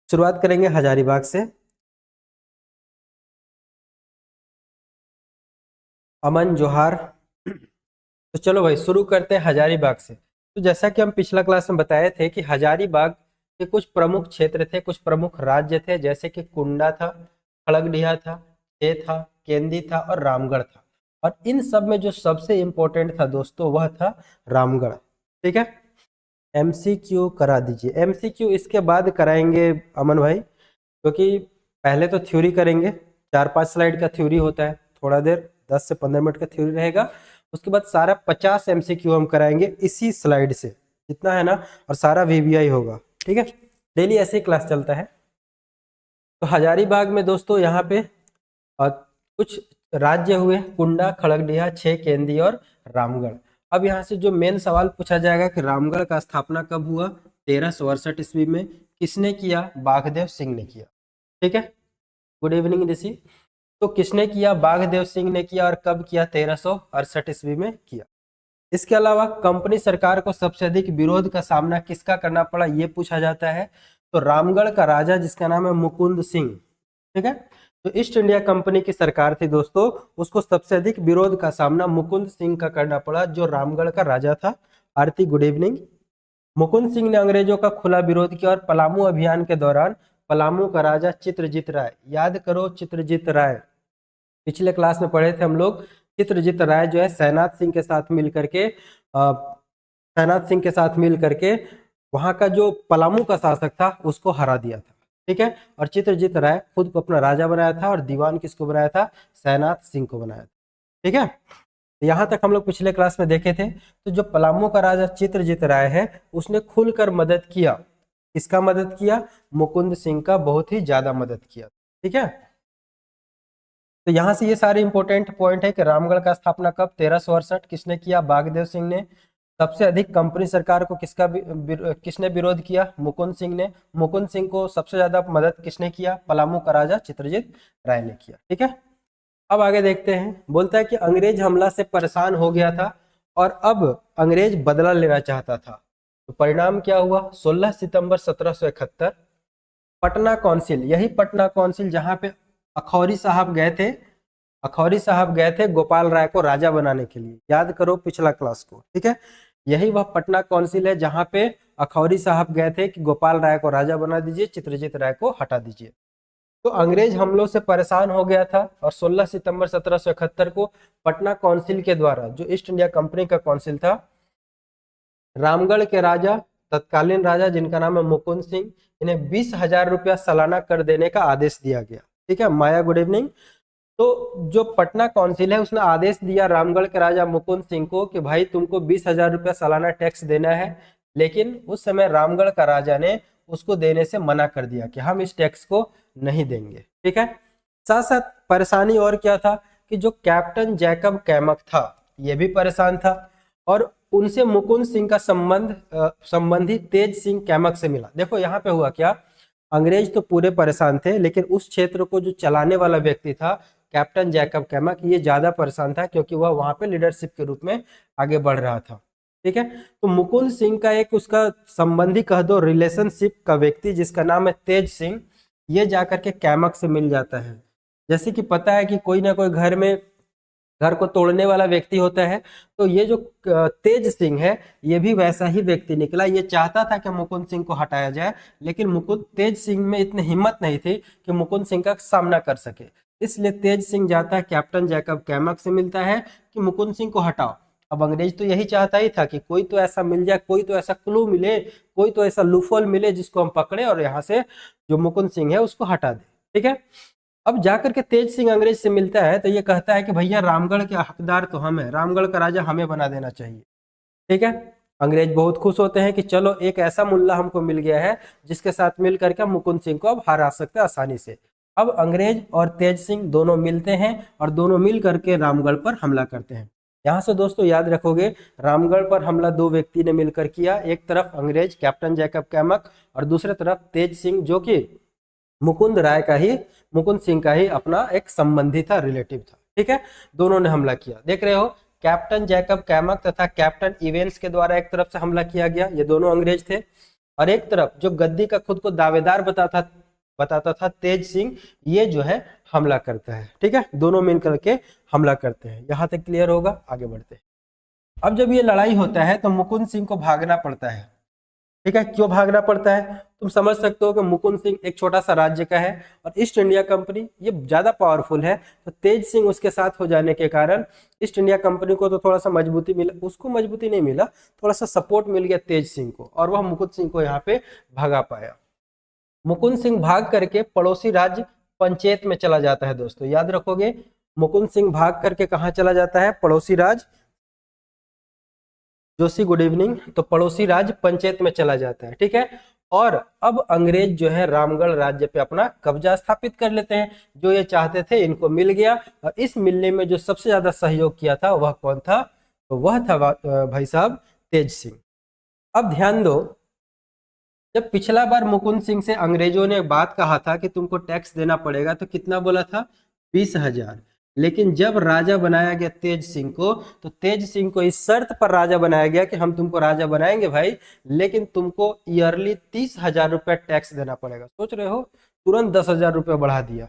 शुरुआत करेंगे हजारीबाग से। अमन जोहार। तो चलो भाई शुरू करते हैं हजारीबाग से। तो जैसा कि हम पिछला क्लास में बताए थे कि हजारीबाग के कुछ प्रमुख क्षेत्र थे, कुछ प्रमुख राज्य थे, जैसे कि कुंडा था, खड़गडिहा था, छे था, केंदी था और रामगढ़ था। और इन सब में जो सबसे इंपॉर्टेंट था दोस्तों वह था रामगढ़। ठीक है, एमसीक्यू करा दीजिए। एमसीक्यू इसके बाद कराएंगे अमन भाई, क्योंकि पहले तो थ्योरी करेंगे, 4-5 स्लाइड का थ्योरी होता है, थोड़ा देर 10 से 15 मिनट का थ्योरी रहेगा। उसके बाद सारा 50 एमसीक्यू हम कराएंगे इसी स्लाइड से, जितना है ना, और सारा वीवीआई होगा। ठीक है, डेली ऐसे ही क्लास चलता है। तो हजारीबाग में दोस्तों यहाँ पे कुछ राज्य हुए, कुंडा, खड़गडिहा, छे, केंदी और रामगढ़। अब यहाँ से जो मेन सवाल पूछा जाएगा कि रामगढ़ का स्थापना कब हुआ? 1368 ईस्वी में। किसने किया? बाघदेव सिंह ने किया। ठीक है, गुड इवनिंग ऋषि। तो किसने किया? बाघदेव सिंह ने किया। और कब किया? 1368 ईस्वी में किया। इसके अलावा कंपनी सरकार को सबसे अधिक विरोध का सामना किसका करना पड़ा, ये पूछा जाता है। तो रामगढ़ का राजा जिसका नाम है मुकुंद सिंह। ठीक है, तो ईस्ट इंडिया कंपनी की सरकार थी दोस्तों, उसको सबसे अधिक विरोध का सामना मुकुंद सिंह का करना पड़ा, जो रामगढ़ का राजा था। आरती गुड इवनिंग। मुकुंद सिंह ने अंग्रेजों का खुला विरोध किया और पलामू अभियान के दौरान पलामू का राजा चित्रजीत राय, याद करो चित्रजीत राय, पिछले क्लास में पढ़े थे हम लोग। चित्रजीत राय जो है सैनाथ सिंह के साथ मिल करके वहां का जो पलामू का शासक था उसको हरा दिया था। ठीक है, और चित्रजीत राय खुद को अपना राजा बनाया था और दीवान किसको बनाया था? सैनाथ सिंह को बनाया था। ठीक है, यहां तक हम लोग पिछले क्लास में देखे थे। तो जो पलामू का राजा चित्रजीत राय है उसने खुलकर मदद किया। किसका मदद किया? मुकुंद सिंह का बहुत ही ज्यादा मदद किया। ठीक है, तो यहां से ये सारे इंपॉर्टेंट पॉइंट है कि रामगढ़ का स्थापना कब? 1368। किसने किया? बाघदेव सिंह ने। सबसे अधिक कंपनी सरकार को किसने विरोध किया? मुकुंद सिंह ने। मुकुंद सिंह को सबसे ज्यादा मदद किसने किया? पलामू का राजा चित्रजीत राय ने किया। ठीक है, अब आगे देखते हैं। बोलता है कि अंग्रेज हमला से परेशान हो गया था और अब अंग्रेज बदला लेना चाहता था। तो परिणाम क्या हुआ? 16 सितंबर 1771 पटना काउंसिल, यही पटना काउंसिल जहां पे अखौरी साहब गए थे, गोपाल राय को राजा बनाने के लिए। याद करो पिछला क्लास को। ठीक है, यही वह पटना काउंसिल है जहां पे अखौरी साहब गए थे कि गोपाल राय को राजा बना दीजिए, चित्रजीत राय को हटा दीजिए। तो अंग्रेज हमलों से परेशान हो गया था और 16 सितंबर 1771 को पटना काउंसिल के द्वारा, जो ईस्ट इंडिया कंपनी का काउंसिल था, रामगढ़ के राजा, तत्कालीन राजा जिनका नाम है मुकुंद सिंह, इन्हें 20,000 रुपया सालाना कर देने का आदेश दिया गया। ठीक है, माया गुड इवनिंग। तो जो पटना काउंसिल है उसने आदेश दिया रामगढ़ के राजा मुकुंद सिंह को कि भाई तुमको 20,000 रुपया सालाना टैक्स देना है। लेकिन उस समय रामगढ़ का राजा ने उसको देने से मना कर दिया कि हम इस टैक्स को नहीं देंगे। ठीक है, साथ साथ परेशानी और क्या था कि जो कैप्टन जैकब कैमक था यह भी परेशान था और उनसे मुकुंद सिंह का संबंधी तेज सिंह कैमक से मिला। देखो यहाँ पे हुआ क्या, अंग्रेज तो पूरे परेशान थे, लेकिन उस क्षेत्र को जो चलाने वाला व्यक्ति था कैप्टन जैकब कैमक, ये ज्यादा परेशान था क्योंकि वह वहां पे लीडरशिप के रूप में आगे बढ़ रहा था। ठीक है, तो मुकुंद सिंह का एक उसका संबंधी कह दो, रिलेशनशिप का व्यक्ति जिसका नाम है तेज सिंह, ये जाकर के कैमक से मिल जाता है। जैसे कि पता है कि कोई ना कोई घर को तोड़ने वाला व्यक्ति होता है, तो ये जो तेज सिंह है ये भी वैसा ही व्यक्ति निकला। ये चाहता था कि मुकुंद सिंह को हटाया जाए, लेकिन तेज सिंह में इतनी हिम्मत नहीं थी कि मुकुंद सिंह का सामना कर सके। इसलिए तेज सिंह जाता है कैप्टन जैकब कैमक से मिलता है कि मुकुंद सिंह को हटाओ। अब अंग्रेज तो यही चाहता ही था कि कोई तो ऐसा मिल जाए, कोई तो ऐसा क्लू मिले, कोई तो ऐसा लूफोल मिले जिसको हम पकड़े और यहाँ से जो मुकुंद सिंह है उसको हटा दे। ठीक है, अब जाकर के तेज सिंह अंग्रेज से मिलता है तो ये कहता है कि भैया रामगढ़ के हकदार तो हम है, रामगढ़ का राजा हमें बना देना चाहिए। ठीक है, अंग्रेज बहुत खुश होते हैं कि चलो एक ऐसा मुल्ला हमको मिल गया है जिसके साथ मिल करके मुकुंद सिंह को अब हरा सकते हैं आसानी से। अब अंग्रेज और तेज सिंह दोनों मिलते हैं और दोनों मिल करके रामगढ़ पर हमला करते हैं। यहाँ से दोस्तों याद रखोगे, रामगढ़ पर हमला दो व्यक्ति ने मिलकर किया। एक तरफ अंग्रेज कैप्टन जैकब कैमक और दूसरे तरफ तेज सिंह, जो कि मुकुंद सिंह का ही अपना एक संबंधी था, रिलेटिव था। ठीक है, दोनों ने हमला किया। देख रहे हो, कैप्टन जैकब कैमक तथा कैप्टन इवेंस के द्वारा एक तरफ से हमला किया गया, ये दोनों अंग्रेज थे, और एक तरफ जो गद्दी का खुद को दावेदार बताता था तेज सिंह ये जो है हमला करता है। ठीक है, दोनों मिल करके हमला करते हैं। यहाँ तक क्लियर होगा, आगे बढ़ते हैं। अब जब ये लड़ाई होता है तो मुकुंद सिंह को भागना पड़ता है। ठीक है, क्यों भागना पड़ता है? तुम समझ सकते हो कि मुकुंद सिंह एक छोटा सा राज्य का है और ईस्ट इंडिया कंपनी ये ज्यादा पावरफुल है, तो तेज सिंह उसके साथ हो जाने के कारण ईस्ट इंडिया कंपनी को तो थोड़ा सा मजबूती मिला, उसको मजबूती नहीं मिला, थोड़ा सा सपोर्ट मिल गया तेज सिंह को, और वह मुकुंद सिंह को यहाँ पे भगा पाया। मुकुंद सिंह भाग करके पड़ोसी राज्य पंचेत में चला जाता है। दोस्तों याद रखोगे, मुकुंद सिंह भाग करके कहाँ चला जाता है? पड़ोसी राज्य, जोशी गुड इवनिंग, तो पड़ोसी राज्य पंचायत में चला जाता है। ठीक है, और अब अंग्रेज जो है रामगढ़ राज्य पे अपना कब्जा स्थापित कर लेते हैं। जो ये चाहते थे इनको मिल गया, और इस मिलने में जो सबसे ज्यादा सहयोग किया था वह कौन था? तो वह था भाई साहब तेज सिंह। अब ध्यान दो, जब पिछला बार मुकुंद सिंह से अंग्रेजों ने बात कहा था कि तुमको टैक्स देना पड़ेगा, तो कितना बोला था? 20,000। लेकिन जब राजा बनाया गया तेज सिंह को, तो तेज सिंह को इस शर्त पर राजा बनाया गया कि हम तुमको राजा बनाएंगे भाई, लेकिन तुमको ईयरली 30,000 रुपया टैक्स देना पड़ेगा। सोच रहे हो, तुरंत 10,000 रुपया बढ़ा दिया।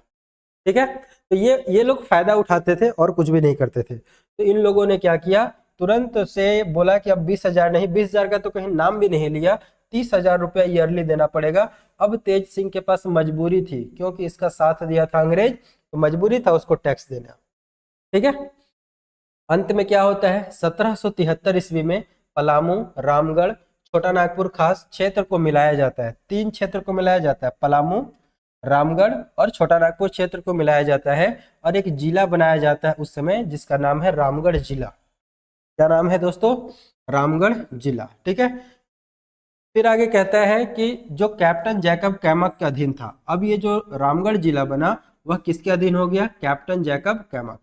ठीक है, तो ये लोग फायदा उठाते थे और कुछ भी नहीं करते थे। तो इन लोगों ने क्या किया, तुरंत से बोला कि अब 20,000 नहीं, 20,000 का तो कहीं नाम भी नहीं लिया, 30,000 रुपया ईयरली देना पड़ेगा। अब तेज सिंह के पास मजबूरी थी, क्योंकि इसका साथ दिया था अंग्रेज, तो मजबूरी था उसको टैक्स देना। ठीक है, अंत में क्या होता है? 1773 ईस्वी में पलामू, रामगढ़, छोटा नागपुर खास क्षेत्र को मिलाया जाता है। 3 क्षेत्र को मिलाया जाता है, पलामू, रामगढ़ और छोटा नागपुर क्षेत्र को मिलाया जाता है, और एक जिला बनाया जाता है उस समय, जिसका नाम है रामगढ़ जिला। क्या नाम है दोस्तों? रामगढ़ जिला। ठीक है, फिर आगे कहता है कि जो कैप्टन जैकब कैमक के अधीन था। अब ये जो रामगढ़ जिला बना वह किसके अधीन हो गया? Captain Jacob Camac.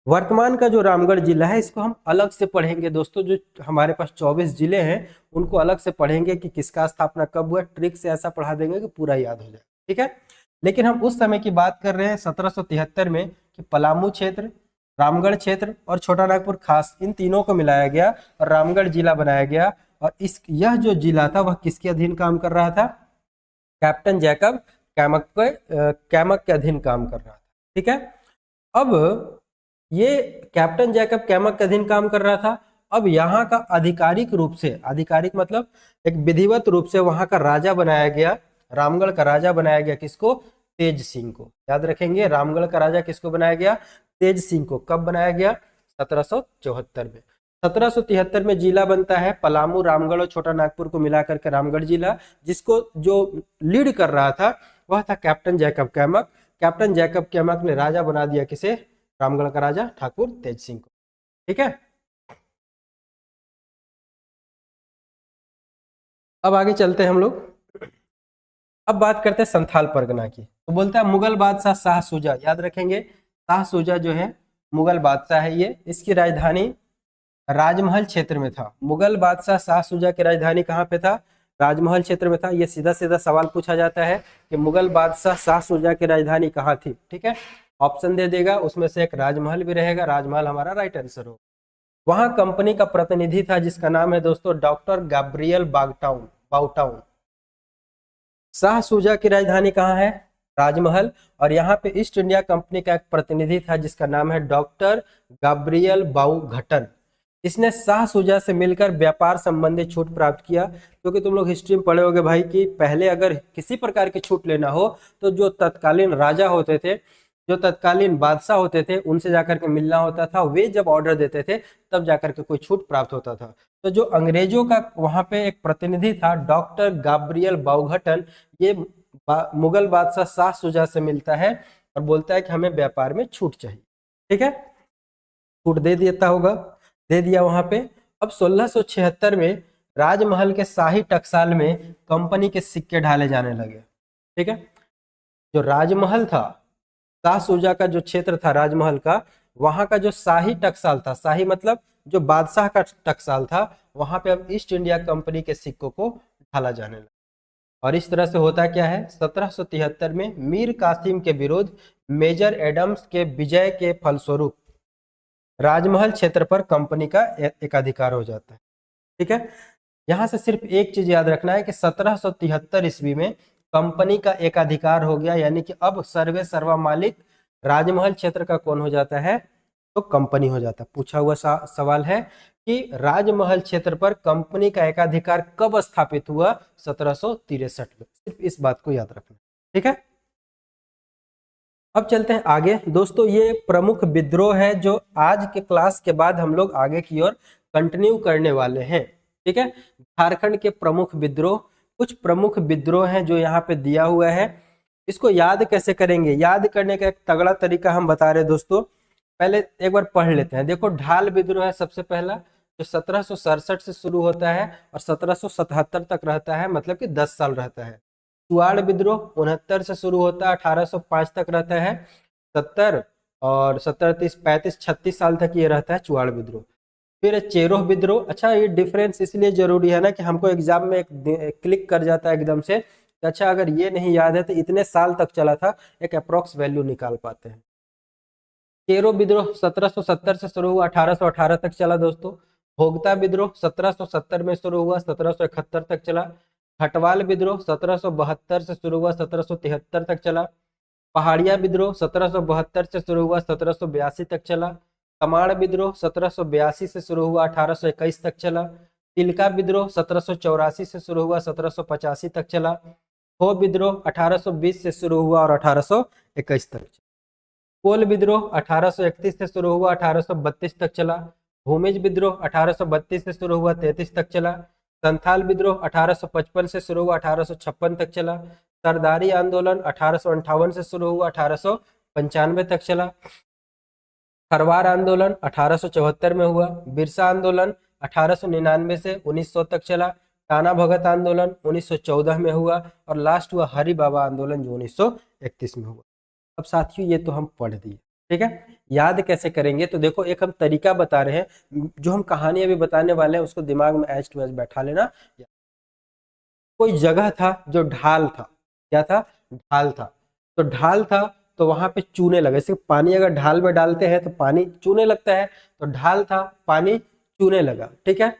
वर्तमान का जो रामगढ़ जिला है इसको हम अलग से पढ़ेंगे दोस्तों, जो हमारे पास 24 जिले हैं उनको अलग से पढ़ेंगे कि किसका स्थापना कब हुआ, ट्रिक से ऐसा पढ़ा देंगे कि पूरा याद हो जाए। ठीक है, लेकिन हम उस समय की बात कर रहे हैं 1773 में, कि पलामू क्षेत्र, रामगढ़ क्षेत्र और छोटा नागपुर खास, इन तीनों को मिलाया गया और रामगढ़ जिला बनाया गया। और यह जो जिला था वह किसके अधीन काम कर रहा था? कैप्टन जैकब कैमक के अधीन काम कर रहा था। ठीक है, अब ये कैप्टन जैकब कैमक के अधीन काम कर रहा था। अब यहाँ का आधिकारिक रूप से, आधिकारिक मतलब एक विधिवत रूप से वहां का राजा बनाया गया, रामगढ़ का राजा बनाया गया किसको? तेज सिंह को। याद रखेंगे, रामगढ़ का राजा किसको बनाया गया? तेज सिंह को। कब बनाया गया? 1774 में। 1773 में जिला बनता है पलामू, रामगढ़ और छोटा नागपुर को मिलाकर के रामगढ़ जिला, जिसको जो लीड कर रहा था वह था कैप्टन जैकब कैमक। कैप्टन जैकब कैमक ने राजा बना दिया किसे? रामगढ़ का राजा ठाकुर तेज सिंह को। ठीक है, अब आगे चलते हैं हम लोग। अब बात करते हैं संथाल परगना की। तो बोलता है मुगल बादशाह शाह सुजा। याद रखेंगे, शाह सुजा जो है मुगल बादशाह है, ये इसकी राजधानी राजमहल क्षेत्र में था। मुगल बादशाह शाह सुजा की राजधानी कहाँ पे था? राजमहल क्षेत्र में था। ये सीधा सीधा सवाल पूछा जाता है कि मुगल बादशाह शाह सुजा की राजधानी कहाँ थी। ठीक है, ऑप्शन दे देगा, उसमें से एक राजमहल भी रहेगा, राजमहल हमारा राइट आंसर हो। वहां कंपनी का प्रतिनिधि था जिसका नाम है दोस्तों डॉक्टर गैब्रियल बाउटाउन। शाह सुजा की राजधानी कहाँ है? राजमहल। और यहाँ पे ईस्ट इंडिया कंपनी का एक प्रतिनिधि था जिसका नाम है डॉक्टर गैब्रियल बाउघटन। इसने शाह सुजा से मिलकर व्यापार संबंधी छूट प्राप्त किया, क्योंकि तुम लोग हिस्ट्री में पढ़े होगे भाई कि पहले अगर किसी प्रकार की छूट लेना हो तो जो तत्कालीन राजा होते थे, जो तत्कालीन बादशाह होते थे, उनसे जाकर के मिलना होता था। वे जब ऑर्डर देते थे तब जाकर के कोई छूट प्राप्त होता था। तो जो अंग्रेजों का वहां पे एक प्रतिनिधि था डॉक्टर गैब्रियल बाउघटन, ये मुगल बादशाह शाह सुजा से मिलता है और बोलता है कि हमें व्यापार में छूट चाहिए। ठीक है, छूट दे देता होगा, दे दिया वहां पे। अब 1676 में राजमहल के शाही टकसाल में कंपनी के सिक्के ढाले जाने लगे। ठीक है, जो राजमहल था, शाह सुजा का जो क्षेत्र था राजमहल का, वहां का जो शाही टकसाल था, शाही मतलब जो बादशाह का टकसाल था, वहां पे अब ईस्ट इंडिया कंपनी के सिक्कों को ढाला जाने लगा। और इस तरह से होता क्या है, 1773 में मीर कासिम के विरुद्ध मेजर एडम्स के विजय के फलस्वरूप राजमहल क्षेत्र पर कंपनी का एक अधिकार हो जाता है। ठीक है, यहां से सिर्फ एक चीज याद रखना है कि 1773 ईस्वी में कंपनी का एकाधिकार हो गया, यानी कि अब सर्वे सर्वा मालिक राजमहल क्षेत्र का कौन हो जाता है, तो कंपनी हो जाता है। पूछा हुआ सवाल है कि राजमहल क्षेत्र पर कंपनी का एकाधिकार कब स्थापित हुआ, 1763 में। सिर्फ इस बात को याद रखना, ठीक है। अब चलते हैं आगे दोस्तों, ये प्रमुख विद्रोह है जो आज के क्लास के बाद हम लोग आगे की ओर कंटिन्यू करने वाले हैं, ठीक है। झारखंड के प्रमुख विद्रोह, कुछ प्रमुख विद्रोह हैं जो यहाँ पे दिया हुआ है। इसको याद कैसे करेंगे, याद करने का एक तगड़ा तरीका हम बता रहे हैं दोस्तों। पहले एक बार पढ़ लेते हैं। देखो, ढाल विद्रोह है सबसे पहला, जो 1767 से शुरू होता है और 1777 तक रहता है, मतलब कि 10 साल रहता है। चुआड़ विद्रोह 69 से शुरू होता है, 1805 तक रहता है। 70 और 70 30 35 36 साल तक ये रहता है चुआड़ विद्रोह। फिर चेरोह विद्रोह। अच्छा, ये डिफरेंस इसलिए जरूरी है ना कि हमको एग्जाम में एक क्लिक कर जाता है एकदम से। अच्छा, अगर ये नहीं याद है तो इतने साल तक चला था, एक अप्रोक्स वैल्यू निकाल पाते हैं। चेरो विद्रोह 1770 से शुरू हुआ, 1818 तक चला दोस्तों। भोगता विद्रोह 1770 में शुरू हुआ, 1771 तक चला। खटवाल विद्रोह 1772 से शुरू हुआ, 1773 तक चला। पहाड़िया विद्रोह 1772 से शुरू हुआ, 1782 तक चला। कमाड़ विद्रोह 1782 से शुरू हुआ, 1821 तक चला। तिलका विद्रोह 1784 से शुरू हुआ, 1785 तक चला। हो विद्रोह 1820 से शुरू हुआ और 1821 तक चला। कोल विद्रोह 1831 से शुरू हुआ, 1832 तक चला। भूमिज विद्रोह 1832 से शुरू हुआ, 33 तक चला। संथाल विद्रोह 1855 से शुरू हुआ, 1856 तक चला। सरदारी आंदोलन 1858 से शुरू हुआ, 1895 तक चला। खरवार आंदोलन 1874 में हुआ। बिरसा आंदोलन 1899 से 1900 तक चला। टाना भगत आंदोलन 1914 में हुआ और लास्ट हुआ हरि बाबा आंदोलन जो 1931 में हुआ। अब साथियों, ये तो हम पढ़ दिए, ठीक है। याद कैसे करेंगे, तो देखो एक हम तरीका बता रहे हैं, जो हम कहानी अभी बताने वाले हैं उसको दिमाग में एज टू एज बैठा लेना। कोई जगह था जो ढाल था, क्या था, ढाल था। तो ढाल था तो वहां पे चूने लगे, जैसे पानी अगर ढाल में डालते हैं तो पानी चूने लगता है, तो ढाल था, पानी चूने लगा, ठीक है।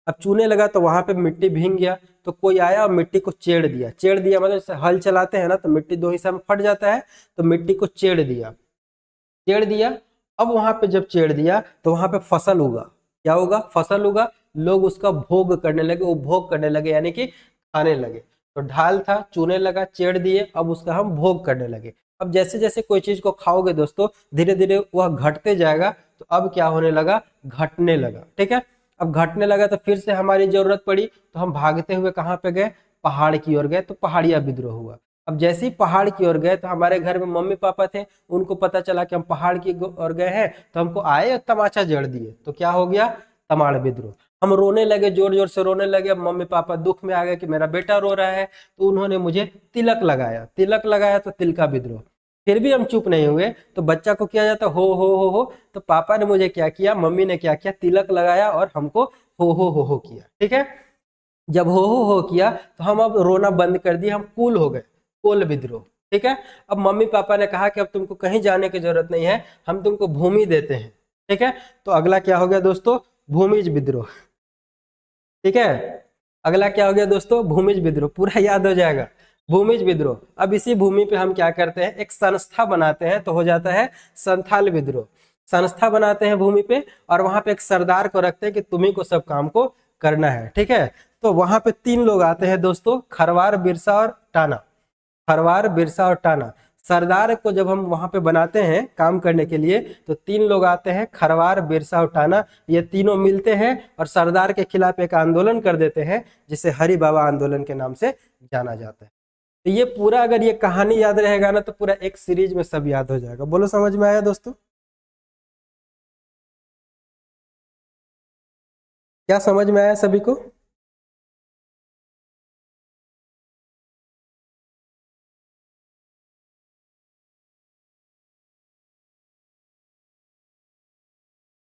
अब चूने लगा तो वहां पे मिट्टी भीग गया, तो कोई आया और मिट्टी को चेड़ दिया। चेड़ दिया मतलब जैसे हल चलाते हैं ना, तो मिट्टी दो हिस्सा में फट जाता है, तो मिट्टी को चेड़ दिया, चेड़ दिया। अब वहां पे जब चेड़ दिया तो वहां पे फसल उगा, क्या होगा, फसल उगा। लोग उसका भोग करने लगे, उपभोग करने लगे, यानी कि खाने लगे। तो ढाल था, चूने लगा, चेड़ दिए, अब उसका हम भोग करने लगे। अब जैसे जैसे कोई चीज को खाओगे दोस्तों, धीरे धीरे वह घटते जाएगा, तो अब क्या होने लगा, घटने लगा, ठीक है। अब घटने लगा तो फिर से हमारी जरूरत पड़ी, तो हम भागते हुए कहाँ पे गए, पहाड़ की ओर गए, तो पहाड़िया विद्रोह हुआ। अब जैसे ही पहाड़ की ओर गए तो हमारे घर में मम्मी पापा थे, उनको पता चला कि हम पहाड़ की ओर गए हैं, तो हमको आए और तमाचा जड़ दिए, तो क्या हो गया, तमाड़ विद्रोह। हम रोने लगे, जोर जोर से रोने लगे। अब मम्मी पापा दुख में आ गए कि मेरा बेटा रो रहा है, तो उन्होंने मुझे तिलक लगाया, तिलक लगाया तो तिलका विद्रोह। फिर भी हम चुप नहीं हुए, तो बच्चा को किया जाता हो, तो पापा ने मुझे क्या किया, मम्मी ने क्या किया, तिलक लगाया और हमको हो किया, ठीक है। जब हो किया तो हम अब रोना बंद कर दिए, हम कूल हो गए, कोल विद्रोह, ठीक है। अब मम्मी पापा ने कहा कि अब तुमको कहीं जाने की जरूरत नहीं है, हम तुमको भूमि देते हैं, ठीक है। तो अगला क्या हो गया दोस्तों, भूमिज विद्रोह, ठीक है। अगला क्या हो गया दोस्तों, भूमिज विद्रोह, पूरा याद हो जाएगा, भूमिज विद्रोह। अब इसी भूमि पे हम क्या करते हैं, एक संस्था बनाते हैं, तो हो जाता है संथाल विद्रोह। संस्था बनाते हैं भूमि पे और वहां पे एक सरदार को रखते हैं कि तुम्ही को सब काम को करना है, ठीक है। तो वहां पे 3 लोग आते हैं दोस्तों, खरवार, बिरसा और टाना। खरवार, बिरसा और टाना। सरदार को जब हम वहां पे बनाते हैं काम करने के लिए, तो 3 लोग आते हैं, खरवार, बिरसा और टाना। ये तीनों मिलते हैं और सरदार के खिलाफ एक आंदोलन कर देते हैं, जिसे हरि बाबा आंदोलन के नाम से जाना जाता है। तो ये पूरा अगर ये कहानी याद रहेगा ना, तो पूरा एक सीरीज में सब याद हो जाएगा। बोलो, समझ में आया दोस्तों, क्या समझ में आया सभी को।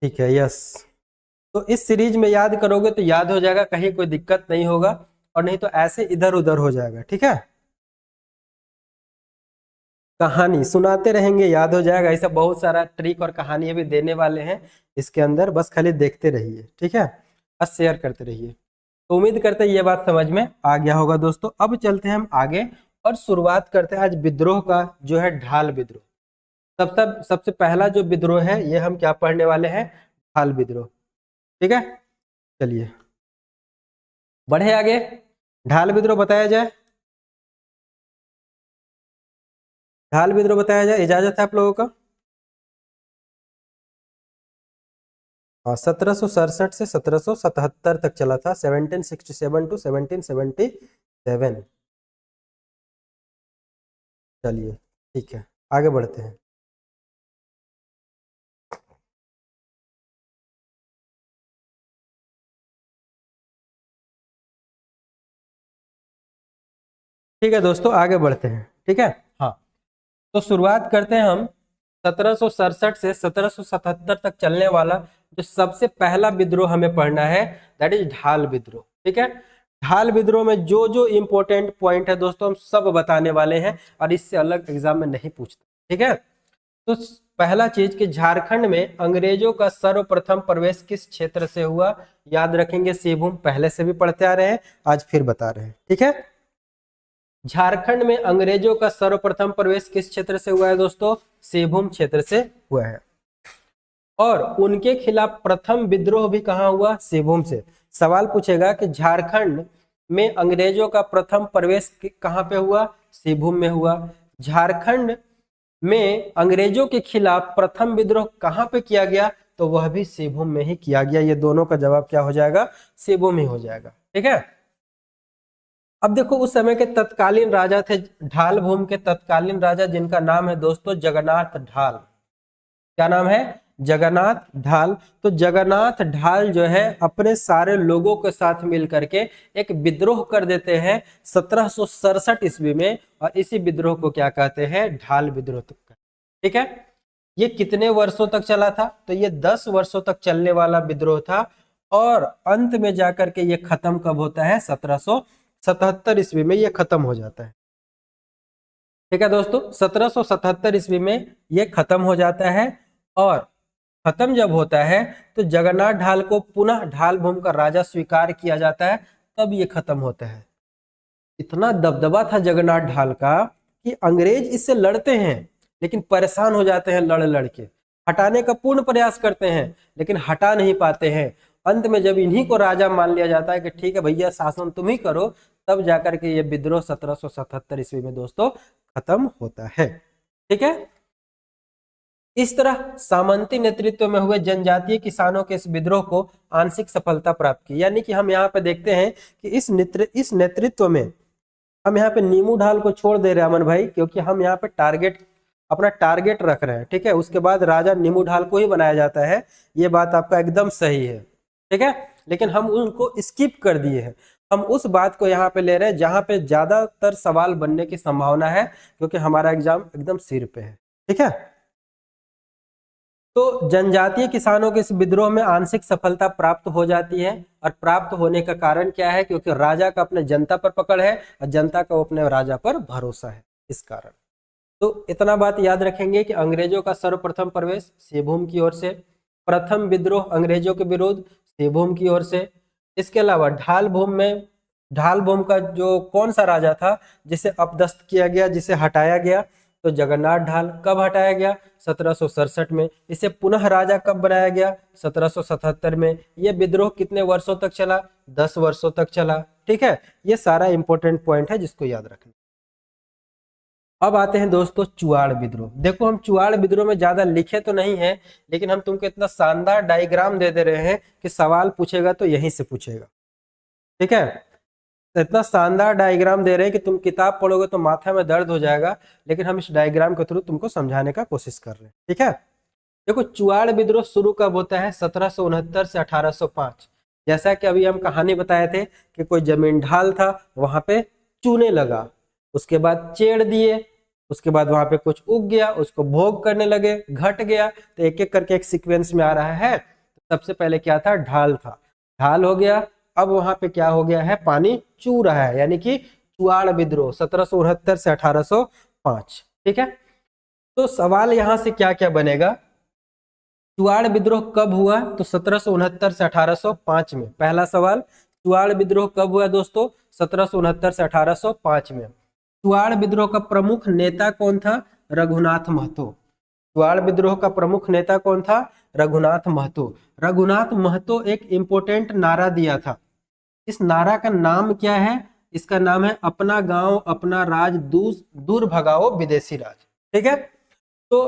ठीक है, यस। तो इस सीरीज में याद करोगे तो याद हो जाएगा, कहीं कोई दिक्कत नहीं होगा, और नहीं तो ऐसे इधर उधर हो जाएगा, ठीक है। कहानी सुनाते रहेंगे, याद हो जाएगा। ऐसा बहुत सारा ट्रिक और कहानी भी देने वाले हैं इसके अंदर, बस खाली देखते रहिए, ठीक है, बस शेयर करते रहिए। तो उम्मीद करते हैं ये बात समझ में आ गया होगा दोस्तों। अब चलते हैं हम आगे और शुरुआत करते हैं आज विद्रोह का, जो है ढाल विद्रोह। सबसे पहला जो विद्रोह है ये हम क्या पढ़ने वाले हैं, ढाल विद्रोह। ठीक है, चलिए बढ़े आगे, ढाल विद्रोह बताया जाए। ढाल विद्रोह बताया जाए, इजाजत है आप लोगों का? 1767 से 1777 तक चला था, 1767 टू 1777। चलिए ठीक है, आगे बढ़ते हैं। ठीक है दोस्तों, आगे बढ़ते हैं। ठीक है, हाँ, तो शुरुआत करते हैं हम 1767 से 1777 तक चलने वाला जो सबसे पहला विद्रोह हमें पढ़ना है, दैट इज ढाल विद्रोह। ठीक है, ढाल विद्रोह में जो जो इंपॉर्टेंट पॉइंट है दोस्तों हम सब बताने वाले हैं, और इससे अलग एग्जाम में नहीं पूछते। ठीक है, तो पहला चीज कि झारखंड में अंग्रेजों का सर्वप्रथम प्रवेश किस क्षेत्र से हुआ, याद रखेंगे सिंहभूम, पहले से भी पढ़ते आ रहे हैं, आज फिर बता रहे हैं। ठीक है, झारखंड में अंग्रेजों का सर्वप्रथम प्रवेश किस क्षेत्र से हुआ है दोस्तों, सिंहभूम क्षेत्र से हुआ है। और उनके खिलाफ प्रथम विद्रोह भी कहां हुआ, सिंहभूम से। सवाल पूछेगा कि झारखंड में अंग्रेजों का प्रथम प्रवेश कहां पे हुआ, सिंहभूम में हुआ। झारखंड में अंग्रेजों के खिलाफ प्रथम विद्रोह कहां पे किया गया, तो वह भी सिंहभूम में ही किया गया। ये दोनों का जवाब क्या हो जाएगा, सिंहभूम ही हो जाएगा। ठीक है, अब देखो उस समय के तत्कालीन राजा थे, ढाल भूम के तत्कालीन राजा, जिनका नाम है दोस्तों जगन्नाथ ढाल। क्या नाम है, जगन्नाथ ढाल। तो जगन्नाथ ढाल जो है अपने सारे लोगों के साथ मिल करके एक विद्रोह कर देते हैं 1767 ईस्वी में, और इसी विद्रोह को क्या कहते हैं, ढाल विद्रोह। ठीक है, ये कितने वर्षों तक चला था, तो ये 10 वर्षों तक चलने वाला विद्रोह था, और अंत में जाकर के ये खत्म कब होता है, 1777 ईस्वी में ये खत्म हो जाता है। ठीक है दोस्तों, 1777 ईस्वी में ये खत्म हो जाता है, और खत्म जब होता है तो जगन्नाथ ढाल को पुनः ढाल भूम का राजा स्वीकार किया जाता है, तब ये खत्म होता है। इतना दबदबा था जगन्नाथ ढाल का कि अंग्रेज इससे लड़ते हैं, लेकिन परेशान हो जाते हैं, लड़ लड़ के हटाने का पूर्ण प्रयास करते हैं, लेकिन हटा नहीं पाते हैं। अंत में जब इन्हीं को राजा मान लिया जाता है कि ठीक है भैया शासन तुम ही करो, तब जाकर के ये विद्रोह 1777 ईस्वी में दोस्तों खत्म होता है। ठीक है, इस तरह सामंती नेतृत्व में हुए जनजातीय किसानों के इस विद्रोह को आंशिक सफलता प्राप्त की। यानी कि हम यहाँ पे देखते हैं कि इस नेतृत्व में हम यहाँ पे नीमू ढाल को छोड़ दे रहे हैं अमन भाई, क्योंकि हम यहाँ पे अपना टारगेट रख रहे हैं। ठीक है, उसके बाद राजा नीमू ढाल को ही बनाया जाता है, ये बात आपका एकदम सही है। ठीक है, लेकिन हम उनको स्किप कर दिए हैं, हम उस बात को यहाँ पे ले रहे हैं जहां पे ज्यादातर सवाल बनने की संभावना है, क्योंकि हमारा एग्जाम एकदम सिर पे है। ठीक है, तो जनजातीय किसानों के इस विद्रोह में आंशिक सफलता प्राप्त हो जाती है, और प्राप्त होने का कारण क्या है, क्योंकि राजा का अपने जनता पर पकड़ है, और जनता का अपने राजा पर भरोसा है, इस कारण। तो इतना बात याद रखेंगे कि अंग्रेजों का सर्वप्रथम प्रवेश सिंहभूम की ओर से, प्रथम विद्रोह अंग्रेजों के विरुद्ध सिंहभूम की ओर से। इसके अलावा ढाल भूम का जो कौन सा राजा था जिसे अपदस्थ किया गया, जिसे हटाया गया, तो जगन्नाथ ढाल। कब हटाया गया, 1767 में। इसे पुनः राजा कब बनाया गया, 1777 में। यह विद्रोह कितने वर्षों तक चला, 10 वर्षों तक चला। ठीक है, ये सारा इंपॉर्टेंट पॉइंट है जिसको याद रखना। अब आते हैं दोस्तों चुआड़ विद्रोह। देखो हम चुआड़ विद्रोह में ज्यादा लिखे तो नहीं है, लेकिन हम तुमको इतना शानदार डायग्राम दे दे रहे हैं कि सवाल पूछेगा तो यहीं से पूछेगा। ठीक है, तो इतना शानदार डायग्राम दे रहे हैं कि तुम किताब पढ़ोगे तो माथा में दर्द हो जाएगा, लेकिन हम इस डायग्राम के थ्रू तुमको समझाने का कोशिश कर रहे हैं। ठीक है, देखो चुआड़ विद्रोह शुरू कब होता है, 1769 से 1805। जैसा कि अभी हम कहानी बताए थे कि कोई जमीन ढाल था, वहां पे चूने लगा, उसके बाद चेड़ दिए, उसके बाद वहां पे कुछ उग गया, उसको भोग करने लगे, घट गया। तो एक एक करके एक सीक्वेंस में आ रहा है। सबसे पहले क्या था, ढाल था, ढाल हो गया। अब वहां पे क्या हो गया है, पानी चू रहा है, यानी कि चुआड़ विद्रोह 1769 से 1805। ठीक है, तो सवाल यहां से क्या क्या बनेगा, चुआड़ विद्रोह कब हुआ, तो 1769 से 1805 में। पहला सवाल, चुआड़ विद्रोह कब हुआ दोस्तों, 1769 से 1805 में। चुआड़ विद्रोह का प्रमुख नेता कौन था? रघुनाथ महतो। चुआड़ विद्रोह का प्रमुख नेता कौन था? रघुनाथ महतो। रघुनाथ महतो एक इंपोर्टेंट नारा दिया था। इस नारा का नाम क्या है? इसका नाम है अपना गांव अपना राज दूर भगाओ विदेशी राज। ठीक है। तो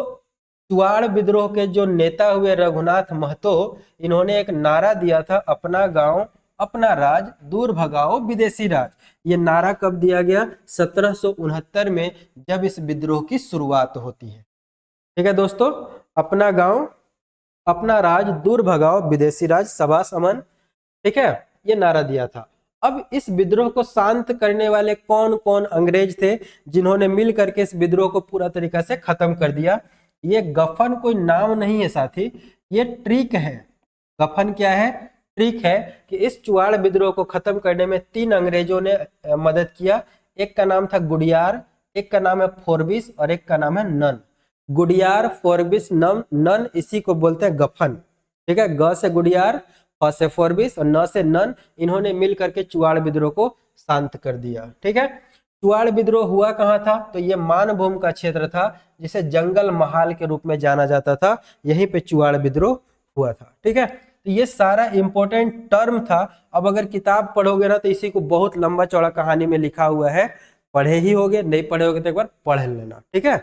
चुआड़ विद्रोह के जो नेता हुए रघुनाथ महतो, इन्होंने एक नारा दिया था, अपना गांव अपना राज दूर भगाओ विदेशी राज। ये नारा कब दिया गया? 1769 में, जब इस विद्रोह की शुरुआत होती है। ठीक है दोस्तों, अपना गांव अपना राज दूर भगाओ विदेशी राज, शाबाश अमन। ठीक है, ये नारा दिया था। अब इस विद्रोह को शांत करने वाले कौन कौन अंग्रेज थे जिन्होंने मिल करके इस विद्रोह को पूरा तरीका से खत्म कर दिया? ये गफन कोई नाम नहीं है साथी, ये ट्रिक है। गफन क्या है? ट्रिक है कि इस चुआड़ विद्रोह को खत्म करने में 3 अंग्रेजों ने मदद किया। एक का नाम था गुडियार, एक का नाम है फोर्बिस और एक का नाम है नन। गुडियार, फोर्बिस, नन, इसी को बोलते हैं गफन। ठीक है, ग से गुडियार, फ से फोर्बिस और न से नन, इन्होंने मिल करके चुआड़ विद्रोह को शांत कर दिया। ठीक है, चुआड़ विद्रोह हुआ कहाँ था? तो ये मानभूम का क्षेत्र था, जिसे जंगल महाल के रूप में जाना जाता था। यहीं पे चुआड़ विद्रोह हुआ था। ठीक है, तो ये सारा इंपॉर्टेंट टर्म था। अब अगर किताब पढ़ोगे ना तो इसी को बहुत लंबा चौड़ा कहानी में लिखा हुआ है, पढ़े ही होगे, नहीं पढ़े होगे तो एक बार पढ़ लेना। ठीक है,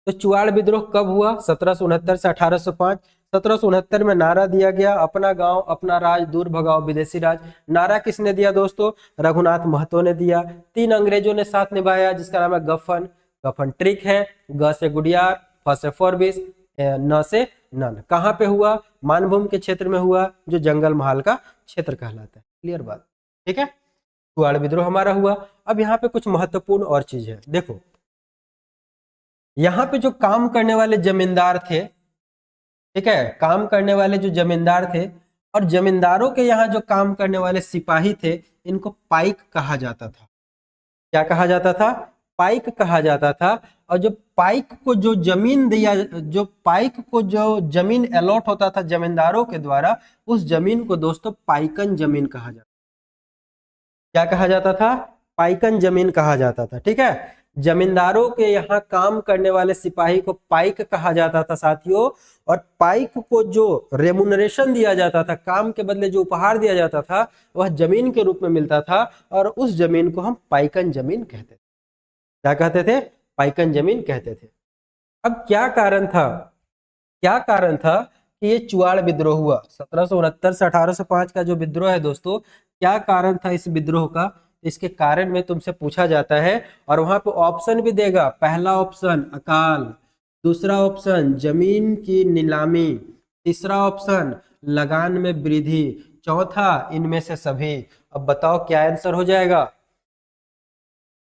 तो चुआड़ विद्रोह कब हुआ? 1769 से 1805। 1769 में नारा दिया गया, अपना गांव अपना राज दूर भगाओ विदेशी राज। नारा किसने दिया दोस्तों? रघुनाथ महतो ने दिया। 3 अंग्रेजों ने साथ निभाया, जिसका नाम है गफन। गफन ट्रिक है, ग से गुडियार, फ से फोर्बिस, न से नन। कहाँ पे हुआ? मानभूम के क्षेत्र में हुआ, जो जंगल महाल का क्षेत्र कहलाता है। क्लियर बात? ठीक है, चुआड़ विद्रोह हमारा हुआ। अब यहाँ पे कुछ महत्वपूर्ण और चीज है, देखो। यहाँ पे जो काम करने वाले जमींदार थे, ठीक है, काम करने वाले जो जमींदार थे, और जमींदारों के यहाँ जो काम करने वाले सिपाही थे, इनको पाइक कहा जाता था। क्या कहा जाता था? पाइक कहा जाता था। और जो पाइक को जो जमीन दिया, जो पाइक को जो जमीन अलॉट होता था जमींदारों के द्वारा, उस जमीन को दोस्तों पाइकन जमीन कहा जाता। क्या कहा जाता था? पाइकन जमीन कहा जाता था। ठीक है, जमींदारों के यहाँ काम करने वाले सिपाही को पाइक कहा जाता था साथियों। और पाइक को जो रेमुनरेशन दिया जाता था, काम के बदले जो उपहार दिया जाता था, वह जमीन के रूप में मिलता था, और उस जमीन को हम पाइकन जमीन कहते थे। क्या कहते थे? पाइकन जमीन कहते थे। अब क्या कारण था? क्या कारण था कि ये चुआड़ विद्रोह हुआ? 1769 से 1805 का जो विद्रोह है दोस्तों, क्या कारण था इस विद्रोह का? इसके कारण में तुमसे पूछा जाता है, और वहां पे ऑप्शन भी देगा। पहला ऑप्शन अकाल, दूसरा ऑप्शन जमीन की नीलामी, तीसरा ऑप्शन लगान में वृद्धि, चौथा इनमें से सभी। अब बताओ क्या आंसर हो जाएगा?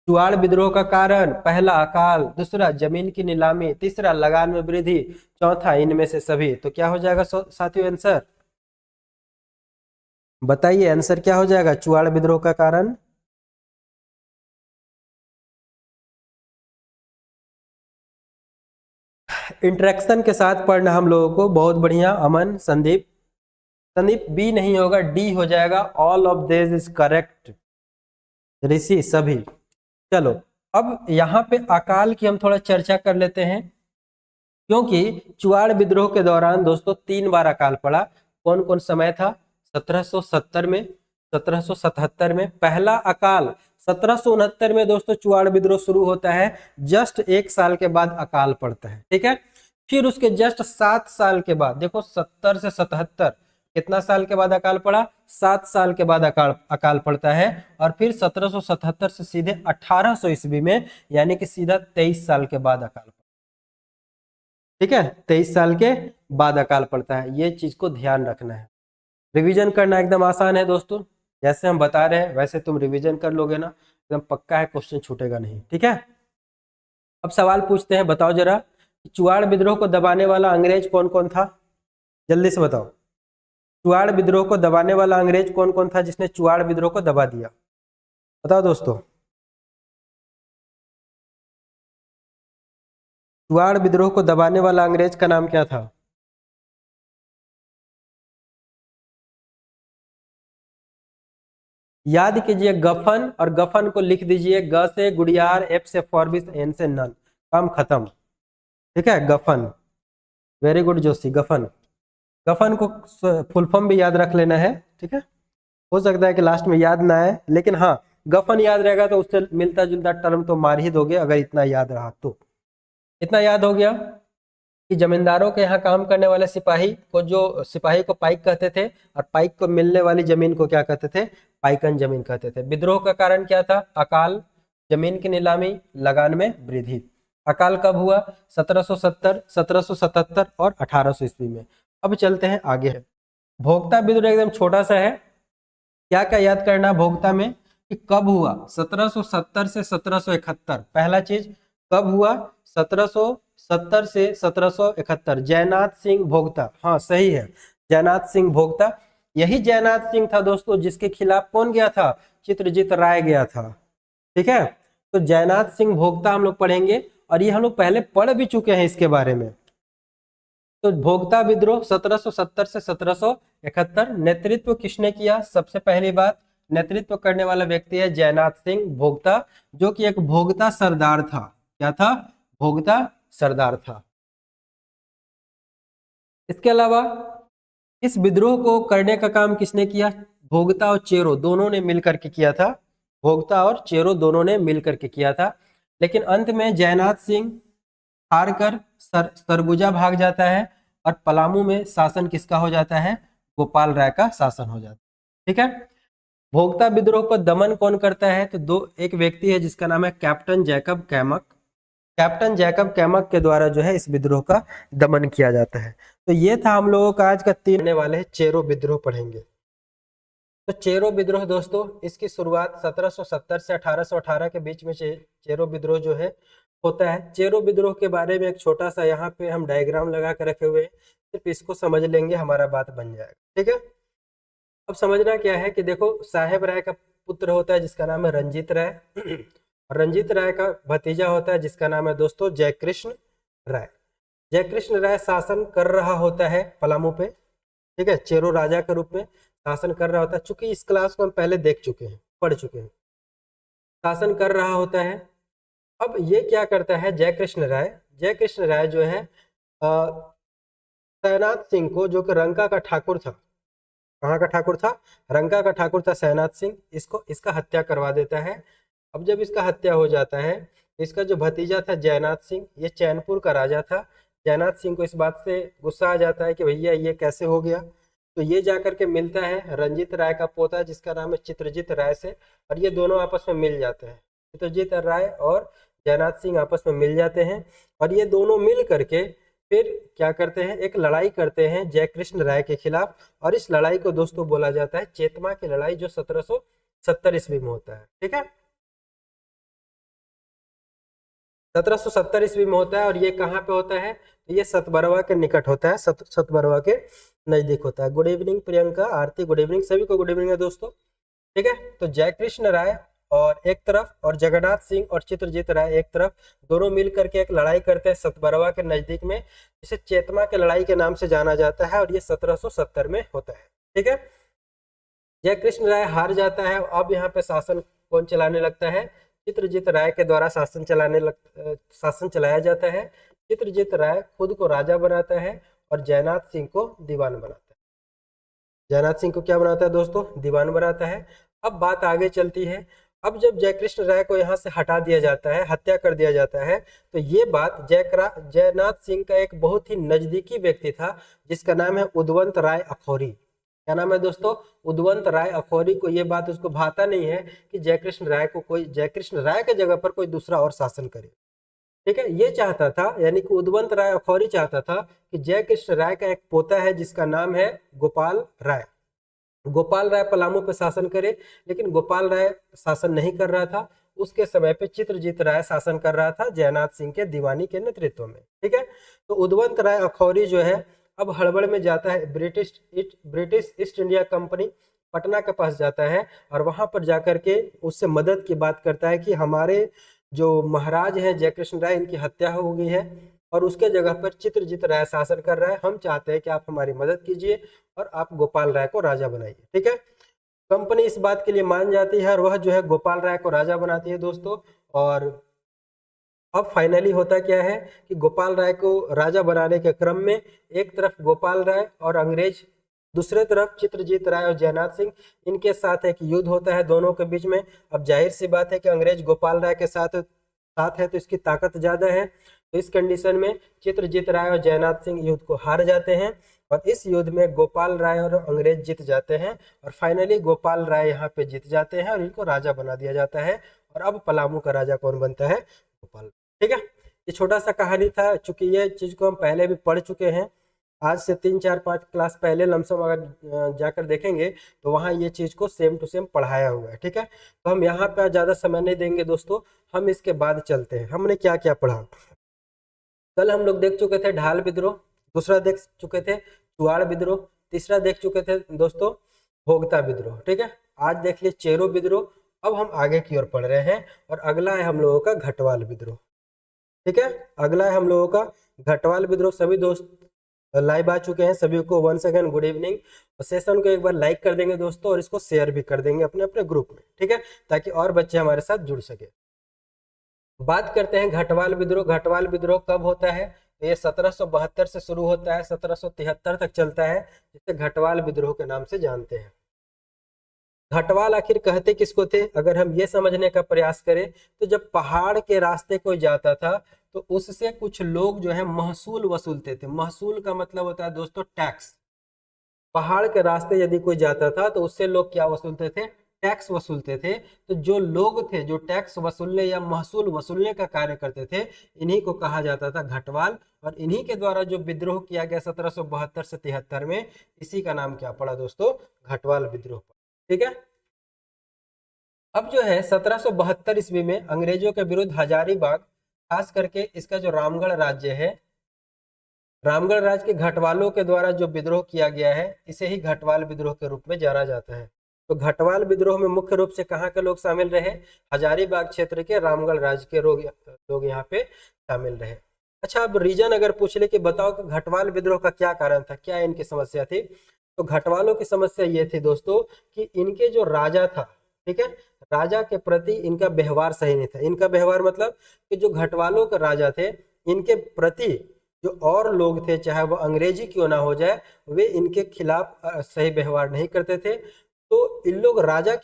चुआड़ विद्रोह का कारण, पहला अकाल, दूसरा जमीन की नीलामी, तीसरा लगान में वृद्धि, चौथा इनमें से सभी। तो क्या हो जाएगा साथियों आंसर? बताइए आंसर क्या हो जाएगा चुआड़ विद्रोह का कारण? इंटरेक्शन के साथ पढ़ना हम लोगों को, बहुत बढ़िया अमन, संदीप। संदीप बी नहीं होगा, डी हो जाएगा। All of this is correct. Rishi सभी। चलो, अब यहाँ पे अकाल की हम थोड़ा चर्चा कर लेते हैं, क्योंकि चुआड़ विद्रोह के दौरान दोस्तों 3 बार अकाल पड़ा। कौन कौन समय था? 1770 में, 1777 में। पहला अकाल 1769 में दोस्तों चुआड़ विद्रोह शुरू होता है, जस्ट 1 साल के बाद अकाल पड़ता है। ठीक है, फिर उसके जस्ट 7 साल के बाद, देखो 70 से 77, कितना साल के बाद अकाल पड़ा? 7 साल के बाद अकाल पड़ता है। और फिर 1777 से सीधे 1800 ईस्वी में, यानी कि सीधा 23 साल के बाद अकाल पड़ता है। ठीक है, 23 साल के बाद अकाल पड़ता है। ये चीज को ध्यान रखना है। रिवीजन करना एकदम आसान है दोस्तों, जैसे हम बता रहे हैं वैसे तुम रिवीजन कर लोगे ना, एकदम पक्का है, क्वेश्चन छूटेगा नहीं। ठीक है, अब सवाल पूछते हैं, बताओ जरा, चुआड़ विद्रोह को दबाने वाला अंग्रेज कौन कौन था? जल्दी से बताओ, चुआड़ विद्रोह को दबाने वाला अंग्रेज कौन कौन था जिसने चुआड़ विद्रोह को दबा दिया? बताओ दोस्तों, चुआड़ विद्रोह को दबाने वाला अंग्रेज का नाम क्या था? याद कीजिए गफन, और गफन को लिख दीजिए ग से गुड़ियार, एफ से फॉरबिस, एन से नन, काम खत्म। ठीक है, गफन। वेरी गुड जोशी, गफन। गफन को फुल फॉर्म भी याद रख लेना है। ठीक है, हो सकता है कि लास्ट में याद ना आए, लेकिन हाँ गफन याद रहेगा तो उससे मिलता जुलता टर्म तो मार ही दोगे अगर इतना याद रहा तो। इतना याद हो गया कि जमींदारों के यहाँ काम करने वाले सिपाही को, जो सिपाही को पाइक कहते थे, और पाइक को मिलने वाली जमीन को क्या कहते थे, पाइकन जमीन कहते थे। विद्रोह का कारण क्या था, अकाल, जमीन की नीलामी, लगान में वृद्धि। अकाल कब हुआ, 1770, 1777 और 1800 ईस्वी में। अब चलते हैं आगे। भोक्ता विद्रोह एकदम छोटा सा है। क्या क्या याद करना भोक्ता में, कि कब हुआ, 1770 से 1771। पहला चीज कब हुआ, 1770 से 1771। जयनाथ सिंह भोक्ता, हाँ सही है, जयनाथ सिंह भोक्ता। यही जयनाथ सिंह था दोस्तों जिसके खिलाफ कौन गया था, चित्रजीत राय गया था। ठीक है, तो जयनाथ सिंह भोक्ता हम लोग पढ़ेंगे, और ये हम लोग पहले पढ़ भी चुके हैं इसके बारे में। तो भोक्ता विद्रोह 1770 से 1771। नेतृत्व किसने किया, सबसे पहली बात नेतृत्व करने वाला व्यक्ति है जयनाथ सिंह भोक्ता, जो कि एक भोक्ता सरदार था। क्या था, भोक्ता सरदार था। इसके अलावा इस विद्रोह को करने का काम किसने किया, भोक्ता और चेरो दोनों ने मिलकर के किया था। भोक्ता और चेरो दोनों ने मिलकर के किया था। लेकिन अंत में जयनाथ सिंह हार कर सरगुजा भाग जाता है, और पलामू में शासन किसका हो जाता है, गोपाल राय का शासन हो जाता है। ठीक है, भोक्ता विद्रोह को दमन कौन करता है, तो एक व्यक्ति है जिसका नाम है कैप्टन जैकब कैमक। कैप्टन जैकब कैमक के द्वारा जो है इस विद्रोह का दमन किया जाता है। तो ये था हम लोगों का आज का 3 वाले हैं, चेरो विद्रोह पढ़ेंगे। तो चेरो विद्रोह दोस्तों, इसकी शुरुआत 1770 से 1818 के बीच में चेरो विद्रोह जो है होता है। चेरो विद्रोह के बारे में एक छोटा सा यहाँ पे हम डायग्राम लगा कर रखे हुए हैं, सिर्फ इसको समझ लेंगे हमारा बात बन जाएगा। ठीक है, अब समझना क्या है कि देखो, साहेब राय का पुत्र होता है जिसका नाम है रंजीत राय, और रंजीत राय का भतीजा होता है जिसका नाम है दोस्तों जयकृष्ण राय। जयकृष्ण राय शासन कर रहा होता है पलामू पे। ठीक है, चेरो राजा के रूप में शासन कर रहा होता है। चूंकि इस क्लास को हम पहले देख चुके हैं, पढ़ चुके हैं, शासन कर रहा होता है। अब ये क्या करता है जयकृष्ण राय, जयकृष्ण राय जो है सैनाथ सिंह को, जो कि रंका का ठाकुर था, कहाँ का ठाकुर था, रंका का ठाकुर था सैनाथ सिंह, इसका हत्या करवा देता है। अब जब इसका हत्या हो जाता है, इसका जो भतीजा था जयनाथ सिंह, ये चैनपुर का राजा था। जयनाथ सिंह को इस बात से गुस्सा आ जाता है कि भैया ये कैसे हो गया। तो ये जाकर के मिलता है रंजीत राय का पोता जिसका नाम है चित्रजीत राय से, और ये दोनों आपस में मिल जाते हैं। चित्रजीत राय और जयनाथ सिंह आपस में मिल जाते हैं, और ये दोनों मिल करके फिर क्या करते हैं, एक लड़ाई करते हैं जयकृष्ण राय के खिलाफ। और इस लड़ाई को दोस्तों बोला जाता है चेतमा की लड़ाई, जो 1770 ईस्वी में होता है। ठीक है, 1770 ईस्वी में होता है, और ये कहाँ पे होता है, तो ये सतबरवा के निकट होता है, सतबरवा के नजदीक होता है। गुड इवनिंग प्रियंका, आरती गुड इवनिंग, सभी को गुड इवनिंग है दोस्तों। ठीक है, तो जयकृष्ण राय और एक तरफ, और जगन्नाथ सिंह और चित्रजीत राय एक तरफ, दोनों मिल करके एक लड़ाई करते हैं सतबरवा के नजदीक में, जिसे चेतमा के लड़ाई के नाम से जाना जाता है, और ये 1770 में होता है। ठीक है, जयकृष्ण राय हार जाता है। अब यहाँ पे शासन कौन चलाने लगता है, चित्रजीत राय के द्वारा शासन चलाया जाता है। चित्रजीत राय खुद को राजा बनाता है, और जयनाथ सिंह को दीवान बनाता है। जयनाथ सिंह को क्या बनाता है दोस्तों, दीवान बनाता है। अब बात आगे चलती है। अब जब जयकृष्ण राय को यहाँ से हटा दिया जाता है, हत्या कर दिया जाता है, तो ये बात जयनाथ सिंह का एक बहुत ही नजदीकी व्यक्ति था जिसका नाम है उदवंत राय अखौरी। क्या नाम है दोस्तों, उदवंत राय अखौरी को ये बात उसको भाता नहीं है कि जयकृष्ण राय के जगह पर कोई दूसरा और शासन करे। ठीक है, ये चाहता था, यानी कि उदवंत राय अखौरी चाहता था कि जयकृष्ण राय का एक पोता है जिसका नाम है गोपाल राय, गोपाल राय पलामू पे शासन करे। लेकिन गोपाल राय शासन नहीं कर रहा था, उसके समय पे चित्रजीत राय शासन कर रहा था जयनाथ सिंह के दीवानी के नेतृत्व में। ठीक है, तो उदवंत राय अखौरी जो है अब हड़बड़ में जाता है, British east India company Patna के पास जाता है, और वहां पर जाकर के उससे मदद की बात करता है कि हमारे जो महाराज हैं जयकृष्ण राय, इनकी हत्या हो गई है, और उसके जगह पर चित्रजीत राय शासन कर रहा है। हम चाहते हैं कि आप हमारी मदद कीजिए और आप गोपाल राय को राजा बनाइए। ठीक है, कंपनी इस बात के लिए मान जाती है और वह जो है गोपाल राय को राजा बनाती है दोस्तों। और अब फाइनली होता क्या है कि गोपाल राय को राजा बनाने के क्रम में एक तरफ गोपाल राय और अंग्रेज, दूसरे तरफ चित्रजीत राय और जयनाथ सिंह, इनके साथ एक युद्ध होता है दोनों के बीच में। अब जाहिर सी बात है कि अंग्रेज गोपाल राय के साथ साथ है तो इसकी ताकत ज्यादा है। तो इस कंडीशन में चित्रजीत राय और जयनाथ सिंह युद्ध को हार जाते हैं और इस युद्ध में गोपाल राय और अंग्रेज जीत जाते हैं और फाइनली गोपाल राय यहाँ पे जीत जाते हैं और इनको राजा बना दिया जाता है। और अब पलामू का राजा कौन बनता है? गोपाल। ठीक है, ये छोटा सा कहानी था, चूंकि ये चीज को हम पहले भी पढ़ चुके हैं। आज से 3 4 5 क्लास पहले लमसम अगर जाकर देखेंगे तो वहां ये चीज को सेम टू सेम पढ़ाया हुआ है। ठीक है, तो हम यहाँ पे ज्यादा समय नहीं देंगे दोस्तों, हम इसके बाद चलते हैं। हमने क्या क्या पढ़ा? कल हम लोग देख चुके थे ढाल विद्रोह, दूसरा देख चुके थे चुआड़ विद्रोह, तीसरा देख चुके थे दोस्तों भोगता विद्रोह। ठीक है, आज देख लिए चेरो विद्रोह। अब हम आगे की ओर पढ़ रहे हैं और अगला है हम लोगों का घटवाल विद्रोह। ठीक है, अगला है हम लोगों का घटवाल विद्रोह। सभी दोस्त लाइव आ चुके हैं, सभी को वंस अगेन गुड इवनिंग। और सेशन को एक बार लाइक कर देंगे दोस्तों और इसको शेयर भी कर देंगे अपने अपने ग्रुप में। ठीक है, ताकि और बच्चे हमारे साथ जुड़ सके। बात करते हैं घटवाल विद्रोह। घटवाल विद्रोह कब होता है? तो ये 1772 से शुरू होता है, 1773 तक चलता है, जिसे घटवाल विद्रोह के नाम से जानते हैं। घटवाल आखिर कहते किसको थे? अगर हम ये समझने का प्रयास करें तो जब पहाड़ के रास्ते कोई जाता था तो उससे कुछ लोग जो है महसूल वसूलते थे। महसूल का मतलब होता है दोस्तों टैक्स। पहाड़ के रास्ते यदि कोई जाता था तो उससे लोग क्या वसूलते थे? टैक्स वसूलते थे। तो जो लोग थे जो टैक्स वसूलने या महसूल वसूलने का कार्य करते थे, इन्हीं को कहा जाता था घटवाल। और इन्हीं के द्वारा जो विद्रोह किया गया 1772 से 73 में, इसी का नाम क्या पड़ा दोस्तों? घटवाल विद्रोह। ठीक है, अब जो है 1772 ईस्वी में अंग्रेजों के विरुद्ध हजारीबाग, खास करके इसका जो रामगढ़ राज्य है, रामगढ़ राज्य के घटवालों के द्वारा जो विद्रोह किया गया है, इसे ही घटवाल विद्रोह के रूप में जाना जाता है। तो घटवाल विद्रोह में मुख्य रूप से कहाँ के लोग शामिल रहे? हजारीबाग क्षेत्र के रामगढ़ राज्य के लोग यहाँ पे शामिल रहे। अच्छा, अब रीजन अगर पूछ ले कि बताओ कि घटवाल विद्रोह का क्या कारण था, क्या इनकी समस्या थी, तो घटवालों की समस्या ये थी दोस्तों कि इनके जो राजा था, ठीक है, राजा के प्रति इनका व्यवहार सही नहीं था। इनका व्यवहार मतलब कि जो घटवालों के राजा थे, इनके प्रति जो और लोग थे, चाहे वो अंग्रेजी क्यों ना हो जाए, वे इनके खिलाफ सही व्यवहार नहीं करते थे। तो इन लोग राजा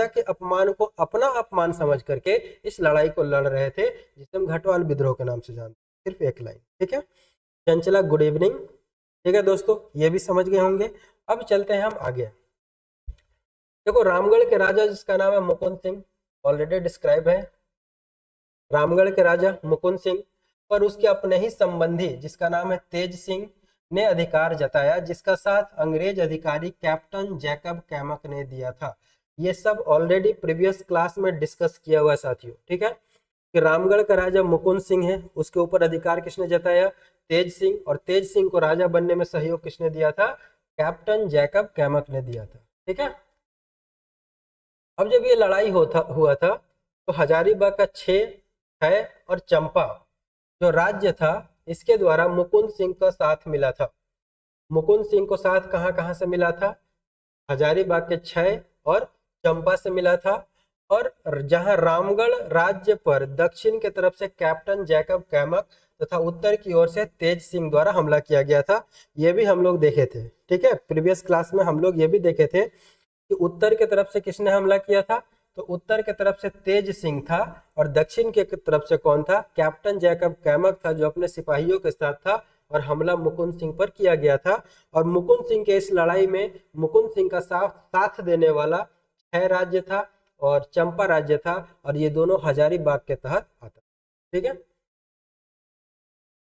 के अपमान को अपना अपमान समझ करके इस लड़ाई को लड़ रहे थे, जिसे हम घटवाल विद्रोह के नाम से जानते हैं। सिर्फ एक लाइन। ठीक है, चंचला गुड इवनिंग। ठीक है दोस्तों, ये भी समझ गए होंगे। अब चलते हैं हम आगे। देखो, रामगढ़ के राजा जिसका नाम है मुकुंद सिंह, ऑलरेडी डिस्क्राइब है। रामगढ़ के राजा मुकुंद सिंह पर उसके अपने ही संबंधी जिसका नाम है तेज सिंह ने अधिकार जताया, जिसका साथ अंग्रेज अधिकारी कैप्टन जैकब कैमक ने दिया था। ये सब ऑलरेडी प्रीवियस क्लास में डिस्कस किया हुआ साथियों। ठीक है, कि रामगढ़ का राजा मुकुंद सिंह है, उसके ऊपर अधिकार किसने जताया? तेज सिंह। और तेज सिंह को राजा बनने में सहयोग किसने दिया था? कैप्टन जैकब कैमक ने दिया था। ठीक है, अब जब ये लड़ाई हुआ था तो हजारीबाग का 6 और चंपा जो राज्य था, इसके द्वारा मुकुंद सिंह का साथ मिला था। मुकुंद सिंह को साथ कहां कहां से मिला था? हजारीबाग के 6 और चंपा से मिला था। और जहां रामगढ़ राज्य पर दक्षिण के तरफ से कैप्टन जैकब कैमक तथा उत्तर की ओर से तेज सिंह द्वारा हमला किया गया था, ये भी हम लोग देखे थे। ठीक है, प्रीवियस क्लास में हम लोग ये भी देखे थे कि उत्तर के तरफ से किसने हमला किया था? तो उत्तर के तरफ से तेज सिंह था और दक्षिण के तरफ से कौन था? कैप्टन जैकब कैमक था, जो अपने सिपाहियों के साथ था और हमला मुकुंद सिंह पर किया गया था। और मुकुंद सिंह के इस लड़ाई में मुकुंद सिंह का साथ देने वाला 6 राज्य था और चंपा राज्य था, और ये दोनों हजारीबाग के तहत आता। ठीक है,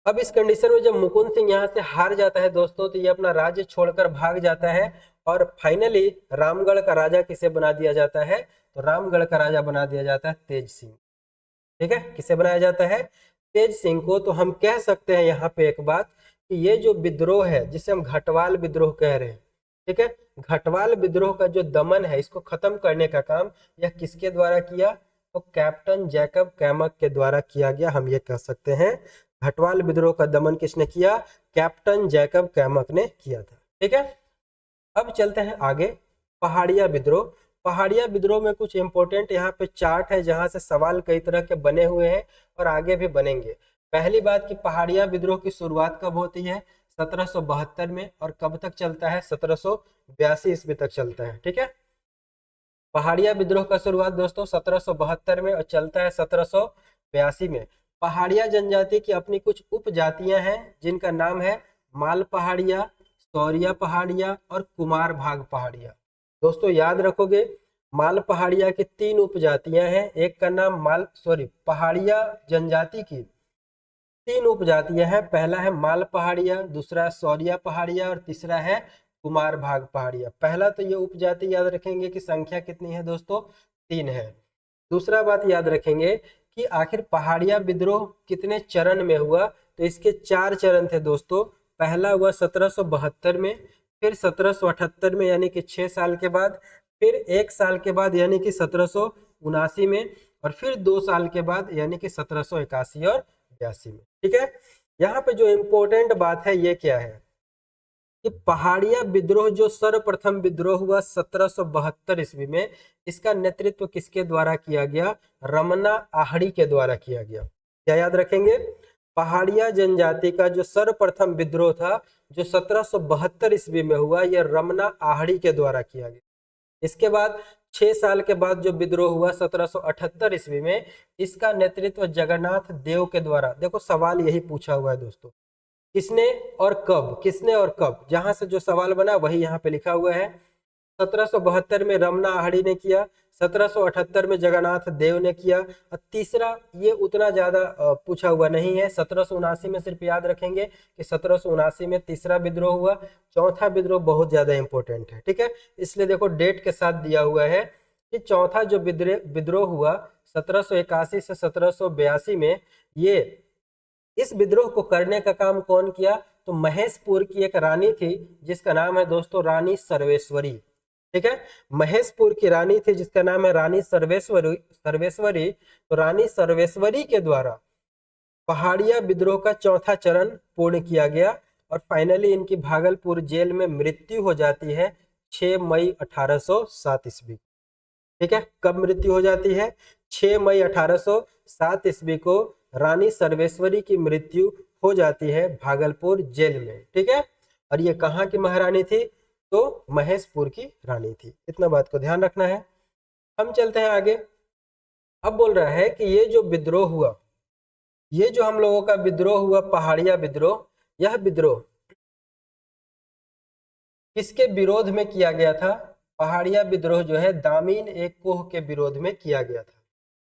अब इस कंडीशन में जब मुकुंद सिंह यहाँ से हार जाता है दोस्तों, तो ये अपना राज्य छोड़कर भाग जाता है और फाइनली रामगढ़ का राजा किसे बना दिया जाता है? तो रामगढ़ का राजा बना दिया जाता है तेज सिंह। ठीक है, किसे बनाया जाता है? तेज सिंह को। तो हम कह सकते हैं यहाँ पे एक बात कि ये जो विद्रोह है, जिसे हम घटवाल विद्रोह कह रहे हैं, ठीक है, घटवाल विद्रोह का जो दमन है, इसको खत्म करने का काम यह किसके द्वारा किया? तो कैप्टन जैकब कैमक के द्वारा किया गया। हम ये कह सकते हैं घटवाल विद्रोह का दमन किसने किया? कैप्टन जैकब कैमक ने किया था। ठीक है, अब चलते हैं आगे। पहाड़िया विद्रोह। पहाड़िया विद्रोह में कुछ इंपॉर्टेंट यहाँ पे चार्ट है जहां से सवाल कई तरह के बने हुए हैं और आगे भी बनेंगे। पहली बात कि पहाड़िया विद्रोह की शुरुआत कब होती है? 1772 में, और कब तक चलता है? 1782 ईस्वी तक चलता है। ठीक है, पहाड़िया विद्रोह का शुरुआत दोस्तों 1772 में और चलता है 1782 में। पहाड़िया जनजाति की अपनी कुछ उपजातियां हैं जिनका नाम है माल पहाड़िया, सौरिया पहाड़िया और कुमार भाग पहाड़िया। दोस्तों याद रखोगे, माल पहाड़िया की 3 उपजातियां हैं। एक का नाम पहाड़िया जनजाति की 3 उपजातियां हैं। पहला है माल पहाड़िया, दूसरा सौरिया पहाड़िया और तीसरा है कुमार भाग पहाड़िया। पहला तो ये उपजाति याद रखेंगे कि संख्या कितनी है दोस्तों? 3 है। दूसरा बात याद रखेंगे कि आखिर पहाड़िया विद्रोह कितने चरण में हुआ? तो इसके 4 चरण थे दोस्तों। पहला हुआ 1772 में, फिर 1778 में यानी कि 6 साल के बाद, फिर 1 साल के बाद यानी कि 1779 में, और फिर 2 साल के बाद यानी कि 1781 और 82 में। ठीक है, यहाँ पे जो इम्पोर्टेंट बात है ये क्या है कि पहाड़िया विद्रोह जो सर्वप्रथम विद्रोह हुआ 1772 ईस्वी में, इसका नेतृत्व किसके द्वारा किया गया? रमना आहड़ी के द्वारा किया गया। क्या याद रखेंगे? पहाड़िया जनजाति का जो सर्वप्रथम विद्रोह था जो 1772 ईस्वी में हुआ, यह रमना आहड़ी के द्वारा किया गया। इसके बाद 6 साल के बाद जो विद्रोह हुआ 1778 ईस्वी में, इसका नेतृत्व जगन्नाथ देव के द्वारा। देखो सवाल यही पूछा हुआ है दोस्तों, किसने और कब, किसने और कब, जहां से जो सवाल बना वही यहाँ पे लिखा हुआ है। 1772 में रमना आहड़ी ने किया, 1778 में जगन्नाथ देव ने किया, और तीसरा ये उतना ज्यादा पूछा हुआ नहीं है। 1779 में सिर्फ याद रखेंगे कि 1779 में तीसरा विद्रोह हुआ। चौथा विद्रोह बहुत ज्यादा इंपॉर्टेंट है। ठीक है, इसलिए देखो डेट के साथ दिया हुआ है कि चौथा जो विद्रोह हुआ 1781 से 1782 में, ये इस विद्रोह को करने का काम कौन किया? तो महेशपुर की एक रानी थी जिसका नाम है दोस्तों रानी सर्वेश्वरी। ठीक है, महेशपुर की रानी थी जिसका नाम है रानी सर्वेश्वरी। तो रानी सर्वेश्वरी के द्वारा पहाड़िया विद्रोह का चौथा चरण पूर्ण किया गया और फाइनली इनकी भागलपुर जेल में मृत्यु हो जाती है 6 मई 1807 ईस्वी। ठीक है, कब मृत्यु हो जाती है? 6 मई 1807 ईस्वी को रानी सर्वेश्वरी की मृत्यु हो जाती है भागलपुर जेल में। ठीक है, और ये कहाँ की महारानी थी? तो महेशपुर की रानी थी। इतना बात को ध्यान रखना है। हम चलते हैं आगे। अब बोल रहा है कि ये जो विद्रोह हुआ, ये जो हम लोगों का विद्रोह हुआ पहाड़िया विद्रोह, यह विद्रोह किसके विरोध में किया गया था? पहाड़िया विद्रोह जो है दामीन एक कोह के विरोध में किया गया था।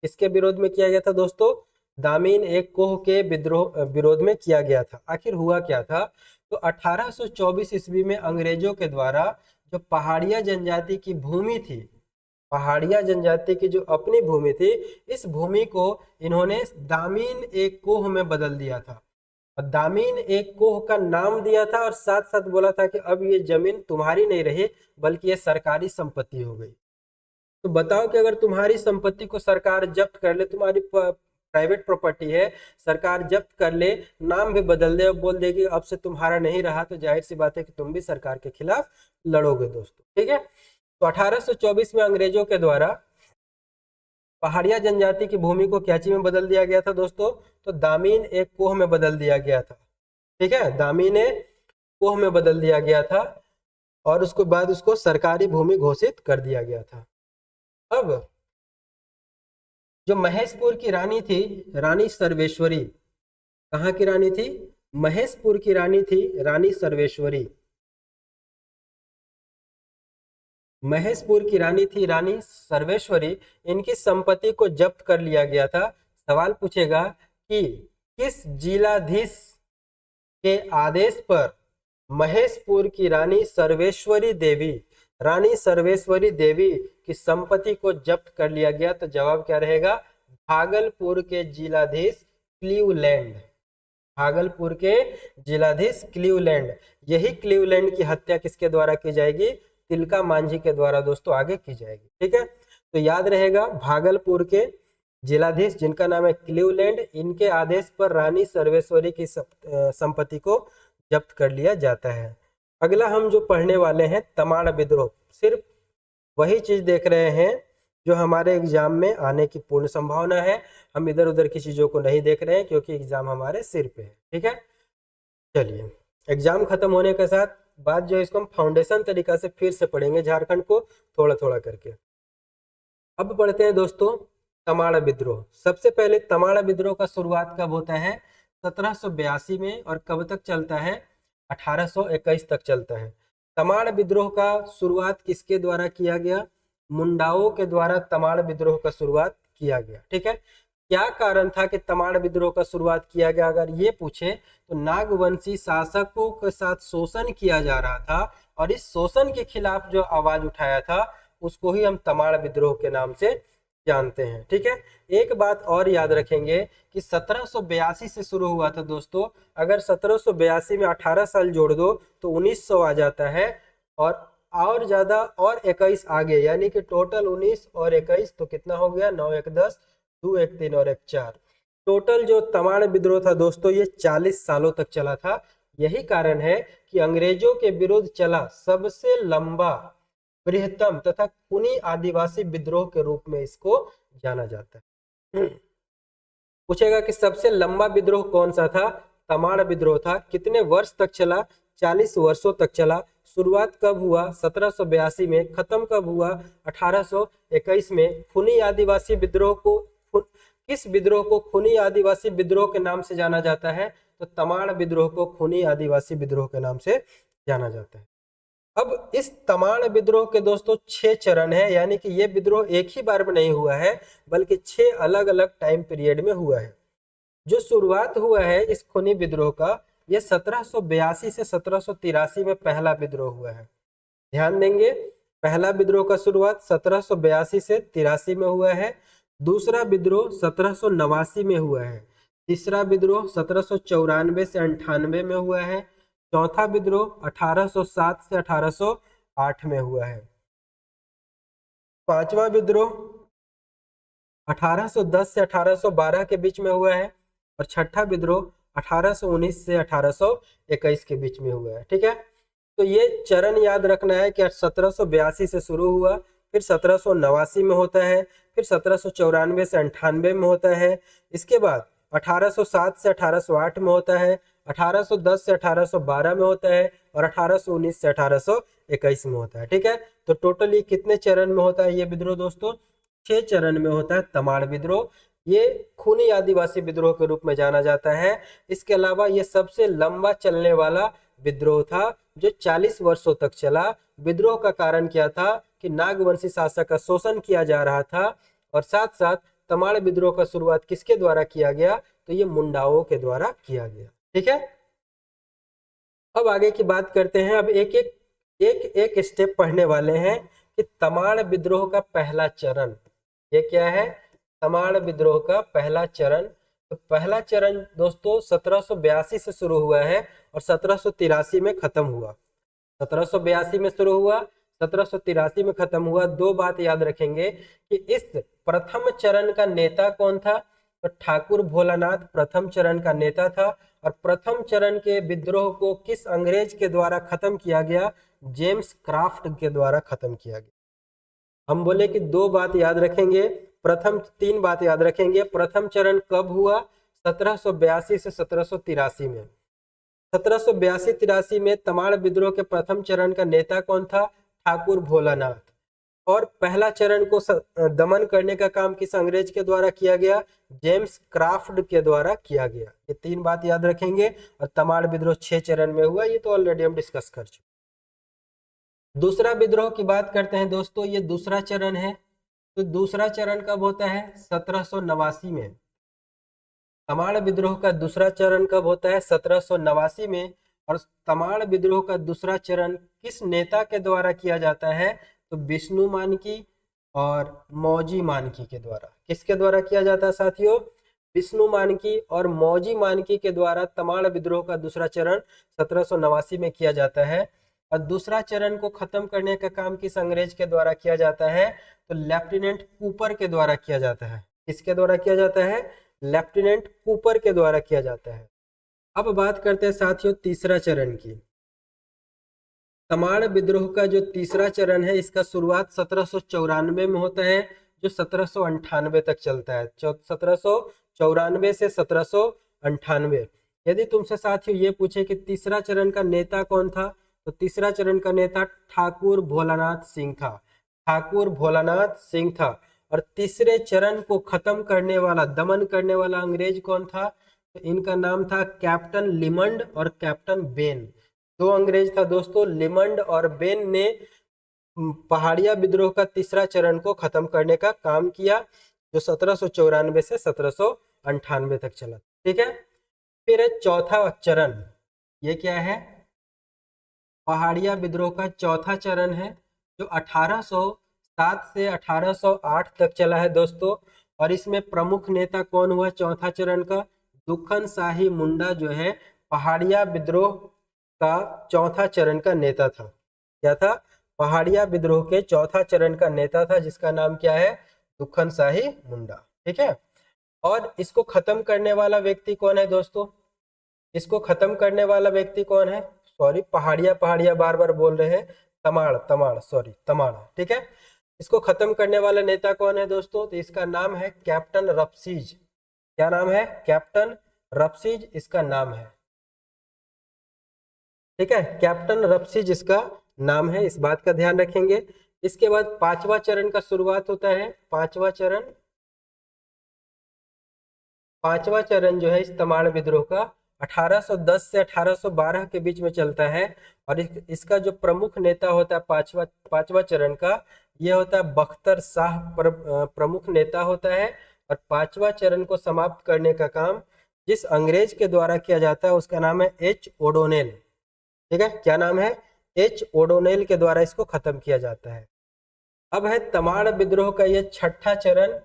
किसके विरोध में किया गया था दोस्तों? दामीन एक कोह के विरोध में किया गया था। आखिर हुआ क्या था? तो 1824 ईस्वी में अंग्रेजों के द्वारा जो पहाड़िया जनजाति की भूमि थी, पहाड़िया जनजाति की जो अपनी भूमि थी, इस भूमि को इन्होंने दामीन एक कोह में बदल दिया था। और दामीन एक कोह का नाम दिया था और साथ साथ बोला था कि अब ये जमीन तुम्हारी नहीं रही बल्कि ये सरकारी संपत्ति हो गई। तो बताओ कि अगर तुम्हारी संपत्ति को सरकार जब्त कर ले, तुम्हारी प्राइवेट प्रॉपर्टी है, सरकार जब्त कर ले, नाम भी बदल दे और बोल दे कि अब से तुम्हारा नहीं रहा, तो जाहिर सी बात है कि तुम भी सरकार के खिलाफ लड़ोगे दोस्तों। ठीक है, तो 1824 में अंग्रेजों के द्वारा पहाड़िया जनजाति की भूमि को क्या चीज में बदल दिया गया था दोस्तों? तो दामीन एक कोह में बदल दिया गया था। ठीक है, दामीन एक कोह में बदल दिया गया था और उसके बाद उसको सरकारी भूमि घोषित कर दिया गया था। अब जो महेशपुर की रानी थी, रानी सर्वेश्वरी, कहाँ की रानी थी? महेशपुर की रानी थी रानी सर्वेश्वरी। महेशपुर की रानी थी रानी सर्वेश्वरी। इनकी संपत्ति को जब्त कर लिया गया था। सवाल पूछेगा कि किस जिलाधीश के आदेश पर महेशपुर की रानी सर्वेश्वरी देवी की संपत्ति को जब्त कर लिया गया? तो जवाब क्या रहेगा? भागलपुर के जिलाधीश क्लीवलैंड। भागलपुर के जिलाधीश क्लीवलैंड। यही क्लीवलैंड की हत्या किसके द्वारा की जाएगी? तिलका मांझी के द्वारा दोस्तों आगे की जाएगी। ठीक है, तो याद रहेगा भागलपुर के जिलाधीश जिनका नाम है क्लीवलैंड, इनके आदेश पर रानी सर्वेश्वरी की संपत्ति को जब्त कर लिया जाता है। अगला हम जो पढ़ने वाले हैं तमाड़ विद्रोह। सिर्फ वही चीज देख रहे हैं जो हमारे एग्जाम में आने की पूर्ण संभावना है। हम इधर उधर की चीजों को नहीं देख रहे हैं क्योंकि एग्जाम हमारे सिर पे है। ठीक है, चलिए एग्जाम खत्म होने के साथ बात जो है इसको हम फाउंडेशन तरीका से फिर से पढ़ेंगे झारखंड को थोड़ा थोड़ा करके। अब पढ़ते हैं दोस्तों तमाड़ विद्रोह। सबसे पहले तमाड़ विद्रोह का शुरुआत कब होता है? 1782 में, और कब तक चलता है? 1821 तक चलता है। तमाड़ विद्रोह का शुरुआत किसके द्वारा किया गया? मुंडाओं के द्वारा तमाड़ विद्रोह का शुरुआत किया गया। ठीक है, क्या कारण था कि तमाड़ विद्रोह का शुरुआत किया गया? अगर ये पूछे तो नागवंशी शासकों के साथ शोषण किया जा रहा था और इस शोषण के खिलाफ जो आवाज उठाया था उसको ही हम तमाड़ विद्रोह के नाम से जानते हैं। ठीक है, एक बात और याद रखेंगे कि 1782 से शुरू हुआ था दोस्तों। अगर 1782 में 18 साल जोड़ दो तो 1900 आ जाता है, और ज्यादा और 21 आगे, यानी कि टोटल 19 और 21 तो कितना हो गया? 9 1 10, 2 1 3 और 1 4। टोटल जो तमाड़ विद्रोह था दोस्तों ये 40 सालों तक चला था। यही कारण है कि अंग्रेजों के विरुद्ध चला सबसे लंबा, बृहत्तम तथा खूनी आदिवासी विद्रोह के रूप में इसको जाना जाता है। पूछेगा कि सबसे लंबा विद्रोह कौन सा था? तमाड़ विद्रोह था। कितने वर्ष तक चला? 40 वर्षों तक चला। शुरुआत कब हुआ? 1782 में। खत्म कब हुआ? 1821 में। खूनी आदिवासी विद्रोह को किस विद्रोह को खूनी आदिवासी विद्रोह के नाम से जाना जाता है? तो तमाड़ विद्रोह को खूनी आदिवासी विद्रोह के नाम से जाना जाता है। अब इस तमाड़ विद्रोह के दोस्तों 6 चरण है, यानी कि ये विद्रोह एक ही बार में नहीं हुआ है बल्कि 6 अलग अलग टाइम पीरियड में हुआ है। जो शुरुआत हुआ है इस खूनी विद्रोह का, यह 1782 से 1783 में पहला विद्रोह हुआ है। ध्यान देंगे, पहला विद्रोह का शुरुआत 1782 से 83 में हुआ है। दूसरा विद्रोह 1789 में हुआ है। तीसरा विद्रोह 1794 से 98 में हुआ है। चौथा विद्रोह 1807 से 1808 में हुआ है। पांचवा विद्रोह 1810 से 1812 के बीच में हुआ है। और छठा विद्रोह 1819 से 1821 के बीच में हुआ है। ठीक है, तो ये चरण याद रखना है कि 1782 से शुरू हुआ, फिर 1789 में होता है, फिर 1794 से 98 में होता है, इसके बाद 1807 से 1808 में होता है, 1810 से 1812 में होता है, और 1819 से 1821 में होता है। ठीक है, तो टोटल ये कितने चरण में होता है ये विद्रोह दोस्तों? 6 चरण में होता है तमाड़ विद्रोह। ये खूनी आदिवासी विद्रोह के रूप में जाना जाता है। इसके अलावा ये सबसे लंबा चलने वाला विद्रोह था जो 40 वर्षों तक चला। विद्रोह का कारण क्या था कि नागवंशी शासक का शोषण किया जा रहा था, और साथ साथ तमाड़ विद्रोह का शुरुआत किसके द्वारा किया गया? तो ये मुंडाओं के द्वारा किया गया। ठीक है, अब आगे की बात करते हैं। अब एक एक स्टेप पढ़ने वाले हैं कि तमाड़ विद्रोह का पहला चरण ये क्या है? तमाड़ विद्रोह का पहला चरण। तो पहला चरण दोस्तों 1782 से शुरू हुआ है और 1783 में खत्म हुआ। 1782 में शुरू हुआ, 1783 में खत्म हुआ। दो बात याद रखेंगे कि इस प्रथम चरण का नेता कौन था? तो ठाकुर भोलानाथ प्रथम चरण का नेता था। और प्रथम चरण के विद्रोह को किस अंग्रेज के द्वारा खत्म किया गया? जेम्स क्राफ्ट के द्वारा खत्म किया गया। हम बोले कि दो बात याद रखेंगे, प्रथम 3 बात याद रखेंगे। प्रथम चरण कब हुआ? 1782 से 1783 में। 1782-83 में तमाड़ विद्रोह के प्रथम चरण का नेता कौन था? ठाकुर भोलानाथ। और पहला चरण को दमन करने का काम किस अंग्रेज के द्वारा किया गया? जेम्स क्राफ्ट के द्वारा किया गया। ये 3 बात याद रखेंगे। और तमाड़ विद्रोह 6 चरण में हुआ, ये तो ऑलरेडी हम डिस्कस कर चुके। दूसरा विद्रोह की बात करते हैं दोस्तों, ये दूसरा चरण है। तो दूसरा चरण कब होता है? 1789 में। तमाड़ विद्रोह का दूसरा चरण कब होता है? 1789 में। और तमाड़ विद्रोह का दूसरा चरण किस नेता के द्वारा किया जाता है? तो विष्णु मानकी और मौजी मानकी के द्वारा। किसके द्वारा किया जाता है साथियों? विष्णु मानकी और मौजी मानकी के द्वारा तमाड़ विद्रोह का दूसरा चरण 1789 में किया जाता है। और दूसरा चरण को खत्म करने का काम किस अंग्रेज के द्वारा किया जाता है? तो लेफ्टिनेंट कूपर के द्वारा किया जाता है। किसके द्वारा किया जाता है? लेफ्टिनेंट कूपर के द्वारा किया जाता है। अब बात करते हैं साथियों तीसरा चरण की। तमाड़ विद्रोह का जो तीसरा चरण है, इसका शुरुआत 1794 में होता है, जो 1798 तक चलता है। 1794 से 1798। यदि तुमसे साथियों ये पूछे कि तीसरा चरण का नेता कौन था, तो तीसरा चरण का नेता ठाकुर भोलानाथ सिंह था। ठाकुर भोलानाथ सिंह था। और तीसरे चरण को खत्म करने वाला, दमन करने वाला अंग्रेज कौन था, तो इनका नाम था कैप्टन लिमंड और कैप्टन बेन। दो अंग्रेज था दोस्तों, लिमंड और बेन ने पहाड़िया विद्रोह का तीसरा चरण को खत्म करने का काम किया, जो 1794 से 1798 तक चला। ठीक है। फिर है चौथा चरण। ये क्या है, पहाड़िया विद्रोह का चौथा चरण है, जो 1807 से 1808 तक चला है दोस्तों। और इसमें प्रमुख नेता कौन हुआ चौथा चरण का, दुखन शाही मुंडा जो है पहाड़िया विद्रोह का चौथा चरण का नेता था। क्या था, पहाड़िया विद्रोह के चौथा चरण का नेता था, जिसका नाम क्या है, दुखन शाही मुंडा। ठीक है। और इसको खत्म करने वाला व्यक्ति कौन है दोस्तों, इसको खत्म करने वाला व्यक्ति कौन है, सॉरी पहाड़िया पहाड़िया बार बार बोल रहे हैं, तमाड़ तमाड़ सॉरी तमाड़। ठीक है। इसको खत्म करने वाला नेता कौन है दोस्तों, तो इसका नाम है कैप्टन रफसीज। क्या नाम है, कैप्टन रफसीज इसका नाम है। ठीक है, कैप्टन रफसीज इसका नाम है, इस बात का ध्यान रखेंगे। इसके बाद पांचवा चरण का शुरुआत होता है। पांचवा चरण जो है इस तमाड़ विद्रोह का 1810 से 1812 के बीच में चलता है। और इसका जो प्रमुख नेता होता है पांचवा चरण का, यह होता है बख्तर शाह प्रमुख नेता होता है। और पांचवा चरण को समाप्त करने का काम जिस अंग्रेज के द्वारा किया जाता है, उसका नाम है एच ओडोनेल। ठीक है, क्या नाम है, एच ओडोनेल के द्वारा इसको खत्म किया जाता है। अब है तमाड़ विद्रोह का ये छठा चरण,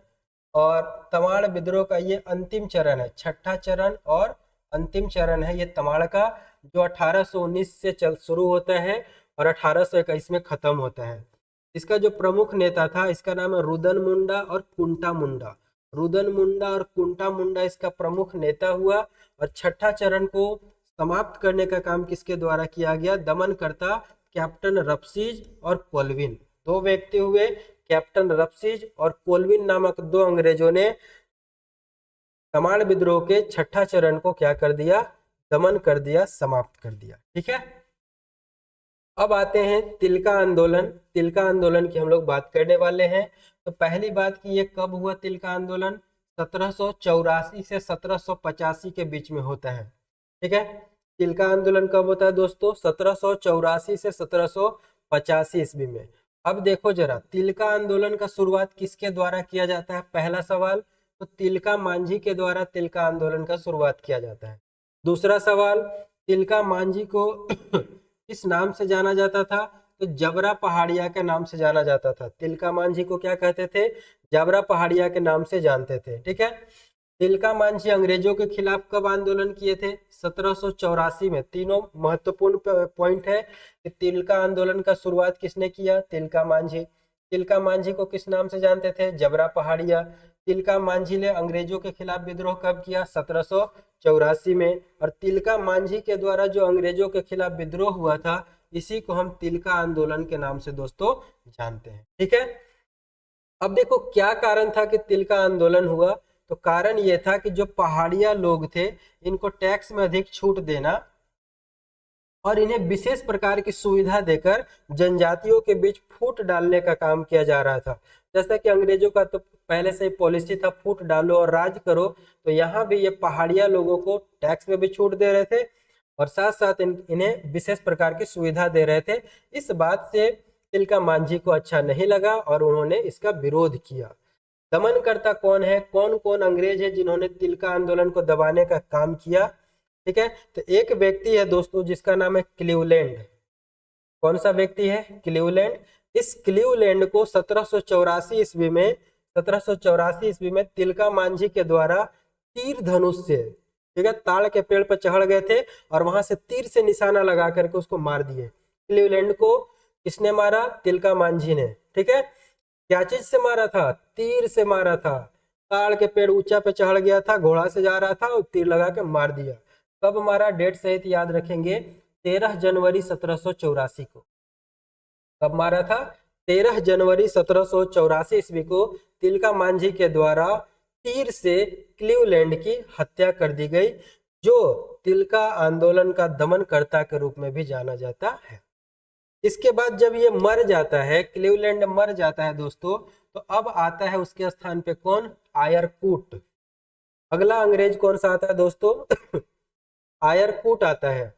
और तमाड़ विद्रोह का ये अंतिम चरण है। छठा चरण और अंतिम चरण है ये तमाड़ का, जो 1819 से शुरू होता है और 1821 में खत्म होता है। इसका जो प्रमुख नेता था, इसका नाम है रुदन मुंडा और कुंटा मुंडा। रुदन मुंडा और कुंटा मुंडा इसका प्रमुख नेता हुआ। और छठा चरण को समाप्त करने का काम किसके द्वारा किया गया, दमनकर्ता कैप्टन रफसीज और कोलविन। दो व्यक्ति हुए, कैप्टन रफसीज और कोलविन नामक दो अंग्रेजों ने तमाड़ विद्रोह के छठा चरण को क्या कर दिया, दमन कर दिया, समाप्त कर दिया। ठीक है। अब आते हैं तिलका आंदोलन। तिलका आंदोलन की हम लोग बात करने वाले हैं। तो पहली बात कि ये कब हुआ तिलका आंदोलन, 1784 से 1785 के बीच में होता है। ठीक है। तिलका आंदोलन कब होता है दोस्तों, 1784 से 1785 ईस्वी में। अब देखो जरा, तिलका आंदोलन का शुरुआत किसके द्वारा किया जाता है, पहला सवाल, तो तिलका मांझी के द्वारा तिलका आंदोलन का शुरुआत किया जाता है। दूसरा सवाल, तिलका मांझी को किस नाम से जाना जाता था, तो जबरा पहाड़िया के नाम से जाना जाता था। तिलका मांझी को क्या कहते थे, जबरा पहाड़िया के नाम से जानते थे। ठीक है। तिलका मांझी अंग्रेजों के खिलाफ कब आंदोलन किए थे, 1784 में। तीनों महत्वपूर्ण पॉइंट है कि तिलका आंदोलन का शुरुआत किसने किया, तिलका मांझी। तिलका मांझी को किस नाम से जानते थे, जबरा पहाड़िया। तिलका मांझी ने अंग्रेजों के खिलाफ विद्रोह कब किया, 1784 में। और तिलका मांझी के द्वारा जो अंग्रेजों के खिलाफ विद्रोह हुआ था, इसी को हम तिलका आंदोलन के नाम से दोस्तों जानते हैं। ठीक है। अब देखो क्या कारण था कि तिलका आंदोलन हुआ, तो कारण यह था कि जो पहाड़िया लोग थे, इनको टैक्स में अधिक छूट देना और इन्हें विशेष प्रकार की सुविधा देकर जनजातियों के बीच फूट डालने का काम किया जा रहा था। जैसा कि अंग्रेजों का तो पहले से ही पॉलिसी था, फूट डालो और राज करो, तो यहाँ भी ये पहाड़िया लोगों को टैक्स में भी छूट दे रहे थे और साथ साथ इन्हें विशेष प्रकार की सुविधा दे रहे थे। इस बात से तिलका मांझी को अच्छा नहीं लगा और उन्होंने इसका विरोध किया। दमनकर्ता कौन है, कौन कौन अंग्रेज है जिन्होंने तिलका आंदोलन को दबाने का काम किया। ठीक है। तो एक व्यक्ति है दोस्तों जिसका नाम है क्लीवलैंड। कौन सा व्यक्ति है, क्लीवलैंड। इस क्लीवलैंड को 1784 ईस्वी में तिलका मांझी के द्वारा तीर धनुष से, ठीक है, ताड़ के पेड़ पर चढ़ गए थे और वहां से तीर से निशाना लगा करके उसको मार दिए। क्लीवलैंड को किसने मारा, तिलका मांझी ने। ठीक है। क्या चीज से मारा था, तीर से मारा था। ताड़ के पेड़ ऊंचा पे चढ़ गया था, घोड़ा से जा रहा था और तीर लगा के मार दिया। कब मारा, डेट सहित याद रखेंगे, 13 जनवरी 1784 को। कब मारा था? 13 जनवरी 1784 ईस्वी को तिलका मांझी के द्वारा तीर से क्लीवलैंड की हत्या कर दी गई, जो तिलका आंदोलन का दमनकर्ता के रूप में भी जाना जाता है। इसके बाद जब ये मर जाता है, क्लीवलैंड मर जाता है दोस्तों, तो अब आता है उसके स्थान पे कौन? आयरकूट। अगला अंग्रेज कौन सा आता है दोस्तों? आयरकूट आता है।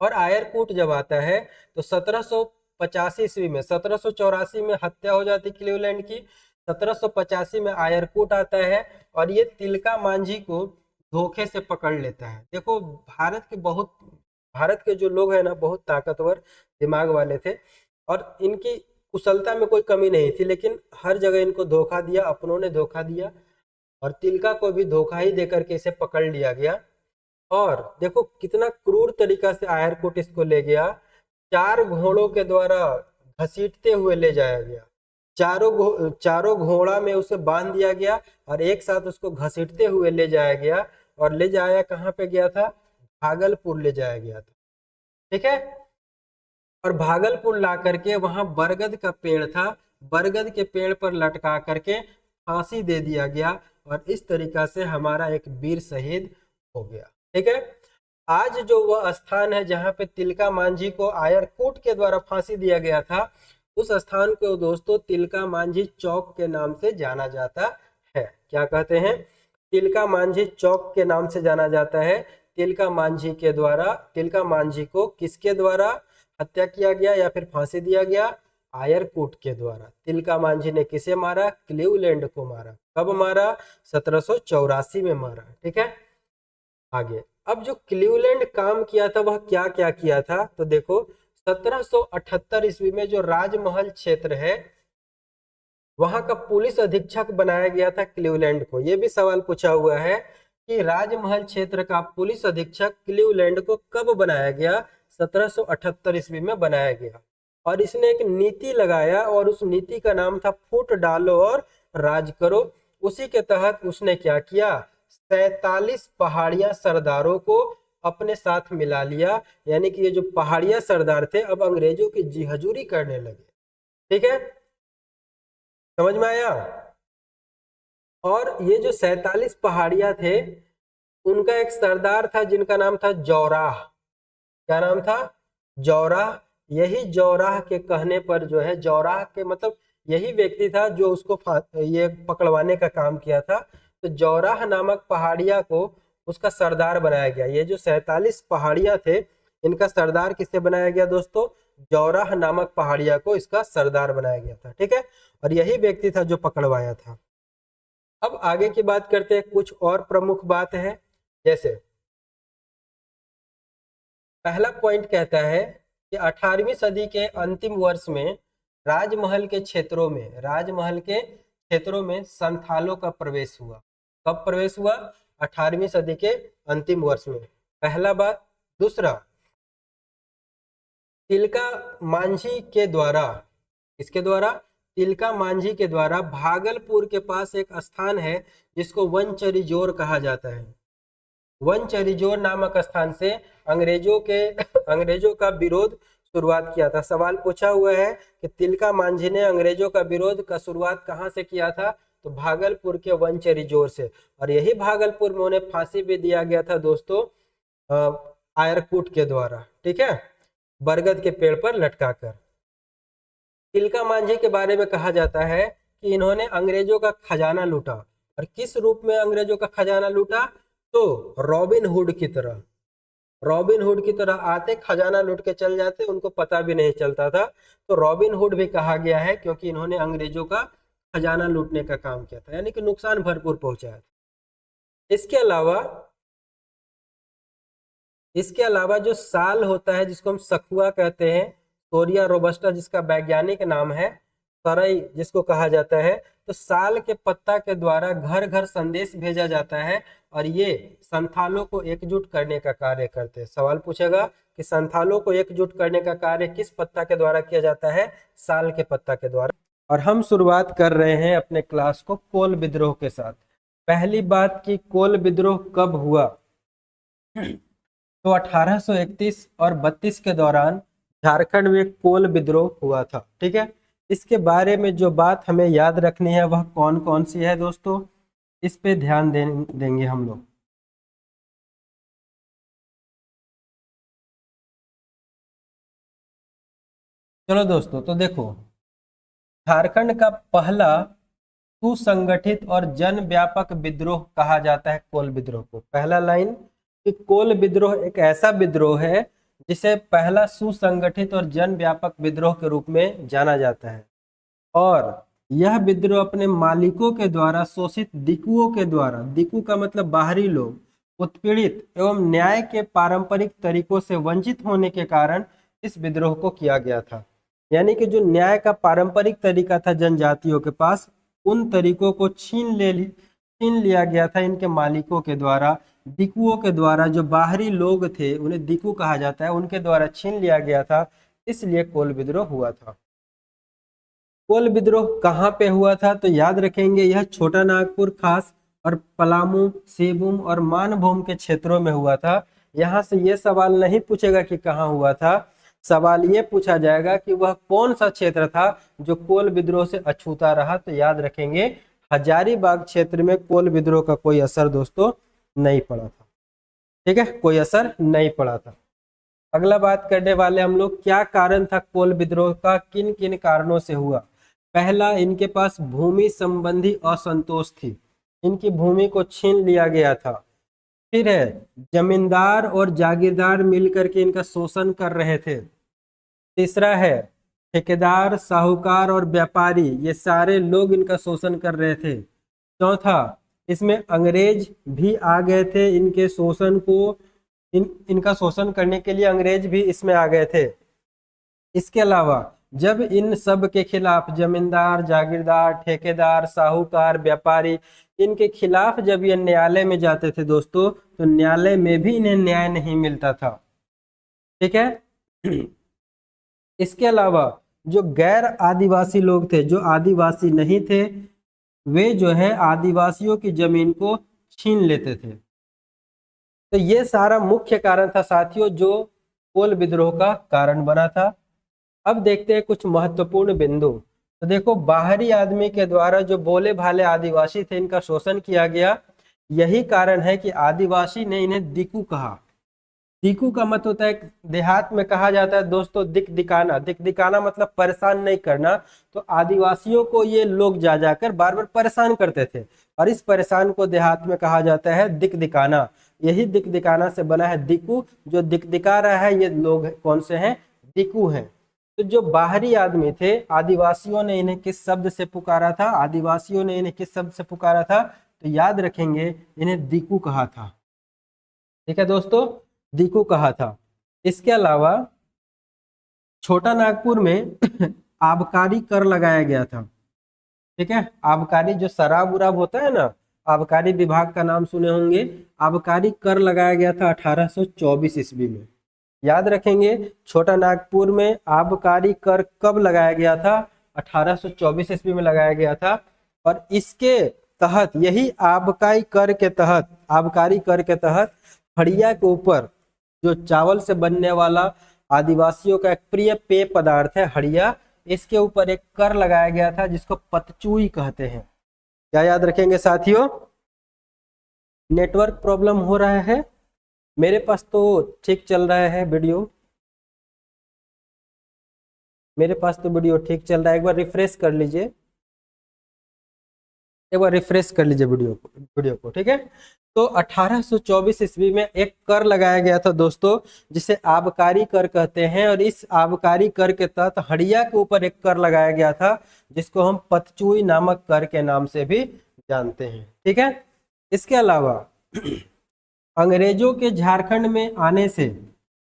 और आयरकूट जब आता है तो 1785 ईस्वी में, 1784 में हत्या हो जाती क्लीवलैंड की, 1785 में आयरकूट आता है और ये तिलका मांझी को धोखे से पकड़ लेता है। देखो भारत के जो लोग हैं ना, बहुत ताकतवर दिमाग वाले थे और इनकी कुशलता में कोई कमी नहीं थी, लेकिन हर जगह इनको धोखा दिया, अपनों ने धोखा दिया और तिलका को भी धोखा ही देकर के इसे पकड़ लिया गया। और देखो कितना क्रूर तरीका से आयरकूट इसको ले गया। 4 घोड़ों के द्वारा घसीटते हुए ले जाया गया, चारों घोड़ा में उसे बांध दिया गया और एक साथ उसको घसीटते हुए ले जाया गया। और ले जाया कहाँ पे गया था? भागलपुर ले जाया गया था, ठीक है। और भागलपुर ला करके वहां बरगद का पेड़ था, बरगद के पेड़ पर लटका करके फांसी दे दिया गया और इस तरीका से हमारा एक वीर शहीद हो गया, ठीक है। आज जो वह स्थान है जहां पे तिलका मांझी को आयरकूट के द्वारा फांसी दिया गया था, उस स्थान को दोस्तों तिलका मांझी चौक के नाम से जाना जाता है। क्या कहते हैं? तिलका मांझी चौक के नाम से जाना जाता है। तिलका मांझी को किसके द्वारा हत्या किया गया या फिर फांसी दिया गया? आयरकूट के द्वारा। तिलका मांझी ने किसे मारा? क्लीवलैंड को मारा। कब मारा? 1784 में मारा, ठीक है। आगे अब जो क्लीवलैंड काम किया था वह क्या क्या किया था, तो देखो 1778 ईस्वी में जो राजमहल क्षेत्र है वहां का पुलिस अधीक्षक बनाया गया था क्लीवलैंड को। यह भी सवाल पूछा हुआ है कि राजमहल क्षेत्र का पुलिस अधीक्षक क्लीवलैंड को कब बनाया गया? 1778 ईस्वी में बनाया गया। और इसने एक नीति लगाया और उस नीति का नाम था फूट डालो और राज करो। उसी के तहत उसने क्या किया? 47 पहाड़िया सरदारों को अपने साथ मिला लिया, यानी कि ये जो पहाड़िया सरदार थे अब अंग्रेजों की जी हजूरी करने लगे, ठीक है। समझ में आया? और ये जो 47 पहाड़िया थे उनका एक सरदार था जिनका नाम था जौराह। क्या नाम था? जौराह। यही जौराह के कहने पर जो है, जौराह के मतलब यही व्यक्ति था जो उसको ये पकड़वाने का काम किया था। तो जौराह नामक पहाड़िया को उसका सरदार बनाया गया। ये जो 47 पहाड़िया थे इनका सरदार किससे बनाया गया दोस्तों? जौराह नामक पहाड़िया को इसका सरदार बनाया गया था, ठीक है। और यही व्यक्ति था जो पकड़वाया था। अब आगे की बात करते हैं, कुछ और प्रमुख बात है। जैसे पहला पॉइंट कहता है कि 18वीं सदी के अंतिम वर्ष में राजमहल के क्षेत्रों में संथालों का प्रवेश हुआ। कब प्रवेश हुआ? 18वीं सदी के अंतिम वर्ष में, पहला बात। दूसरा, तिलका मांझी के द्वारा, इसके द्वारा तिलका मांझी के द्वारा भागलपुर के पास एक स्थान है जिसको वनचरीजोर कहा जाता है। वनचरीजोर नामक स्थान से अंग्रेजों का विरोध शुरुआत किया था। सवाल पूछा हुआ है कि तिलका मांझी ने अंग्रेजों का विरोध का शुरुआत कहां से किया था? तो भागलपुर के वनचरीजोर से। और यही भागलपुर में उन्हें फांसी भी दिया गया था दोस्तों, आयरकूट के द्वारा, ठीक है, बरगद के पेड़ पर लटकाकर। तिलका मांझी के बारे में कहा जाता है कि इन्होंने अंग्रेजों का खजाना लूटा। और किस रूप में अंग्रेजों का खजाना लूटा? तो रॉबिन हुड की तरह आते, खजाना लूट के चल जाते, उनको पता भी नहीं चलता था। तो रॉबिन हुड भी कहा गया है क्योंकि इन्होंने अंग्रेजों का खजाना लूटने का काम किया था, यानी कि नुकसान भरपूर पहुंचाया था। इसके अलावा जो साल होता है जिसको हम सखुआ कहते हैं, सोरिया रोबस्टा जिसका वैज्ञानिक नाम है, सरई जिसको कहा जाता है, तो साल के पत्ता के द्वारा घर घर संदेश भेजा जाता है और ये संथालों को एकजुट करने का कार्य करते हैं। सवाल पूछेगा कि संथालों को एकजुट करने का कार्य किस पत्ता के द्वारा किया जाता है? साल के पत्ता के द्वारा। और हम शुरुआत कर रहे हैं अपने क्लास को कोल विद्रोह के साथ। पहली बात कि कोल विद्रोह कब हुआ? तो 1831 और 32 के दौरान झारखंड में कोल विद्रोह हुआ था। ठीक है, इसके बारे में जो बात हमें याद रखनी है वह कौन कौन सी है दोस्तों, इस पे ध्यान देंगे हम लोग। चलो दोस्तों, तो देखो, झारखंड का पहला सुसंगठित और जन व्यापक विद्रोह कहा जाता है कोल विद्रोह को। पहला लाइन कि कोल विद्रोह एक ऐसा विद्रोह है जिसे पहला सुसंगठित और जन व्यापक विद्रोह के रूप में जाना जाता है, और यह विद्रोह अपने मालिकों के द्वारा शोषित दिकुओं के द्वारा, दिकु का मतलब बाहरी लोग, उत्पीड़ित एवं न्याय के पारंपरिक तरीकों से वंचित होने के कारण इस विद्रोह को किया गया था। यानी कि जो न्याय का पारंपरिक तरीका था जनजातियों के पास, उन तरीकों को छीन लिया गया था इनके मालिकों के द्वारा, दिकुओं के द्वारा। जो बाहरी लोग थे उन्हें दिकु कहा जाता है, उनके द्वारा छीन लिया गया था, इसलिए कोल विद्रोह हुआ था। कोल विद्रोह कहाँ पे हुआ था, तो याद रखेंगे यह छोटा नागपुर खास और पलामू, सेबुम और मानभूम के क्षेत्रों में हुआ था। यहाँ से ये सवाल नहीं पूछेगा कि कहाँ हुआ था, सवाल ये पूछा जाएगा कि वह कौन सा क्षेत्र था जो कोल विद्रोह से अछूता रहा। तो याद रखेंगे हजारीबाग क्षेत्र में कोल विद्रोह का कोई असर दोस्तों नहीं पड़ा था। ठीक है, कोई असर नहीं पड़ा था। अगला बात करने वाले हम लोग, क्या कारण था कोल विद्रोह का, किन किन कारणों से हुआ। पहला, इनके पास भूमि संबंधी असंतोष थी, इनकी भूमि को छीन लिया गया था। फिर है, जमींदार और जागीरदार मिलकर के इनका शोषण कर रहे थे। तीसरा है, ठेकेदार, साहूकार और व्यापारी, ये सारे लोग इनका शोषण कर रहे थे। चौथा, इसमें अंग्रेज भी आ गए थे, इनके शोषण को इनका शोषण करने के लिए अंग्रेज भी इसमें आ गए थे। इसके अलावा जब इन सब के खिलाफ जमींदार, जागीरदार, ठेकेदार, साहूकार, व्यापारी, इनके खिलाफ जब ये न्यायालय में जाते थे दोस्तों, तो न्यायालय में भी इन्हें न्याय नहीं मिलता था। ठीक है, इसके अलावा जो गैर आदिवासी लोग थे, जो आदिवासी नहीं थे, वे जो है आदिवासियों की जमीन को छीन लेते थे। तो ये सारा मुख्य कारण था साथियों जो कोल विद्रोह का कारण बना था। अब देखते हैं कुछ महत्वपूर्ण बिंदु। तो देखो, बाहरी आदमी के द्वारा जो बोले भाले आदिवासी थे इनका शोषण किया गया। यही कारण है कि आदिवासी ने इन्हें दिकु कहा। दिकु का मतलब होता है, देहात में कहा जाता है दोस्तों दिक दिकाना। दिक दिकाना मतलब परेशान नहीं करना। तो आदिवासियों को ये लोग जा जाकर बार बार परेशान करते थे, और इस परेशान को देहात में कहा जाता है दिक दिकाना। यही दिक दिकाना से बना है दिकु। जो दिक दिका रहा है ये लोग कौन से हैं, दिकु हैं। तो जो बाहरी आदमी थे, आदिवासियों ने इन्हें किस शब्द से पुकारा था, आदिवासियों ने इन्हें किस शब्द से पुकारा था, तो याद रखेंगे इन्हें दिकु कहा था। ठीक है दोस्तों, दिकु कहा था। इसके अलावा छोटा नागपुर में आबकारी कर लगाया गया था। ठीक है, आबकारी जो शराब उराब होता है ना, आबकारी विभाग का नाम सुने होंगे। आबकारी कर लगाया गया था 1824 ईस्वी में। याद रखेंगे छोटा नागपुर में आबकारी कर कब लगाया गया था, 1824 ईस्वी में लगाया गया था। और इसके तहत, यही आबकारी कर के तहत हड़िया के ऊपर, जो चावल से बनने वाला आदिवासियों का एक प्रिय पेय पदार्थ है हड़िया, इसके ऊपर एक कर लगाया गया था जिसको पतचूई कहते हैं। क्या याद रखेंगे साथियों। नेटवर्क प्रॉब्लम हो रहा है, मेरे पास तो ठीक चल रहा है वीडियो, मेरे पास तो वीडियो ठीक चल रहा है। एक बार रिफ्रेश कर लीजिए, एक बार रिफ्रेश कर लीजिए वीडियो को। ठीक है, तो 1824 ईस्वी में एक कर लगाया गया था दोस्तों, जिसे आबकारी कर कहते हैं। और इस आबकारी कर के तहत हड़िया के ऊपर एक कर लगाया गया था जिसको हम पतचूई नामक कर के नाम से भी जानते हैं। ठीक है, इसके अलावा अंग्रेजों के झारखंड में आने से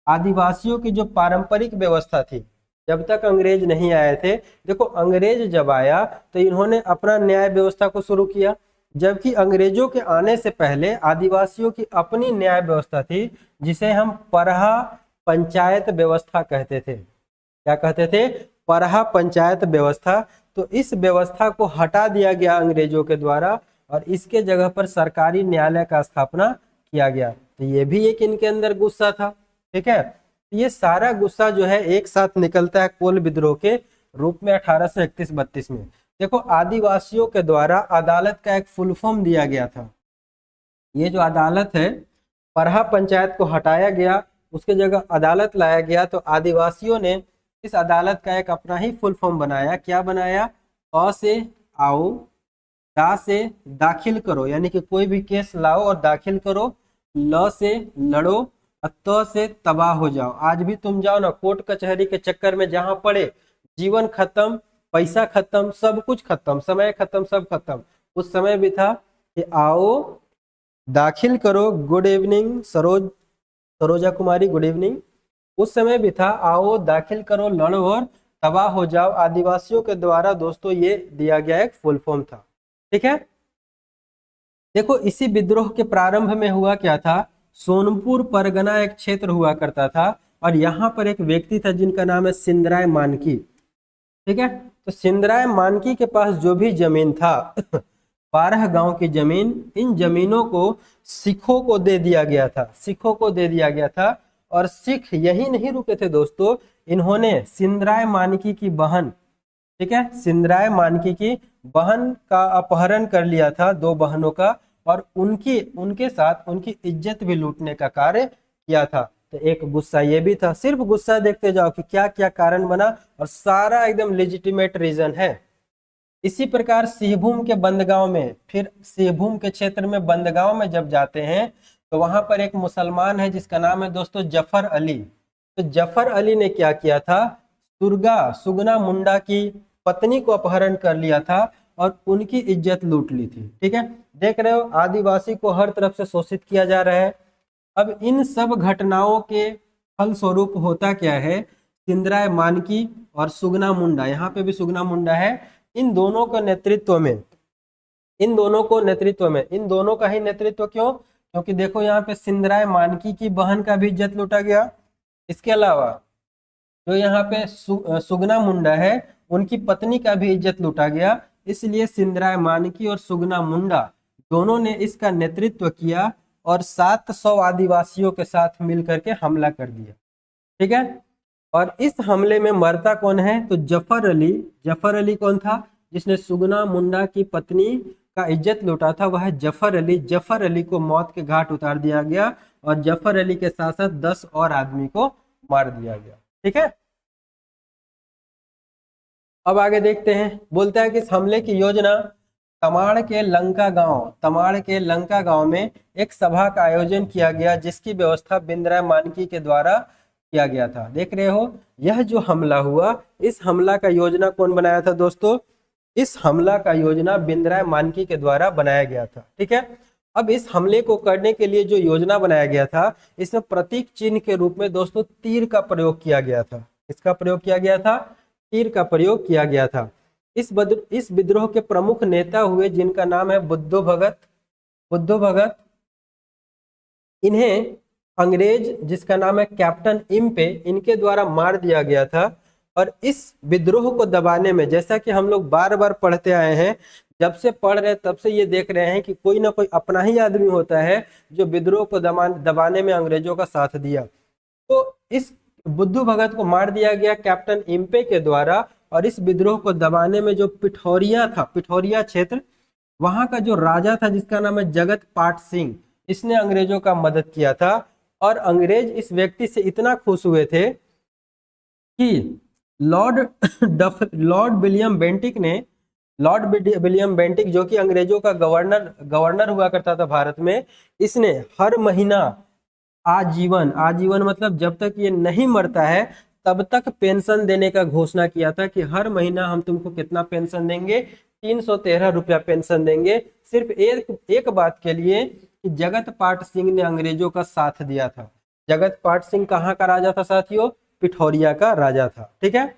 आदिवासियों की जो पारंपरिक व्यवस्था थी, जब तक अंग्रेज नहीं आए थे, देखो अंग्रेज जब आया तो इन्होंने अपना न्याय व्यवस्था को शुरू किया, जबकि अंग्रेजों के आने से पहले आदिवासियों की अपनी न्याय व्यवस्था थी, जिसे हम परहा पंचायत व्यवस्था कहते थे। क्या कहते थे, परहा पंचायत व्यवस्था। तो इस व्यवस्था को हटा दिया गया अंग्रेजों के द्वारा, और इसके जगह पर सरकारी न्यायालय का स्थापना किया गया। तो ये भी एक इनके अंदर गुस्सा था। ठीक है, ये सारा गुस्सा जो है एक साथ निकलता है कोल विद्रोह के रूप में 1831-32 में। देखो, आदिवासियों के द्वारा अदालत का एक फुल फॉर्म दिया गया था। ये जो अदालत है, परहा पंचायत को हटाया गया, उसके जगह अदालत लाया गया। तो आदिवासियों ने इस अदालत का एक अपना ही फुल फॉर्म बनाया। क्या बनाया? अ से आओ, दा से दाखिल करो, यानी कि कोई भी केस लाओ और दाखिल करो, ल से लड़ो, और त से तबाह हो जाओ। आज भी तुम जाओ ना कोर्ट कचहरी के चक्कर में, जहां पड़े जीवन खत्म, पैसा खत्म, सब कुछ खत्म, समय खत्म, सब खत्म। उस समय भी था कि आओ दाखिल करो। गुड इवनिंग सरोजा कुमारी, गुड इवनिंग। उस समय भी था आओ दाखिल करो, लड़ो और तबाह हो जाओ। आदिवासियों के द्वारा दोस्तों ये दिया गया एक फुल फॉर्म था। ठीक है, देखो इसी विद्रोह के प्रारंभ में हुआ क्या था, सोनपुर परगना एक क्षेत्र हुआ करता था, और यहाँ पर एक व्यक्ति था जिनका नाम है सिंदराय मानकी। ठीक है, तो सिंदराय मानकी के पास जो भी जमीन था 12 गांव की जमीन, इन जमीनों को सिखों को दे दिया गया था, सिखों को दे दिया गया था। और सिख यही नहीं रुके थे दोस्तों, इन्होंने सिंदराय मानकी की बहन, ठीक है, सिंदराय मानकी की बहन का अपहरण कर लिया था, 2 बहनों का, और उनके साथ उनकी इज्जत भी लूटने का कार्य किया था। तो एक गुस्सा ये भी था। सिर्फ गुस्सा देखते जाओ कि क्या क्या कारण बना, और सारा एकदम लेजिटिमेट रीजन है। इसी प्रकार सिंहभूम के बंदगांव में, फिर सिंहभूम के क्षेत्र में बंदगांव में जब जाते हैं तो वहां पर एक मुसलमान है जिसका नाम है दोस्तों जफर अली। तो जफर अली ने क्या किया था, सुगना मुंडा की पत्नी को अपहरण कर लिया था और उनकी इज्जत लूट ली थी। ठीक है, देख रहे हो आदिवासी को हर तरफ से शोषित किया जा रहा है। अब इन सब घटनाओं के फलस्वरूप होता क्या है, सिंदराय मानकी और सुगना मुंडा, यहाँ पे भी सुगना मुंडा है, इन दोनों का नेतृत्व में, इन दोनों का ही नेतृत्व क्यों, क्योंकि देखो यहाँ पे सिंदराय मानकी की बहन का भी इज्जत लूटा गया। इसके अलावा जो यहाँ पे सुगना मुंडा है उनकी पत्नी का भी इज्जत लूटा गया। इसलिए सिंदराय मानकी और सुगना मुंडा दोनों ने इसका नेतृत्व किया और 700 आदिवासियों के साथ मिलकर के हमला कर दिया। ठीक है, और इस हमले में मरता कौन है, तो जफर अली। जफर अली कौन था, जिसने सुगना मुंडा की पत्नी का इज्जत लूटा था, वह जफर अली। जफर अली को मौत के घाट उतार दिया गया और जफर अली के साथ साथ 10 और आदमी को मार दिया गया। ठीक है, अब आगे देखते हैं। बोलता है कि इस हमले की योजना तमाड़ के लंका गांव में एक सभा का आयोजन किया गया, जिसकी व्यवस्था बिंद्रा मानकी के द्वारा किया गया था। देख रहे हो, यह जो हमला हुआ, इस हमला का योजना कौन बनाया था दोस्तों, इस हमला का योजना बिंद्रा मानकी के द्वारा बनाया गया था। ठीक है, अब इस हमले को करने के लिए जो योजना बनाया गया था, इसमें प्रतीक चिन्ह के रूप में दोस्तों तीर का प्रयोग किया गया था। इसका प्रयोग किया गया था, तीर का प्रयोग किया गया था। इस विद्रोह के प्रमुख नेता हुए जिनका नाम है बुद्धो भगत। इन्हें अंग्रेज, जिसका नाम है कैप्टन इम्पे, इनके द्वारा मार दिया गया था। और इस विद्रोह को दबाने में, जैसा कि हम लोग बार बार पढ़ते आए हैं, जब से पढ़ रहे तब से ये देख रहे हैं कि कोई ना कोई अपना ही आदमी होता है जो विद्रोह को दबाने में अंग्रेजों का साथ दिया। तो इस बुद्धू भगत को मार दिया गया कैप्टन इम्पे के द्वारा। और इस विद्रोह को दबाने में जो पिठौरिया था, पिठौरिया क्षेत्र, वहां का जो राजा था जिसका नाम है जगत पाट सिंह, इसने अंग्रेजों का मदद किया था। और अंग्रेज इस व्यक्ति से इतना खुश हुए थे कि लॉर्ड विलियम बेंटिक जो कि अंग्रेजों का गवर्नर हुआ करता था भारत में, इसने हर महीना आजीवन मतलब जब तक ये नहीं मरता है तब तक पेंशन देने का घोषणा किया था कि हर महीना हम तुमको कितना पेंशन देंगे, 313 रुपया पेंशन देंगे, सिर्फ एक बात के लिए कि जगत पाट सिंह ने अंग्रेजों का साथ दिया था। जगत पाट सिंह कहाँ का राजा था साथियों, पिठौरिया का राजा था। ठीक है,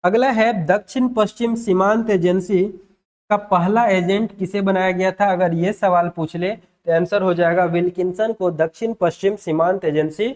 अगला है दक्षिण पश्चिम सीमांत एजेंसी का पहला एजेंट किसे बनाया गया था। अगर ये सवाल पूछ ले तो आंसर हो जाएगा विल्किंसन को दक्षिण पश्चिम सीमांत एजेंसी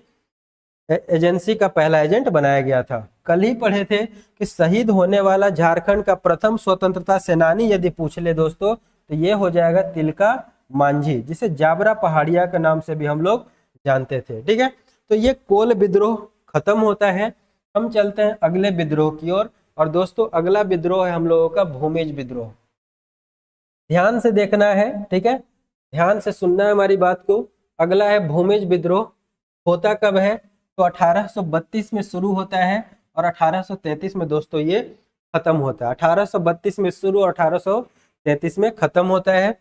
का पहला एजेंट बनाया गया था। कल ही पढ़े थे कि शहीद होने वाला झारखंड का प्रथम स्वतंत्रता सेनानी यदि पूछ ले दोस्तों तो ये हो जाएगा तिलका मांझी, जिसे जाबरा पहाड़िया के नाम से भी हम लोग जानते थे। ठीक है, तो ये कोल विद्रोह खत्म होता है। हम चलते हैं अगले विद्रोह की ओर, और दोस्तों अगला विद्रोह है हम लोगों का भूमिज विद्रोह। ध्यान से देखना है, ठीक है, ध्यान से सुनना है हमारी बात को। अगला है भूमिज विद्रोह। होता कब है? तो 1832 में शुरू होता है और 1833 में दोस्तों ये खत्म होता है। 1832 में शुरू और 1833 में खत्म होता है।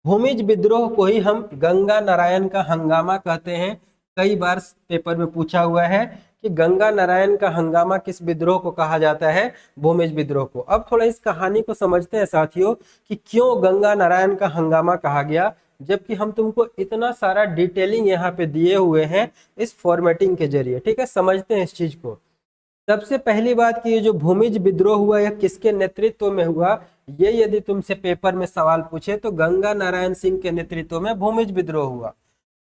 भूमिज विद्रोह को ही हम गंगा नारायण का हंगामा कहते हैं। कई बार पेपर में पूछा हुआ है कि गंगा नारायण का हंगामा किस विद्रोह को कहा जाता है? भूमिज विद्रोह को। अब थोड़ा इस कहानी को समझते हैं साथियों कि क्यों गंगा नारायण का हंगामा कहा गया, जबकि हम तुमको इतना सारा डिटेलिंग यहाँ पे दिए हुए हैं इस फॉर्मेटिंग के जरिए। ठीक है, समझते हैं इस चीज को। सबसे पहली बात कि ये जो भूमिज विद्रोह हुआ यह किसके नेतृत्व में हुआ, ये यदि तुमसे पेपर में सवाल पूछे तो गंगा नारायण सिंह के नेतृत्व में भूमिज विद्रोह हुआ।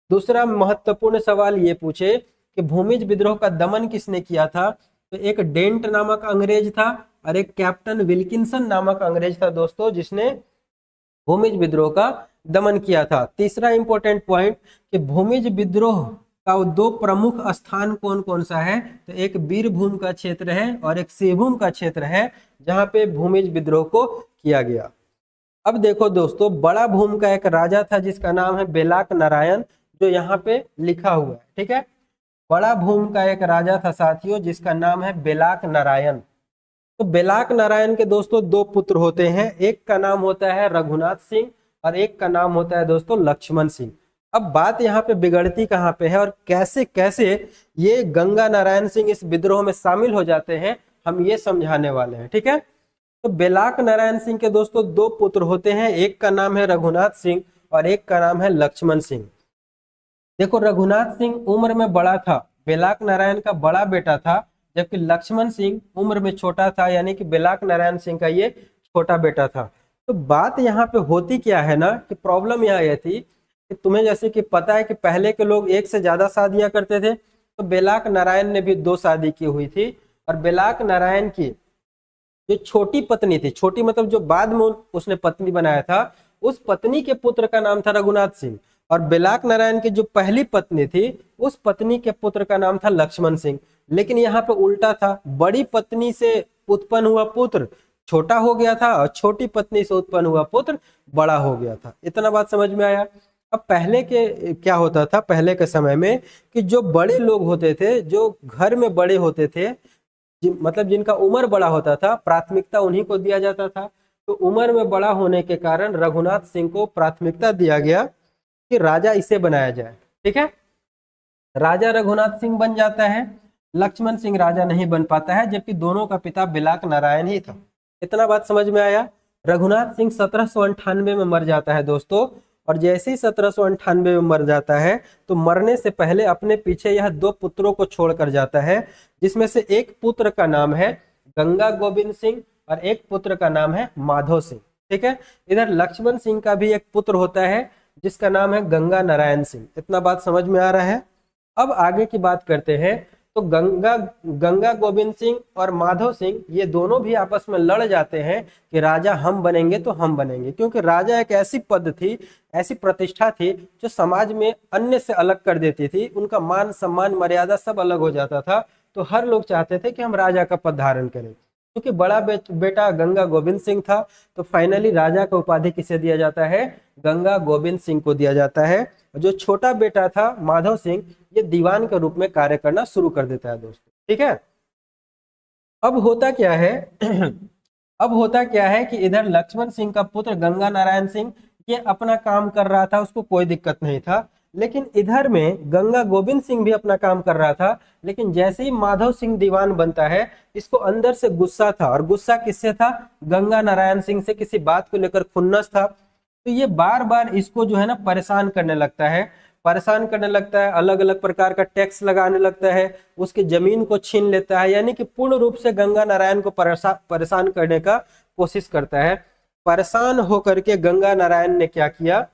दूसरा महत्वपूर्ण सवाल ये पूछे कि भूमिज विद्रोह का दमन किसने किया था, तो एक डेंट नामक अंग्रेज था और एक कैप्टन विल्किंसन नामक अंग्रेज था दोस्तों, जिसने भूमिज विद्रोह का दमन किया था। तीसरा इंपॉर्टेंट पॉइंट कि भूमिज विद्रोह का दो प्रमुख स्थान कौन कौन सा है, तो एक बीरभूम का क्षेत्र है और एक सिंहभूम का क्षेत्र है, जहां पे भूमिज विद्रोह को किया गया। अब देखो दोस्तों, बड़ा भूम का एक राजा था जिसका नाम है बेलाक नारायण, जो यहाँ पे लिखा हुआ है। ठीक है, बड़ा भूम का एक राजा था साथियों जिसका नाम है बेलाक नारायण। तो बेलाक नारायण के दोस्तों दो पुत्र होते हैं, एक का नाम होता है रघुनाथ सिंह और एक का नाम होता है दोस्तों लक्ष्मण सिंह। अब बात यहाँ पे बिगड़ती कहाँ पे है और कैसे कैसे ये गंगा नारायण सिंह इस विद्रोह में शामिल हो जाते हैं, हम ये समझाने वाले हैं। ठीक है, तो बेलाक नारायण सिंह के दोस्तों दो पुत्र होते हैं, एक का नाम है रघुनाथ सिंह और एक का नाम है लक्ष्मण सिंह। देखो, रघुनाथ सिंह उम्र में बड़ा था, बेलाक नारायण का बड़ा बेटा था, जबकि लक्ष्मण सिंह उम्र में छोटा था, यानी कि बेलाक नारायण सिंह का ये छोटा बेटा था। तो बात यहाँ पे होती क्या है ना कि प्रॉब्लम यहाँ यह थी कि तुम्हें जैसे कि पता है कि पहले के लोग एक से ज्यादा शादियां करते थे, तो बेलाक नारायण ने भी 2 शादी की हुई थी। और बेलाक नारायण की जो छोटी पत्नी थी, छोटी मतलब जो बाद में उसने पत्नी बनाया था, उस पत्नी के पुत्र का नाम था रघुनाथ सिंह। और बेलाक नारायण की जो पहली पत्नी थी, उस पत्नी के पुत्र का नाम था लक्ष्मण सिंह। लेकिन यहाँ पे उल्टा था, बड़ी पत्नी से उत्पन्न हुआ पुत्र छोटा हो गया था और छोटी पत्नी से उत्पन्न हुआ पुत्र बड़ा हो गया था। इतना बात समझ में आया? अब पहले के क्या होता था, पहले के समय में कि जो बड़े लोग होते थे, जो घर में बड़े होते थे, मतलब जिनका उम्र बड़ा होता था, प्राथमिकता उन्हीं को दिया जाता था। तो उम्र में बड़ा होने के कारण रघुनाथ सिंह को प्राथमिकता दिया गया कि राजा इसे बनाया जाए। ठीक है, राजा रघुनाथ सिंह बन जाता है, लक्ष्मण सिंह राजा नहीं बन पाता है, जबकि दोनों का पिता बेलाक नारायण ही था। इतना बात समझ में आया? रघुनाथ सिंह 1798 में मर जाता है दोस्तों, और जैसे ही 1798 में मर जाता है तो मरने से पहले अपने पीछे यह 2 पुत्रों को छोड़कर जाता है, जिसमें से एक पुत्र का नाम है गंगा गोविंद सिंह और एक पुत्र का नाम है माधव सिंह। ठीक है, इधर लक्ष्मण सिंह का भी एक पुत्र होता है जिसका नाम है गंगा नारायण सिंह। इतना बात समझ में आ रहा है? अब आगे की बात करते हैं। तो गंगा गोविंद सिंह और माधव सिंह ये दोनों भी आपस में लड़ जाते हैं कि राजा हम बनेंगे तो हम बनेंगे, क्योंकि राजा एक ऐसी पद थी, ऐसी प्रतिष्ठा थी जो समाज में अन्य से अलग कर देती थी। उनका मान सम्मान मर्यादा सब अलग हो जाता था। तो हर लोग चाहते थे कि हम राजा का पद धारण करें। क्योंकि बड़ा बेटा गंगा गोविंद सिंह था, तो फाइनली राजा का उपाधि किसे दिया जाता है? गंगा गोविंद सिंह को दिया जाता है। जो छोटा बेटा था माधव सिंह, ये दीवान के रूप में कार्य करना शुरू कर देता है दोस्तों। ठीक है, अब होता क्या है अब होता क्या है कि इधर लक्ष्मण सिंह का पुत्र गंगा नारायण सिंह ये अपना काम कर रहा था, उसको कोई दिक्कत नहीं था। लेकिन इधर में गंगा गोविंद सिंह भी अपना काम कर रहा था, लेकिन जैसे ही माधव सिंह दीवान बनता है, इसको अंदर से गुस्सा था। और गुस्सा किससे था? गंगा नारायण सिंह से, किसी बात को लेकर खुन्नस था। तो ये बार बार इसको जो है ना परेशान करने लगता है, अलग अलग प्रकार का टैक्स लगाने लगता है, उसकी जमीन को छीन लेता है, यानी कि पूर्ण रूप से गंगा नारायण को परेशान करने का कोशिश करता है। परेशान होकर के गंगा नारायण ने क्या किया?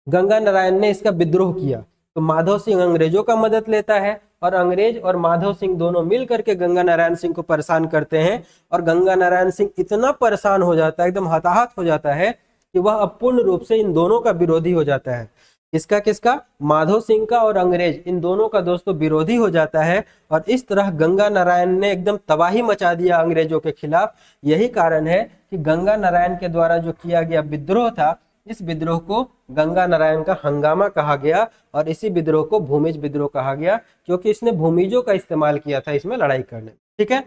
गंगा नारायण ने इसका विद्रोह किया। तो माधव सिंह अंग्रेजों का मदद लेता है और अंग्रेज और माधव सिंह दोनों मिल करके गंगा नारायण सिंह को परेशान करते हैं। और गंगा नारायण सिंह इतना परेशान हो जाता है, एकदम हताहत हो जाता है कि वह अब पूर्ण रूप से इन दोनों का विरोधी हो जाता है। किसका किसका, माधो सिंह का और अंग्रेज, इन दोनों का दोस्तों विरोधी हो जाता है। और इस तरह गंगा नारायण ने एकदम तबाही मचा दिया अंग्रेजों के खिलाफ। यही कारण है कि गंगा नारायण के द्वारा जो किया गया विद्रोह था, इस विद्रोह को गंगा नारायण का हंगामा कहा गया और इसी विद्रोह को भूमिज विद्रोह कहा गया, क्योंकि इसने भूमिजों का इस्तेमाल किया था इसमें लड़ाई करने। ठीक है,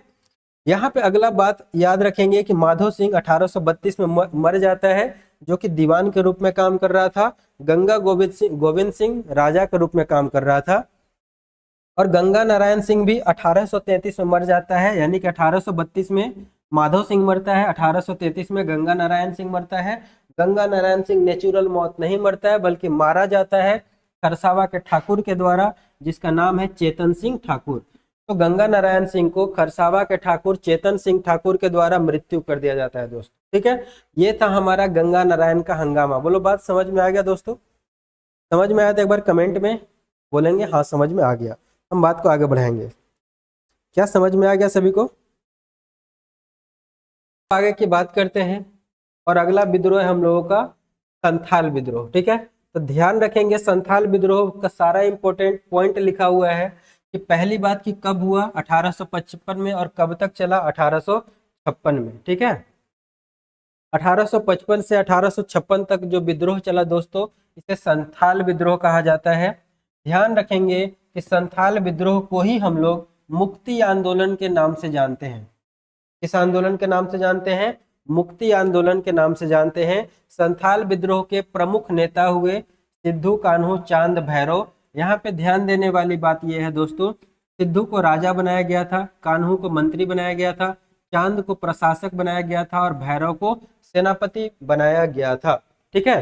यहाँ पे अगला बात याद रखेंगे कि माधो सिंह 1832 में मर जाता है, जो कि दीवान के रूप में काम कर रहा था। गंगा गोविंद सिंह राजा के रूप में काम कर रहा था। और गंगा नारायण सिंह भी 1833 में मर जाता है, यानी कि 1832 में माधव सिंह मरता है, 1833 में गंगा नारायण सिंह मरता है। गंगा नारायण सिंह नेचुरल मौत नहीं मरता है, बल्कि मारा जाता है खरसावा के ठाकुर के द्वारा, जिसका नाम है चेतन सिंह ठाकुर। तो गंगा नारायण सिंह को खरसावा के ठाकुर चेतन सिंह ठाकुर के द्वारा मृत्यु कर दिया जाता है दोस्तों। ठीक है, ये था हमारा गंगा नारायण का हंगामा। बोलो बात समझ में आ गया दोस्तों? समझ में आया तो एक बार कमेंट में बोलेंगे हाँ समझ में आ गया। हम बात को आगे बढ़ाएंगे। क्या समझ में आ गया सभी को? आगे की बात करते हैं और अगला विद्रोह है हम लोगों का संथाल विद्रोह। ठीक है, तो ध्यान रखेंगे संथाल विद्रोह का सारा इंपॉर्टेंट पॉइंट लिखा हुआ है कि पहली बात कि कब हुआ 1855 में और कब तक चला 1856 में। ठीक है, 1855 से 1856 तक जो विद्रोह चला दोस्तों, इसे संथाल विद्रोह कहा जाता है। ध्यान रखेंगे कि संथाल विद्रोह को ही हम लोग मुक्ति आंदोलन के नाम से जानते हैं। किस आंदोलन के नाम से जानते हैं? मुक्ति आंदोलन के नाम से जानते हैं। संथाल विद्रोह के प्रमुख नेता हुए सिद्धू कान्हू चांद भैरव। यहाँ पे ध्यान देने वाली बात यह है दोस्तों, सिद्धू को राजा बनाया गया था, कान्हू को मंत्री बनाया गया था, चांद को प्रशासक बनाया गया था और भैरव को सेनापति बनाया गया था। ठीक है,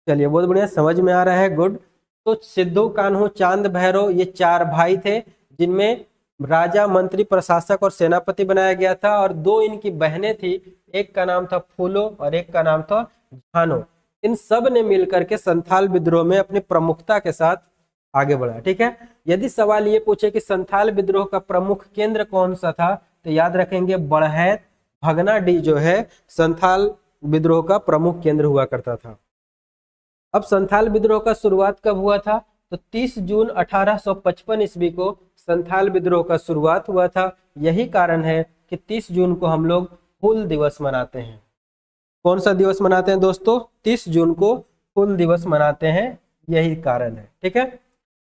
चलिए बहुत बढ़िया, समझ में आ रहा है, गुड। तो सिद्धू कान्हू चांद भैरव ये चार भाई थे, जिनमें राजा मंत्री प्रशासक और सेनापति बनाया गया था। और दो इनकी बहनें थी, एक का नाम था फूलो और एक का नाम था झानो। इन सब ने मिलकर के संथाल विद्रोह में अपनी प्रमुखता के साथ आगे बढ़ा। ठीक है, यदि सवाल ये पूछे कि संथाल विद्रोह का प्रमुख केंद्र कौन सा था, तो याद रखेंगे बड़हैत भगनाडीह जो है संथाल विद्रोह का प्रमुख केंद्र हुआ करता था। अब संथाल विद्रोह का शुरुआत कब हुआ था? तो 30 जून 1855 ईस्वी को संथाल विद्रोह का शुरुआत हुआ था। यही कारण है कि 30 जून को हम लोग हूल दिवस मनाते हैं। कौन सा दिवस मनाते हैं दोस्तों? 30 जून को हूल दिवस मनाते हैं, यही कारण है। ठीक है,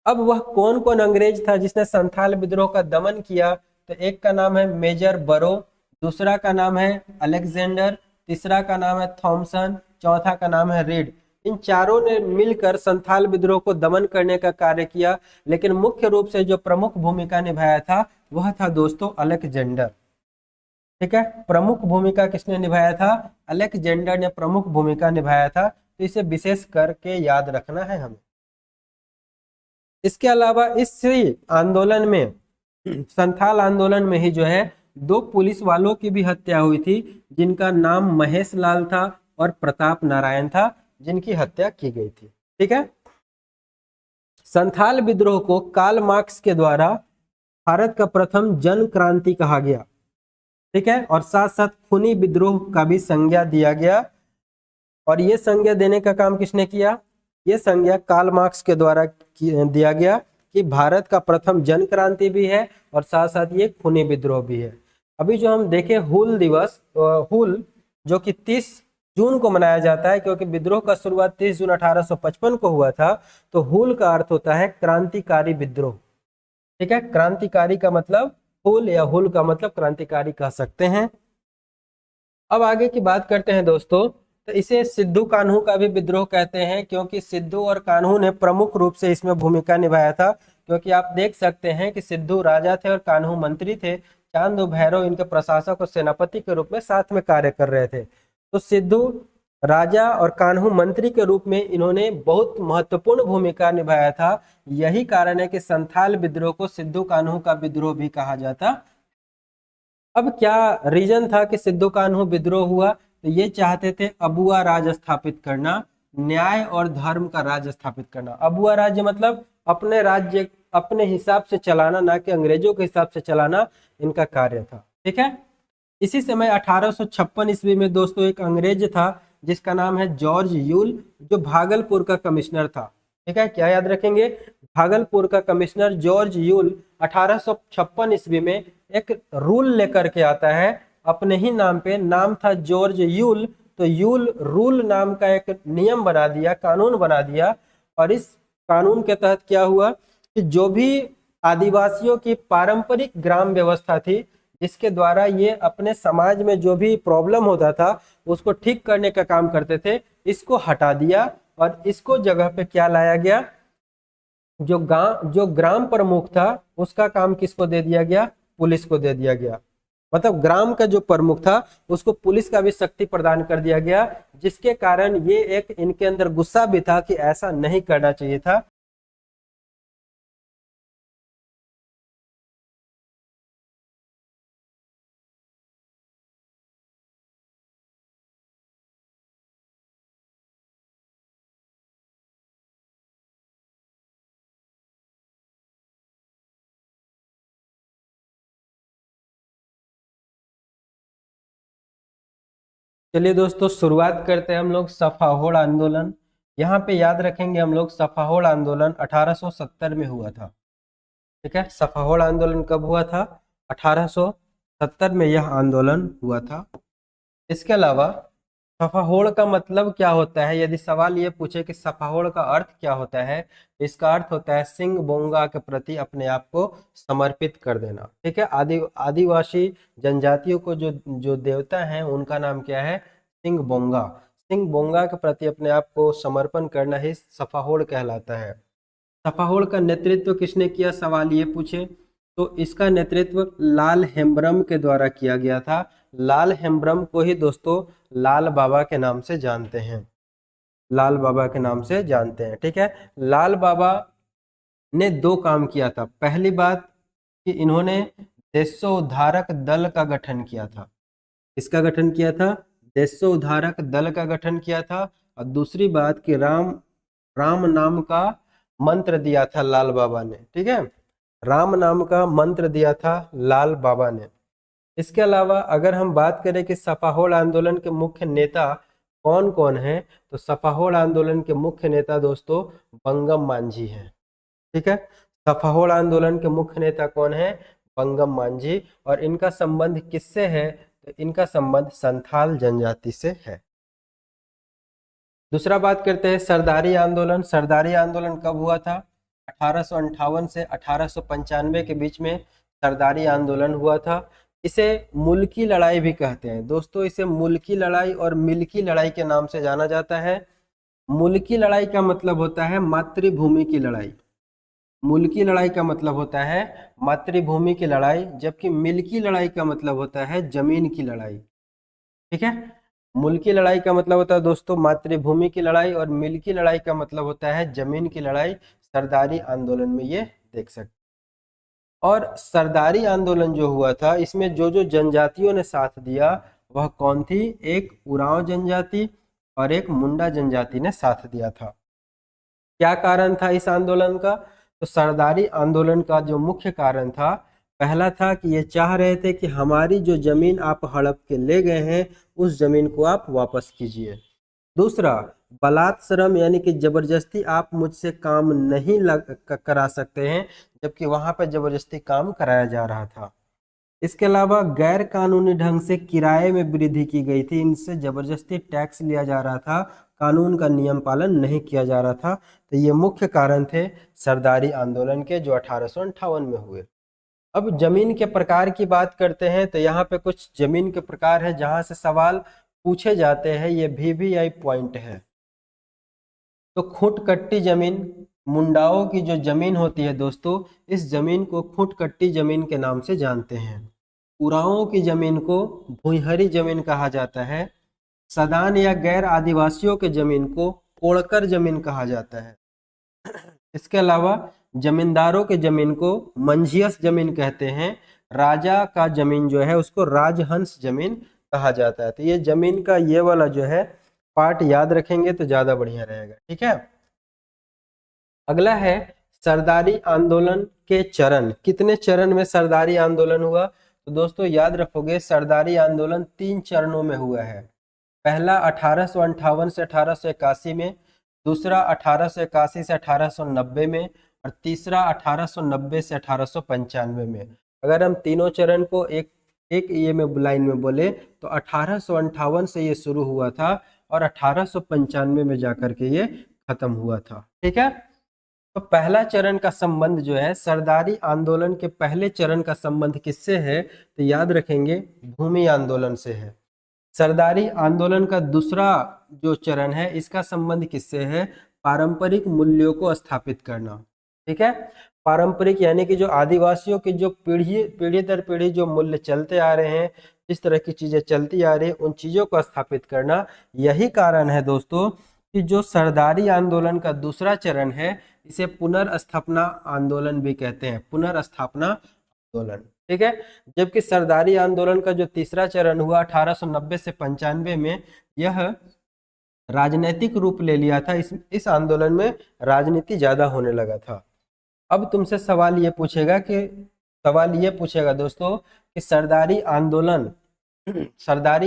अब वह कौन कौन अंग्रेज था जिसने संथाल विद्रोह का दमन किया? तो एक का नाम है मेजर बरो, दूसरा का नाम है अलेक्जेंडर, तीसरा का नाम है थॉमसन, चौथा का नाम है रीड। इन चारों ने मिलकर संथाल विद्रोह को दमन करने का कार्य किया, लेकिन मुख्य रूप से जो प्रमुख भूमिका निभाया था वह था दोस्तों अलेक्जेंडर। ठीक है, प्रमुख भूमिका किसने निभाया था? अलेक्जेंडर ने प्रमुख भूमिका निभाया था। तो इसे विशेष करके याद रखना है हमें। इसके अलावा इस आंदोलन में, संथाल आंदोलन में ही जो है दो पुलिस वालों की भी हत्या हुई थी, जिनका नाम महेश लाल था और प्रताप नारायण था, जिनकी हत्या की गई थी। ठीक है, संथाल विद्रोह को कार्ल मार्क्स के द्वारा भारत का प्रथम जन क्रांति कहा गया। ठीक है, और साथ साथ खूनी विद्रोह का भी संज्ञा दिया गया। और ये संज्ञा देने का काम किसने किया? ये संज्ञा कार्ल मार्क्स के द्वारा दिया गया कि भारत का प्रथम जन क्रांति भी है और साथ साथ ये खूनी विद्रोह भी है। अभी जो हम देखें हूल दिवस, हूल जो कि 30 जून को मनाया जाता है, क्योंकि विद्रोह का शुरुआत 30 जून 1855 को हुआ था। तो हूल का अर्थ होता है क्रांतिकारी विद्रोह। ठीक है, क्रांतिकारी का मतलब हूल, या हूल का मतलब क्रांतिकारी कह सकते हैं। अब आगे की बात करते हैं दोस्तों, तो इसे सिद्धू कान्हू का भी विद्रोह कहते हैं, क्योंकि सिद्धू और कान्हू ने प्रमुख रूप से इसमें भूमिका निभाया था। क्योंकि आप देख सकते हैं कि सिद्धू राजा थे और कान्हू मंत्री थे, चांद भैरव इनके प्रशासक और सेनापति के रूप में साथ में कार्य कर रहे थे। तो सिद्धू राजा और कान्हू मंत्री के रूप में इन्होंने बहुत महत्वपूर्ण भूमिका निभाया था। यही कारण है कि संथाल विद्रोह को सिद्धू कान्हू का विद्रोह भी कहा जाता। अब क्या रीजन था कि सिद्धू कान्हू विद्रोह हुआ? तो ये चाहते थे अबुआ राज स्थापित करना, न्याय और धर्म का राज स्थापित करना। अबुआ राज्य मतलब अपने राज्य अपने हिसाब से चलाना, ना कि अंग्रेजों के हिसाब से चलाना इनका कार्य था। ठीक है, इसी समय 1856 ईस्वी में दोस्तों एक अंग्रेज था जिसका नाम है जॉर्ज यूल, जो भागलपुर का कमिश्नर था। ठीक है, क्या याद रखेंगे? भागलपुर का कमिश्नर जॉर्ज यूल 1856 ईस्वी में एक रूल लेकर के आता है अपने ही नाम पे, नाम था जॉर्ज यूल, तो यूल रूल नाम का एक नियम बना दिया, कानून बना दिया। और इस कानून के तहत क्या हुआ कि जो भी आदिवासियों की पारंपरिक ग्राम व्यवस्था थी, जिसके द्वारा ये अपने समाज में जो भी प्रॉब्लम होता था उसको ठीक करने का काम करते थे, इसको हटा दिया और इसको जगह पे क्या लाया गया, जो ग्राम प्रमुख था उसका काम किसको दे दिया गया? पुलिस को दे दिया गया। मतलब ग्राम का जो प्रमुख था उसको पुलिस का भी शक्ति प्रदान कर दिया गया, जिसके कारण ये एक इनके अंदर गुस्सा भी था कि ऐसा नहीं करना चाहिए था। चलिए दोस्तों, शुरुआत करते हैं हम लोग सफाहोड़ आंदोलन। यहाँ पे याद रखेंगे हम लोग सफाहोड़ आंदोलन 1870 में हुआ था। ठीक है, सफाहोड़ आंदोलन कब हुआ था? 1870 में यह आंदोलन हुआ था। इसके अलावा सफाहोड़ का मतलब क्या होता है? यदि सवाल ये पूछे कि सफाहोड़ का अर्थ क्या होता है, तो इसका अर्थ होता है सिंह बोंगा के प्रति अपने आप को समर्पित कर देना। ठीक है, आदिवासी जनजातियों को जो जो देवता हैं उनका नाम क्या है? सिंह बोंगा। सिंह बोंगा के प्रति अपने आप को समर्पण करना ही सफाहोड़ कहलाता है। सफाहोड़ का नेतृत्व किसने किया, सवाल ये पूछे तो इसका नेतृत्व लाल हेम्ब्रम के द्वारा किया गया था। लाल हेम्ब्रम को ही दोस्तों लाल बाबा के नाम से जानते हैं, लाल बाबा के नाम से जानते हैं। ठीक है, लाल बाबा ने दो काम किया था। पहली बात कि इन्होंने देशोद्धारक दल का गठन किया था। इसका गठन किया था, देशोद्धारक दल का गठन किया था। और दूसरी बात कि राम राम नाम का मंत्र दिया था लाल बाबा ने। ठीक है, राम नाम का मंत्र दिया था लाल बाबा ने। इसके अलावा अगर हम बात करें कि सफाहोड़ आंदोलन के मुख्य नेता कौन कौन हैं, तो सफाहोड़ आंदोलन के मुख्य नेता दोस्तों बंगम मांझी हैं। ठीक है, सफाहोड़ आंदोलन के मुख्य नेता कौन है? बंगम मांझी। और इनका संबंध किससे है? तो इनका संबंध संथाल जनजाति से है। दूसरा बात करते हैं सरदारी आंदोलन। सरदारी आंदोलन कब हुआ था? 1858 से 1895 के बीच में सरदारी आंदोलन हुआ था। इसे मुल्की लड़ाई भी कहते हैं दोस्तों, इसे मुल्की लड़ाई और मिल्की लड़ाई के नाम से जाना जाता है। मुल्की लड़ाई का मतलब होता है मातृभूमि की लड़ाई, मुल्की लड़ाई का मतलब होता है मातृभूमि की लड़ाई, जबकि मिल्की लड़ाई का मतलब होता है जमीन की लड़ाई। ठीक है, मुल्की लड़ाई का मतलब होता है दोस्तों मातृभूमि की लड़ाई और मिल्की लड़ाई का मतलब होता है जमीन की लड़ाई। सरदारी आंदोलन में ये देख सकते। और सरदारी आंदोलन जो हुआ था इसमें जो जो जनजातियों ने साथ दिया वह कौन थी? एक उरांव जनजाति और एक मुंडा जनजाति ने साथ दिया था। क्या कारण था इस आंदोलन का? तो सरदारी आंदोलन का जो मुख्य कारण था, पहला था कि ये चाह रहे थे कि हमारी जो जमीन आप हड़प के ले गए हैं उस जमीन को आप वापस कीजिए। दूसरा, बलात् श्रम यानी कि जबरदस्ती आप मुझसे काम नहीं करा सकते हैं, जबकि वहां पर जबरदस्ती काम कराया जा रहा था। इसके अलावा गैर कानूनी ढंग से किराए में वृद्धि की गई थी, इनसे जबरदस्ती टैक्स लिया जा रहा था, कानून का नियम पालन नहीं किया जा रहा था। तो ये मुख्य कारण थे सरदारी आंदोलन के जो 1858 में हुए। अब जमीन के प्रकार की बात करते हैं, तो यहाँ पे कुछ जमीन के प्रकार है जहां से सवाल पूछे जाते हैं, ये VVI पॉइंट है। तो खूंटकट्टी जमीन, मुंडाओं की जो जमीन होती है दोस्तों, इस जमीन को खूंटकट्टी जमीन के नाम से जानते हैं। उरांवों की जमीन को भुइंहरी जमीन कहा जाता है। सदान या गैर आदिवासियों के जमीन को कोड़कर जमीन कहा जाता है। इसके अलावा जमींदारों के जमीन को मंझियस जमीन कहते हैं। राजा का जमीन जो है उसको राजहंस जमीन कहा जाता है। तो ये जमीन का ये वाला जो है पार्ट याद रखेंगे तो ज्यादा बढ़िया रहेगा। ठीक है, अगला है सरदारी आंदोलन के चरण। कितने चरण में सरदारी आंदोलन हुआ? तो दोस्तों याद रखोगे सरदारी आंदोलन 3 चरणों में हुआ है। पहला 1858 से 1881 में, दूसरा 1881 से 1890 में, और तीसरा 1890 से 1895 में। अगर हम तीनों चरण को एक एक ये में लाइन में बोले तो 1858 से ये शुरू हुआ था और 1895 में जाकर के ये खत्म हुआ था। ठीक है, तो पहला चरण का संबंध जो है सरदारी आंदोलन के पहले चरण का संबंध किससे है, तो याद रखेंगे भूमि आंदोलन से है। सरदारी आंदोलन का दूसरा जो चरण है इसका संबंध किससे है, पारंपरिक मूल्यों को स्थापित करना। ठीक है, पारंपरिक यानी कि जो आदिवासियों की जो पीढ़ी दर पीढ़ी जो मूल्य चलते आ रहे हैं, जिस तरह की चीजें चलती आ रही है, उन चीजों को स्थापित करना। यही कारण है दोस्तों कि जो सरदारी आंदोलन का दूसरा चरण है इसे पुनर्स्थापना आंदोलन भी कहते हैं, पुनर्स्थापना आंदोलन। ठीक है, जबकि सरदारी आंदोलन का जो तीसरा चरण हुआ 1890 से 95 में, यह राजनीतिक रूप ले लिया था। इस आंदोलन में राजनीति ज्यादा होने लगा था। अब तुमसे सवाल ये पूछेगा दोस्तों कि सरदारी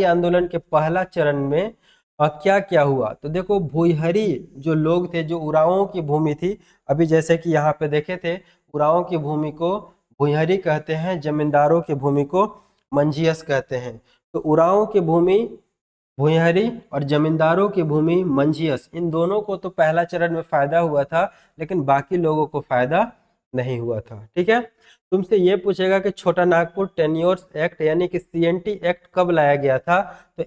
आंदोलन के पहला चरण में क्या क्या हुआ। तो देखो, भुइहरी जो लोग थे, जो उरांवों की भूमि थी, अभी जैसे कि यहाँ पे देखे थे, उरांवों की भूमि को भुइहरी कहते हैं, जमींदारों की भूमि को मंझियस कहते हैं। तो उरांवों की भूमि भुइहरी और जमींदारों की भूमि मंझियस, इन दोनों को तो पहला चरण में फायदा हुआ था, लेकिन बाकी लोगों को फायदा नहीं हुआ था। ठीक है, तुमसे ये पूछेगा कि छोटा नागपुर टेन्योर्स एक्ट यानी कि CNT एक्ट कब लाया गया था। तो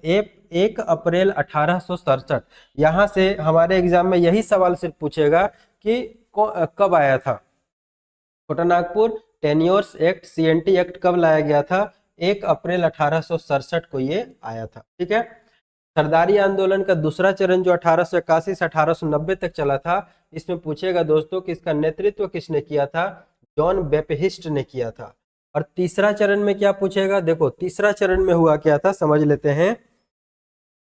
1 अप्रैल 1867। यहाँ से हमारे एग्जाम में यही सवाल सिर्फ पूछेगा कि कब आया था। छोटा Nagpur tenures act CNT act कब लाया गया था, 1 अप्रैल 1867 को ये आया था। ठीक है, सरदारी आंदोलन का दूसरा चरण जो 1881 से 1890 तक चला था, इसमें पूछेगा दोस्तों कि इसका नेतृत्व किसने किया था, जॉन बैपटिस्ट ने किया था। और तीसरा चरण में क्या पूछेगा, देखो तीसरा चरण में हुआ क्या था समझ लेते हैं।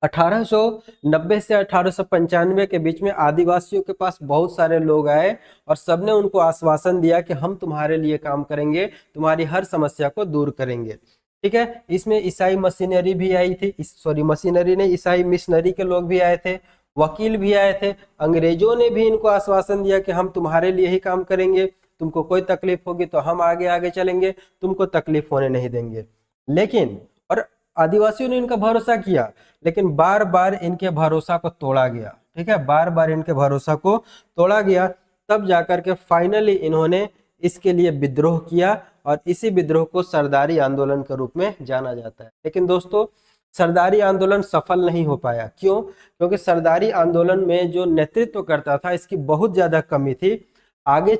1890 से 1895 के बीच में आदिवासियों के पास बहुत सारे लोग आए और सबने उनको आश्वासन दिया कि हम तुम्हारे लिए काम करेंगे, तुम्हारी हर समस्या को दूर करेंगे। ठीक है, इसमें ईसाई मशीनरी भी आई थी, मशीनरी नहीं, ईसाई मिशनरी के लोग भी आए थे, वकील भी आए थे। अंग्रेजों ने भी इनको आश्वासन दिया कि हम तुम्हारे लिए ही काम करेंगे, तुमको कोई तकलीफ होगी तो हम आगे आगे चलेंगे, तुमको तकलीफ होने नहीं देंगे। लेकिन और आदिवासियों ने इनका भरोसा किया, लेकिन बार बार इनके भरोसा को तोड़ा गया। ठीक है, बार बार इनके भरोसा को तोड़ा गया, तब जाकर के फाइनली इन्होंने इसके लिए विद्रोह किया और इसी विद्रोह को सरदारी आंदोलन के रूप में जाना जाता है। लेकिन दोस्तों सरदारी आंदोलन सफल नहीं हो पाया। क्यों? क्योंकि सरदारी आंदोलन में जो नेतृत्व करता था इसकी बहुत ज्यादा कमी थी। आगे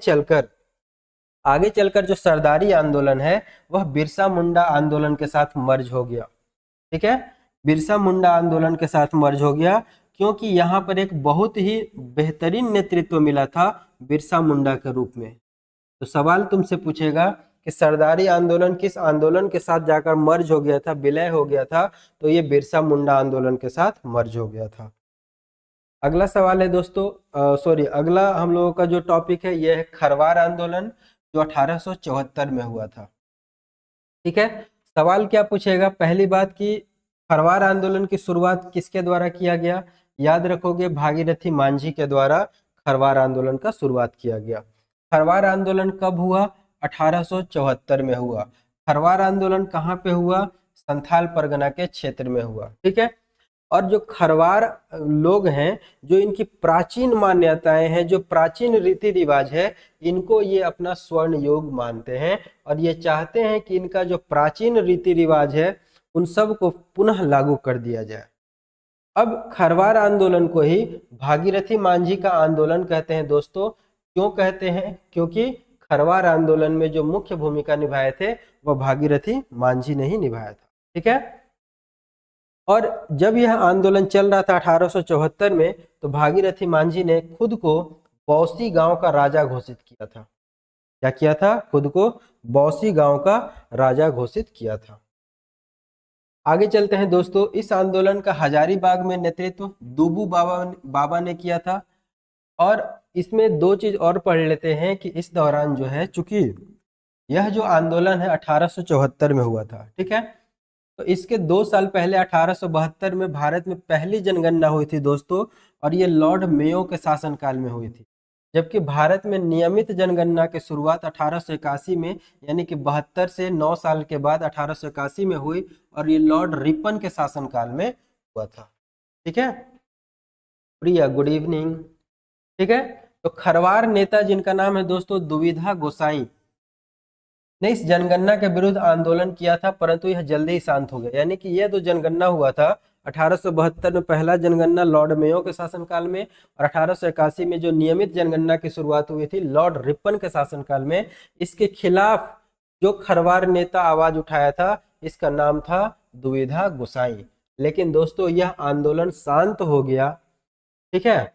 चलकर जो सरदारी आंदोलन है वह बिरसा मुंडा आंदोलन के साथ मर्ज हो गया। ठीक है, बिरसा मुंडा आंदोलन के साथ मर्ज हो गया क्योंकि यहाँ पर एक बहुत ही बेहतरीन नेतृत्व मिला था बिरसा मुंडा के रूप में। तो सवाल तुमसे पूछेगा कि सरदारी आंदोलन किस आंदोलन के साथ जाकर मर्ज हो गया था, विलय हो गया था, तो ये बिरसा मुंडा आंदोलन के साथ मर्ज हो गया था। अगला सवाल है दोस्तों, अगला हम लोगों का जो टॉपिक है यह है खरवार आंदोलन जो 1874 में हुआ था। ठीक है, सवाल क्या पूछेगा, पहली बात कि खरवार आंदोलन की शुरुआत किसके द्वारा किया गया। याद रखोगे भागीरथी मांझी के द्वारा खरवार आंदोलन का शुरुआत किया गया। खरवार आंदोलन कब हुआ, 1874 में हुआ। खरवार आंदोलन कहाँ पे हुआ, संथाल परगना के क्षेत्र में हुआ। ठीक है, और जो खरवार लोग हैं, जो इनकी प्राचीन मान्यताएं हैं, जो प्राचीन रीति रिवाज है, इनको ये अपना स्वर्ण युग मानते हैं और ये चाहते हैं कि इनका जो प्राचीन रीति रिवाज है उन सब को पुनः लागू कर दिया जाए। अब खरवार आंदोलन को ही भागीरथी मांझी का आंदोलन कहते हैं दोस्तों। क्यों कहते हैं? क्योंकि खरवार आंदोलन में जो मुख्य भूमिका निभाए थे वह भागीरथी मांझी ने ही निभाया था। ठीक है, और जब यह आंदोलन चल रहा था 1874 में, तो भागीरथी मांझी ने खुद को बौसी गांव का राजा घोषित किया था। क्या किया था? खुद को बौसी गांव का राजा घोषित किया था। आगे चलते हैं दोस्तों, इस आंदोलन का हजारीबाग में नेतृत्व दूबू बाबा ने किया था। और इसमें दो चीज और पढ़ लेते हैं कि इस दौरान जो है, चूंकि यह जो आंदोलन है 1874 में हुआ था, ठीक है, तो इसके 2 साल पहले 1872 में भारत में पहली जनगणना हुई थी दोस्तों। और ये लॉर्ड मेयो के शासनकाल में हुई थी। जबकि भारत में नियमित जनगणना की शुरुआत 1881 में, यानी कि 72 से 9 साल के बाद 1881 में हुई, और ये लॉर्ड रिपन के शासनकाल में हुआ था। ठीक है प्रिया, गुड इवनिंग। ठीक है, तो खरवार नेता जिनका नाम है दोस्तों दुविधा गोसाई ने इस जनगणना के विरुद्ध आंदोलन किया था, परंतु यह जल्दी ही शांत हो गया। यानी कि यह जो जनगणना हुआ था 1872 में, पहला जनगणना लॉर्ड मेयो के शासनकाल में, और 1881 में जो नियमित जनगणना की शुरुआत हुई थी लॉर्ड रिपन के शासनकाल में, इसके खिलाफ जो खरवार नेता आवाज उठाया था इसका नाम था दुविधा गोसाई। लेकिन दोस्तों यह आंदोलन शांत हो गया। ठीक है,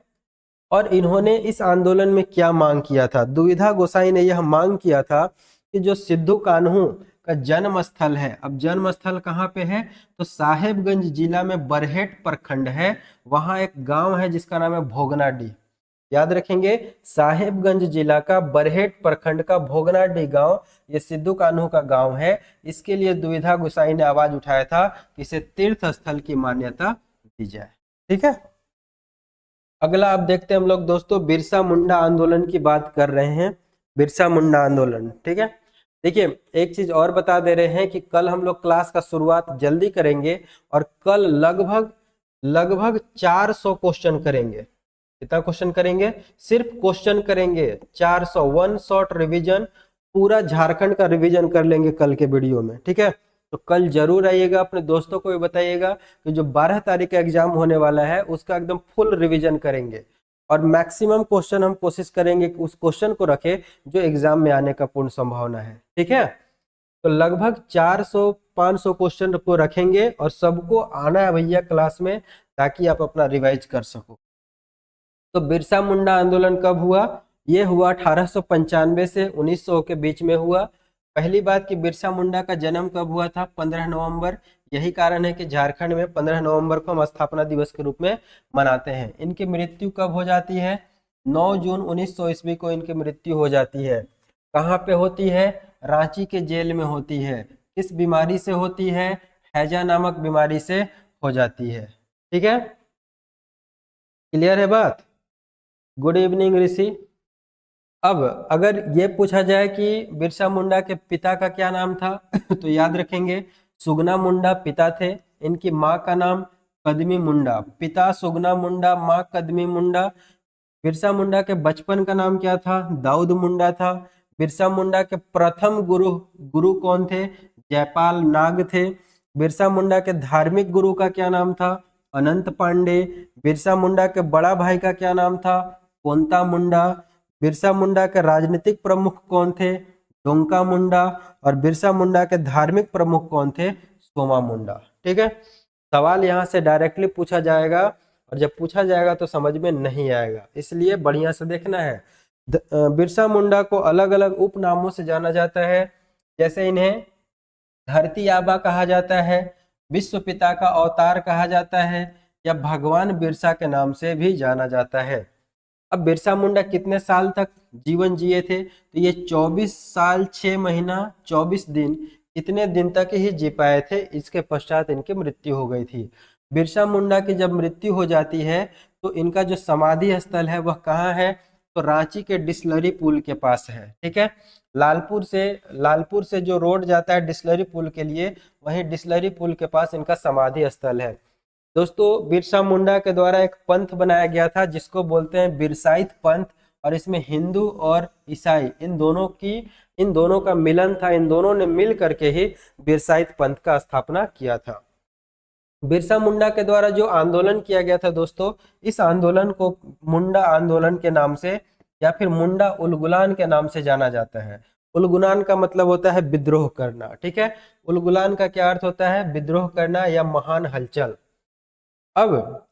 और इन्होंने इस आंदोलन में क्या मांग किया था? दुविधा गोसाई ने यह मांग किया था कि जो सिद्धू कान्हू का जन्म स्थल है, अब जन्म स्थल कहाँ पे है तो साहेबगंज जिला में बरहेट प्रखंड है, वहां एक गांव है जिसका नाम है भोगनाडीह। याद रखेंगे, साहेबगंज जिला का बरहेट प्रखंड का भोगनाडीह गांव ये सिद्धू कान्हू का गांव है। इसके लिए दुविधा गोसाई ने आवाज उठाया था कि इसे तीर्थ स्थल की मान्यता दी जाए। ठीक है, अगला आप देखते हैं हम लोग दोस्तों बिरसा मुंडा आंदोलन की बात कर रहे हैं। बिरसा मुंडा आंदोलन, ठीक है, देखिए एक चीज और बता दे रहे हैं कि कल हम लोग क्लास का शुरुआत जल्दी करेंगे और कल लगभग लगभग 400 क्वेश्चन करेंगे। कितना क्वेश्चन करेंगे? सिर्फ क्वेश्चन करेंगे 400, वन शॉट रिवीजन, पूरा झारखंड का रिवीजन कर लेंगे कल के वीडियो में। ठीक है, तो कल जरूर आइएगा, अपने दोस्तों को भी बताइएगा कि जो 12 तारीख का एग्जाम होने वाला है उसका एकदम फुल रिवीजन करेंगे, और मैक्सिमम क्वेश्चन हम कोशिश करेंगे कि उस क्वेश्चन को रखे जो एग्जाम में आने का पूर्ण संभावना है। ठीक है, तो लगभग 400-500 क्वेश्चन को रखेंगे और सबको आना है भैया क्लास में, ताकि आप अपना रिवाइज कर सको। तो बिरसा मुंडा आंदोलन कब हुआ? ये हुआ 1895 से 1900 के बीच में हुआ। पहली बात कि बिरसा मुंडा का जन्म कब हुआ था? 15 नवंबर। यही कारण है कि झारखंड में 15 नवंबर को हम स्थापना दिवस के रूप में मनाते हैं। इनकी मृत्यु कब हो जाती है? 9 जून 1900 ईस्वी को इनकी मृत्यु हो जाती है। कहाँ पे होती है? रांची के जेल में होती है। किस बीमारी से होती है? हैजा नामक बीमारी से हो जाती है। ठीक है, क्लियर है बात? गुड इवनिंग ऋषि। अब अगर ये पूछा जाए कि बिरसा मुंडा के पिता का क्या नाम था तो याद रखेंगे सुगना मुंडा पिता थे। इनकी माँ का नाम कदमी मुंडा। पिता सुगना मुंडा, माँ कदमी मुंडा। बिरसा मुंडा के बचपन का नाम क्या था? दाऊद मुंडा था। बिरसा मुंडा के प्रथम गुरु गुरु कौन थे? जयपाल नाग थे। बिरसा मुंडा के धार्मिक गुरु का क्या नाम था? अनंत पांडे। बिरसा मुंडा के बड़ा भाई का क्या नाम था? पोंता मुंडा। बिरसा मुंडा के राजनीतिक प्रमुख कौन थे? डोंका मुंडा। और बिरसा मुंडा के धार्मिक प्रमुख कौन थे? सोमा मुंडा। ठीक है, सवाल यहाँ से डायरेक्टली पूछा जाएगा, और जब पूछा जाएगा तो समझ में नहीं आएगा, इसलिए बढ़िया से देखना है। बिरसा मुंडा को अलग अलग उपनामों से जाना जाता है, जैसे इन्हें धरती आबा कहा जाता है, विश्व पिता का अवतार कहा जाता है, या भगवान बिरसा के नाम से भी जाना जाता है। अब बिरसा मुंडा कितने साल तक जीवन जिए थे? तो ये 24 साल 6 महीना 24 दिन, इतने दिन तक ही जी पाए थे। इसके पश्चात इनकी मृत्यु हो गई थी। बिरसा मुंडा की जब मृत्यु हो जाती है तो इनका जो समाधि स्थल है वह कहाँ है? तो रांची के डिस्लरी पुल के पास है। ठीक है, लालपुर से जो रोड जाता है डिस्लरी पुल के लिए, वहीं डिस्लरी पुल के पास इनका समाधि स्थल है। दोस्तों बिरसा मुंडा के द्वारा एक पंथ बनाया गया था जिसको बोलते हैं बिरसाइत पंथ, और इसमें हिंदू और ईसाई इन दोनों का मिलन था। इन दोनों ने मिल करके ही बिरसाइत पंथ का स्थापना किया था। बिरसा मुंडा के द्वारा जो आंदोलन किया गया था दोस्तों, इस आंदोलन को मुंडा आंदोलन के नाम से या फिर मुंडा उलगुलान के नाम से जाना जाता है। उलगुलान का मतलब होता है विद्रोह करना। ठीक है, उलगुलान का क्या अर्थ होता है? विद्रोह करना या महान हलचल। अब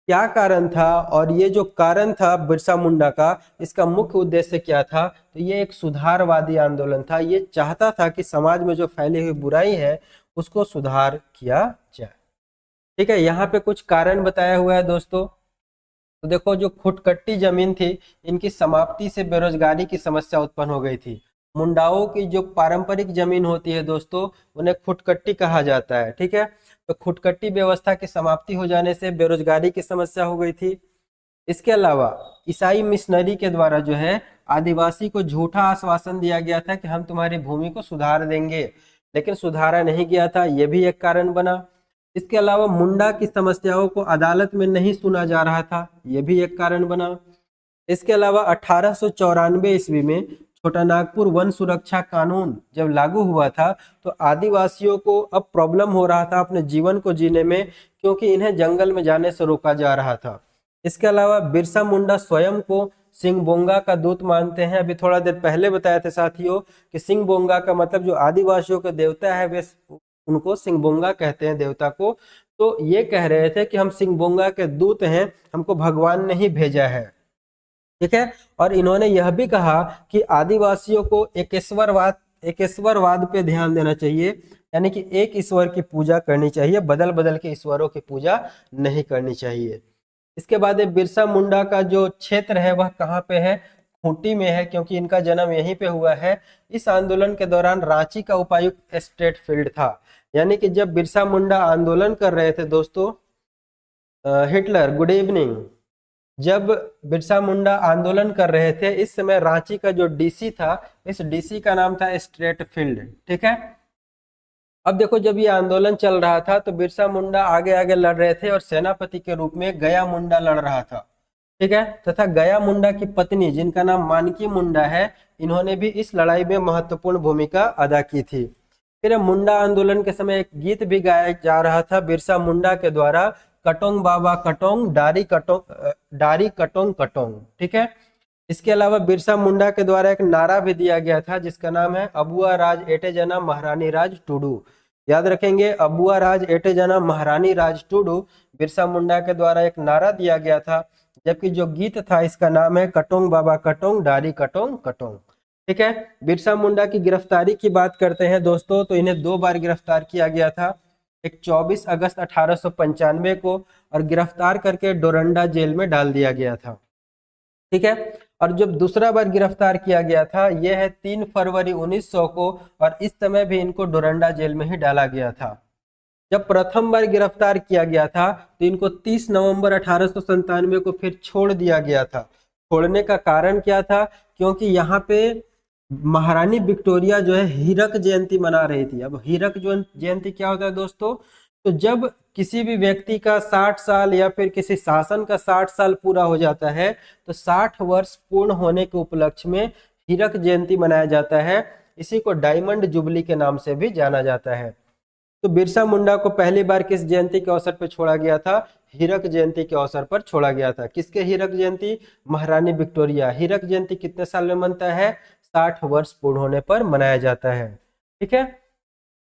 क्या कारण था, और ये जो कारण था बिरसा मुंडा का, इसका मुख्य उद्देश्य क्या था? तो ये एक सुधारवादी आंदोलन था। ये चाहता था कि समाज में जो फैली हुई बुराई है उसको सुधार किया जाए। ठीक है, यहाँ पे कुछ कारण बताया हुआ है दोस्तों। तो देखो, जो खुटकट्टी जमीन थी इनकी समाप्ति से बेरोजगारी की समस्या उत्पन्न हो गई थी। मुंडाओं की जो पारंपरिक जमीन होती है दोस्तों, उन्हें खुटकट्टी कहा जाता है। ठीक है, तो खुटकट्टी व्यवस्था की समाप्ति हो जाने से बेरोजगारी की समस्या हो गई थी। इसके अलावा ईसाई मिशनरी के द्वारा जो है आदिवासी को झूठा आश्वासन दिया गया था कि हम तुम्हारी भूमि को सुधार देंगे, लेकिन सुधारा नहीं गया था, यह भी एक कारण बना। इसके अलावा मुंडा की समस्याओं को अदालत में नहीं सुना जा रहा था, यह भी एक कारण बना। इसके अलावा 1894 ईस्वी में छोटा नागपुर वन सुरक्षा कानून जब लागू हुआ था तो आदिवासियों को अब प्रॉब्लम हो रहा था अपने जीवन को जीने में, क्योंकि इन्हें जंगल में जाने से रोका जा रहा था। इसके अलावा बिरसा मुंडा स्वयं को सिंगबोंगा का दूत मानते हैं। अभी थोड़ा देर पहले बताया था साथियों कि सिंगबोंगा का मतलब जो आदिवासियों के देवता है वे उनको सिंगबोंगा कहते हैं देवता को। तो ये कह रहे थे कि हम सिंगबोंगा के दूत हैं, हमको भगवान ने ही भेजा है, ठीक है। और इन्होंने यह भी कहा कि आदिवासियों को एकेश्वरवाद पे ध्यान देना चाहिए, यानी कि एक ईश्वर की पूजा करनी चाहिए, बदल बदल के ईश्वरों की पूजा नहीं करनी चाहिए। इसके बाद बिरसा मुंडा का जो क्षेत्र है वह कहाँ पे है, खूंटी में है, क्योंकि इनका जन्म यहीं पे हुआ है। इस आंदोलन के दौरान रांची का उपायुक्त स्टेट फील्ड था, यानी कि जब बिरसा मुंडा आंदोलन कर रहे थे दोस्तों, हिटलर गुड इवनिंग, जब बिरसा मुंडा आंदोलन कर रहे थे इस समय रांची का जो डीसी था, इस डीसी का नाम था स्ट्रेट फील्ड, ठीक है। अब देखो जब ये आंदोलन चल रहा था तो बिरसा मुंडा आगे आगे लड़ रहे थे और सेनापति के रूप में गया मुंडा लड़ रहा था, ठीक है। तथा गया मुंडा की पत्नी जिनका नाम मानकी मुंडा है, इन्होंने भी इस लड़ाई में महत्वपूर्ण भूमिका अदा की थी। फिर मुंडा आंदोलन के समय एक गीत भी गाया जा रहा था बिरसा मुंडा के द्वारा, कटोंग बाबा कटोंग डारी कटोंग कटोंग, ठीक है। इसके अलावा बिरसा मुंडा के द्वारा एक नारा भी दिया गया था जिसका नाम है अबुआ राज एटे जना महारानी राज टूडू। याद रखेंगे, अबुआ राज एटे जना महारानी राज टूडू बिरसा मुंडा के द्वारा एक नारा दिया गया था। जबकि जो गीत था इसका नाम है कटोंग बाबा कटोंग डारी कटोंग कटोंग, ठीक है। बिरसा मुंडा की गिरफ्तारी की बात करते हैं दोस्तों, तो इन्हें 2 बार गिरफ्तार किया गया था, एक 24 अगस्त 1895 को, और गिरफ्तार करके डोरंडा जेल में डाल दिया गया था, ठीक है। और जब दूसरा बार गिरफ्तार किया गया था यह है 3 फरवरी 1900 को, और इस समय भी इनको डोरंडा जेल में ही डाला गया था। जब प्रथम बार गिरफ्तार किया गया था तो इनको 30 नवंबर 1897 को फिर छोड़ दिया गया था। छोड़ने का कारण क्या था, क्योंकि यहाँ पे महारानी विक्टोरिया जो है हीरक जयंती मना रही थी। अब हीरक जयंती क्या होता है दोस्तों, तो जब किसी भी व्यक्ति का 60 साल या फिर किसी शासन का 60 साल पूरा हो जाता है तो 60 वर्ष पूर्ण होने के उपलक्ष्य में हीरक जयंती मनाया जाता है। इसी को डायमंड जुबली के नाम से भी जाना जाता है। तो बिरसा मुंडा को पहली बार किस जयंती के अवसर पर छोड़ा गया था, हीरक जयंती के अवसर पर छोड़ा गया था। किसके हीरक जयंती, महारानी विक्टोरिया। हीरक जयंती कितने साल में मनता है, 60 वर्ष पूर्ण होने पर मनाया जाता है, ठीक है।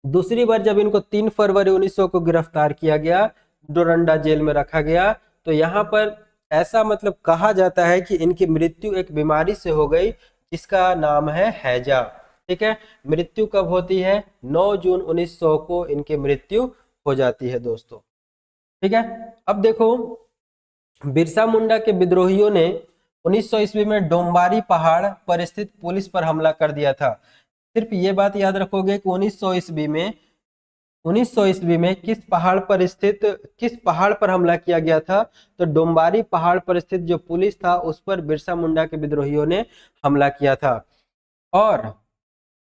दूसरी बार जब इनको 3 फरवरी 1900 को गिरफ्तार किया गया, डोरंडा जेल में रखा गया, तो यहाँ पर ऐसा मतलब कहा जाता है कि इनकी मृत्यु एक बीमारी से हो गई जिसका नाम है हैजा, ठीक है। मृत्यु कब होती है, 9 जून 1900 को इनकी मृत्यु हो जाती है दोस्तों, ठीक है। अब देखो बिरसा मुंडा के विद्रोहियों ने 1900 ईस्वी में डोम्बारी पहाड़ पर स्थित पुलिस पर हमला कर दिया था। सिर्फ ये बात याद रखोगे कि 1900 ईस्वी में किस पहाड़ पर हमला किया गया था, तो डोम्बारी पहाड़ पर स्थित जो पुलिस था उस पर बिरसा मुंडा के विद्रोहियों ने हमला किया था। और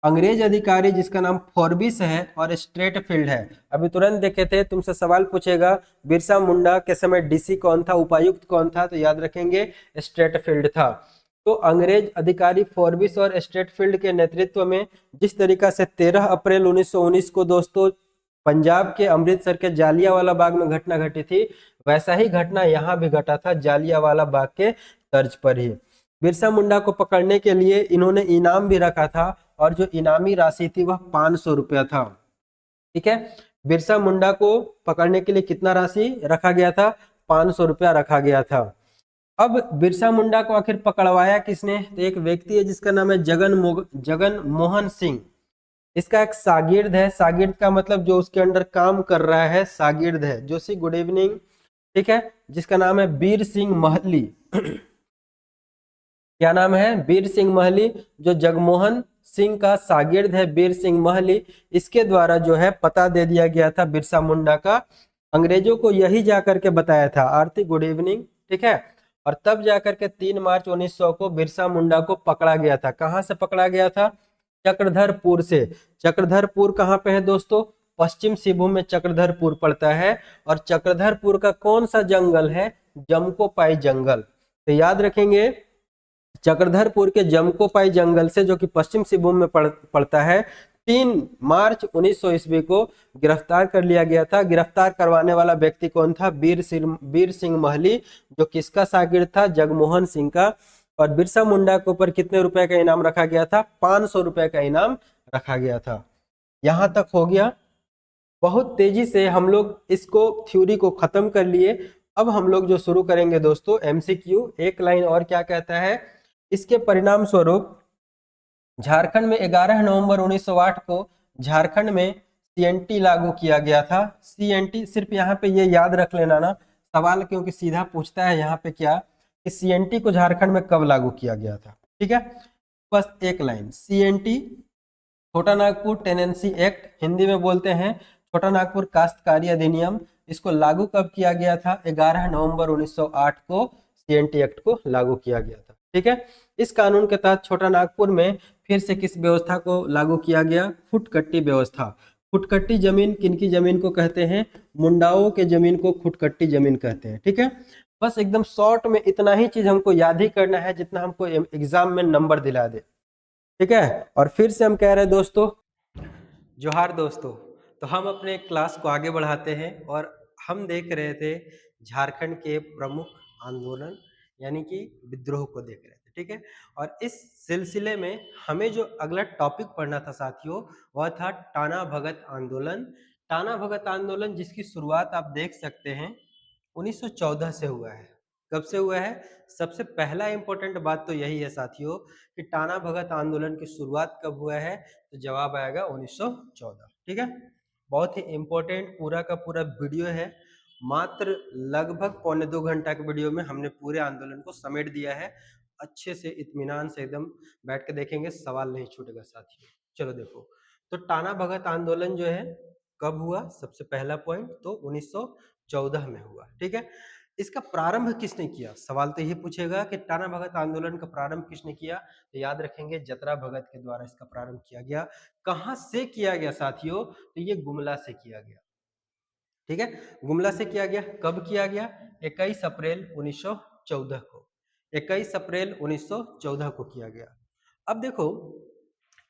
अंग्रेज अधिकारी जिसका नाम फोर्बिस है और स्ट्रेट फील्ड है, अभी तुरंत देखे थे, तुमसे सवाल पूछेगा बिरसा मुंडा के समय डीसी कौन था, उपायुक्त कौन था, तो याद रखेंगे स्ट्रेट फील्ड था। तो अंग्रेज अधिकारी फोर्बिस और स्ट्रेट फील्ड के नेतृत्व में जिस तरीका से 13 अप्रैल 1919 को दोस्तों पंजाब के अमृतसर के जालियांवाला बाग में घटना घटी थी, वैसा ही घटना यहाँ भी घटा था जालियांवाला बाग के तर्ज पर ही। बिरसा मुंडा को पकड़ने के लिए इन्होंने इनाम भी रखा था, और जो इनामी राशि थी वह 500 रुपया था, ठीक है। बिरसा मुंडा को पकड़ने के लिए कितना राशि रखा गया था, 500 रुपया रखा गया था। अब बिरसा मुंडा को आखिर पकड़वाया किसने, तो एक व्यक्ति है जिसका नाम है जगन मोहन सिंह। इसका एक शागिर्द है, शागिर्द का मतलब जो उसके अंडर काम कर रहा है शागिर्द है। जोशी गुड इवनिंग, ठीक है, जिसका नाम है बीर सिंह महली। क्या नाम है, बीर सिंह महली, जो जगमोहन सिंह का शागिर्द है बीर सिंह महली। इसके द्वारा जो है पता दे दिया गया था बिरसा मुंडा का, अंग्रेजों को यही जाकर के बताया था। आरती गुड इवनिंग, ठीक है। और तब जाकर के 3 मार्च 1900 को बिरसा मुंडा को पकड़ा गया था। कहां से पकड़ा गया था? चक्रधरपुर से। चक्रधरपुर कहाँ पे है दोस्तों? पश्चिम सिंहभूम में चक्रधरपुर पड़ता है। और चक्रधरपुर का कौन सा जंगल है? जमकोपाई जंगल। तो याद रखेंगे, चक्रधरपुर के जमकोपाई जंगल से, जो कि पश्चिम सिंहभूम में पड़ता है, 3 मार्च 1900 ईस्वी को गिरफ्तार कर लिया गया था। गिरफ्तार करवाने वाला व्यक्ति कौन था? वीर सिंह महली, जो किसका शागिर्द था? जगमोहन सिंह का। और बिरसा मुंडा के ऊपर कितने रुपए का इनाम रखा गया था? 500 रुपए का इनाम रखा गया था। यहां तक हो गया। बहुत तेजी से हम लोग इसको थ्योरी को खत्म कर लिए। अब हम लोग जो शुरू करेंगे दोस्तों एमसीक्यू। एक लाइन और क्या कहता है? इसके परिणाम स्वरूप झारखंड में 11 नवंबर 1908 को झारखंड में सीएनटी लागू किया गया था। सीएनटी सिर्फ यहाँ पे ये याद रख लेना ना, सवाल क्योंकि सीधा पूछता है यहाँ पे क्या, कि सीएनटी को झारखंड में कब लागू किया गया था। ठीक है, बस एक लाइन। सीएनटी छोटा नागपुर टेनेंसी एक्ट, हिंदी में बोलते हैं छोटा नागपुर काश्तकारी अधिनियम। इसको लागू कब किया गया था? 11 नवंबर 1908 को सीएनटी एक्ट को लागू किया गया था। ठीक है, इस कानून के तहत छोटा नागपुर में फिर से किस व्यवस्था को लागू किया गया? फुटकट्टी व्यवस्था। फुटकट्टी जमीन किनकी जमीन को कहते हैं? मुंडाओं के जमीन को फुटकट्टी जमीन कहते हैं। ठीक है, बस एकदम शॉर्ट में इतना ही चीज हमको याद ही करना है जितना हमको एग्जाम में नंबर दिला दे। ठीक है, और फिर से हम कह रहे हैं दोस्तों, जोहार दोस्तों। तो हम अपने क्लास को आगे बढ़ाते हैं और हम देख रहे थे झारखंड के प्रमुख आंदोलन यानी कि विद्रोह को देख रहे थे। ठीक है, और इस सिलसिले में हमें जो अगला टॉपिक पढ़ना था साथियों, वह था टाना भगत आंदोलन। टाना भगत आंदोलन जिसकी शुरुआत आप देख सकते हैं 1914 से हुआ है। कब से हुआ है? सबसे पहला इंपॉर्टेंट बात तो यही है साथियों कि टाना भगत आंदोलन की शुरुआत कब हुआ है, तो जवाब आएगा 1914। ठीक है, बहुत ही इंपॉर्टेंट पूरा का पूरा वीडियो है। मात्र लगभग 1.25 घंटा के वीडियो में हमने पूरे आंदोलन को समेट दिया है। अच्छे से इत्मीनान से एकदम बैठ के देखेंगे, सवाल नहीं छूटेगा साथियों। चलो देखो, तो टाना भगत आंदोलन जो है कब हुआ? सबसे पहला पॉइंट तो 1914 में हुआ। ठीक है, इसका प्रारंभ किसने किया? सवाल तो ये पूछेगा कि टाना भगत आंदोलन का प्रारंभ किसने किया, तो याद रखेंगे जतरा भगत के द्वारा इसका प्रारंभ किया गया। कहां से किया गया साथियों? तो ये गुमला से किया गया। ठीक है, गुमला से किया गया। कब किया गया? 21 अप्रैल 1914 को। 21 अप्रैल 1914 को किया गया। अब देखो,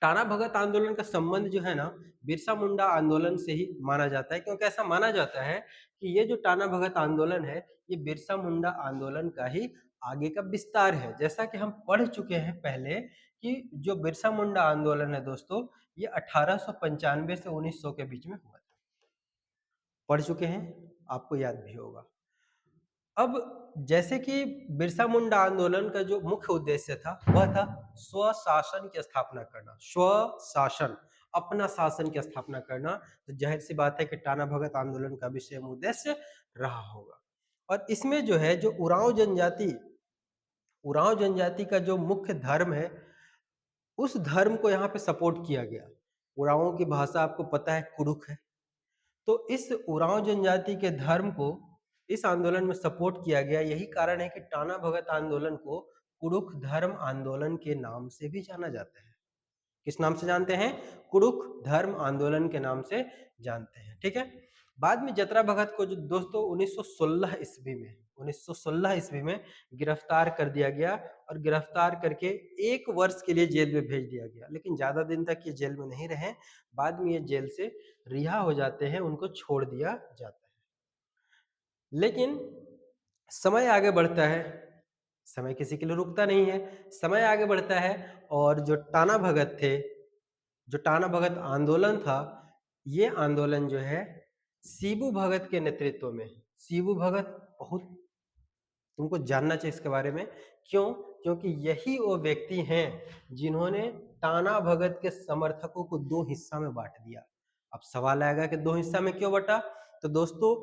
टाना भगत आंदोलन का संबंध जो है ना बिरसा मुंडा आंदोलन से ही माना जाता है, क्योंकि ऐसा माना जाता है कि ये जो टाना भगत आंदोलन है ये बिरसा मुंडा आंदोलन का ही आगे का विस्तार है। जैसा कि हम पढ़ चुके हैं पहले कि जो बिरसा मुंडा आंदोलन है दोस्तों, ये 1895 से 1900 के बीच में हुआ था। पढ़ चुके हैं, आपको याद भी होगा। अब जैसे कि बिरसा मुंडा आंदोलन का जो मुख्य उद्देश्य था वह था स्वशासन की स्थापना करना। स्वशासन, अपना शासन की स्थापना करना। तो जाहिर सी बात है कि टाना भगत आंदोलन का भी सेम उद्देश्य रहा होगा। और इसमें जो है जो उरांव जनजाति का जो मुख्य धर्म है उस धर्म को यहाँ पे सपोर्ट किया गया। उरांवों की भाषा आपको पता है कुरुख है। तो इस उरांव जनजाति के धर्म को इस आंदोलन में सपोर्ट किया गया। यही कारण है कि टाना भगत आंदोलन को कुरुख धर्म आंदोलन के नाम से भी जाना जाता है। किस नाम से जानते हैं? कुरुख धर्म आंदोलन के नाम से जानते हैं। ठीक है, बाद में जतरा भगत को जो दोस्तों 1916 ईस्वी में गिरफ्तार कर दिया गया और गिरफ्तार करके 1 वर्ष के लिए जेल में भेज दिया गया। लेकिन ज्यादा दिन तक ये जेल में नहीं रहे, बाद में ये जेल से रिहा हो जाते हैं, उनको छोड़ दिया जाता है। लेकिन समय आगे बढ़ता है, समय किसी के लिए रुकता नहीं है। समय आगे बढ़ता है और जो टाना भगत थे, जो टाना भगत आंदोलन था, ये आंदोलन जो है सीबू भगत के नेतृत्व में, सीबू भगत बहुत तुमको जानना चाहिए इसके बारे में। क्यों? क्योंकि यही वो व्यक्ति हैं जिन्होंने टाना भगत के समर्थकों को 2 हिस्सा में बांट दिया। अब सवाल आएगा कि 2 हिस्सा में क्यों बटा? तो दोस्तों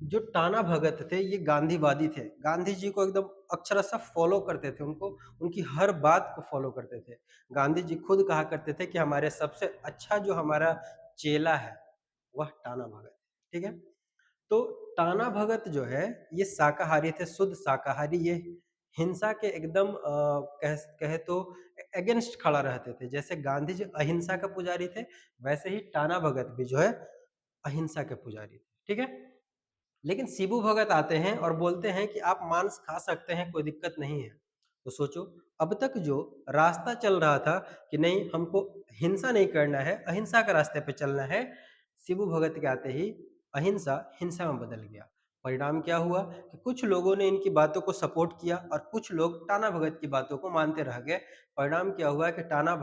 जो टाना भगत थे ये गांधीवादी थे, गांधी जी को एकदम अक्षरशः फॉलो करते थे, उनको उनकी हर बात को फॉलो करते थे। गांधी जी खुद कहा करते थे कि हमारे सबसे अच्छा जो हमारा चेला है वह टाना भगत है। ठीक है, तो टाना भगत जो है ये शाकाहारी थे, शुद्ध शाकाहारी। ये हिंसा के एकदम कहे तो अगेंस्ट खड़ा रहते थे। जैसे गांधी जी अहिंसा का पुजारी थे, वैसे ही टाना भगत भी जो है अहिंसा के पुजारी थे। ठीक है, लेकिन शिबू भगत आते हैं और बोलते हैं कि आप मांस खा सकते हैं, कोई दिक्कत नहीं है। तो सोचो, अब तक जो रास्ता चल रहा था कि नहीं हमको हिंसा नहीं करना है, अहिंसा के रास्ते पे चलना है, शिबू भगत के आते ही अहिंसा हिंसा में बदल गया। परिणाम क्या हुआ कि कुछ लोगों ने इनकी बातों को सपोर्ट किया और कुछ लोग टाना भगत की बातों को मानते रह गए। परिणाम क्या हुआ कि टाना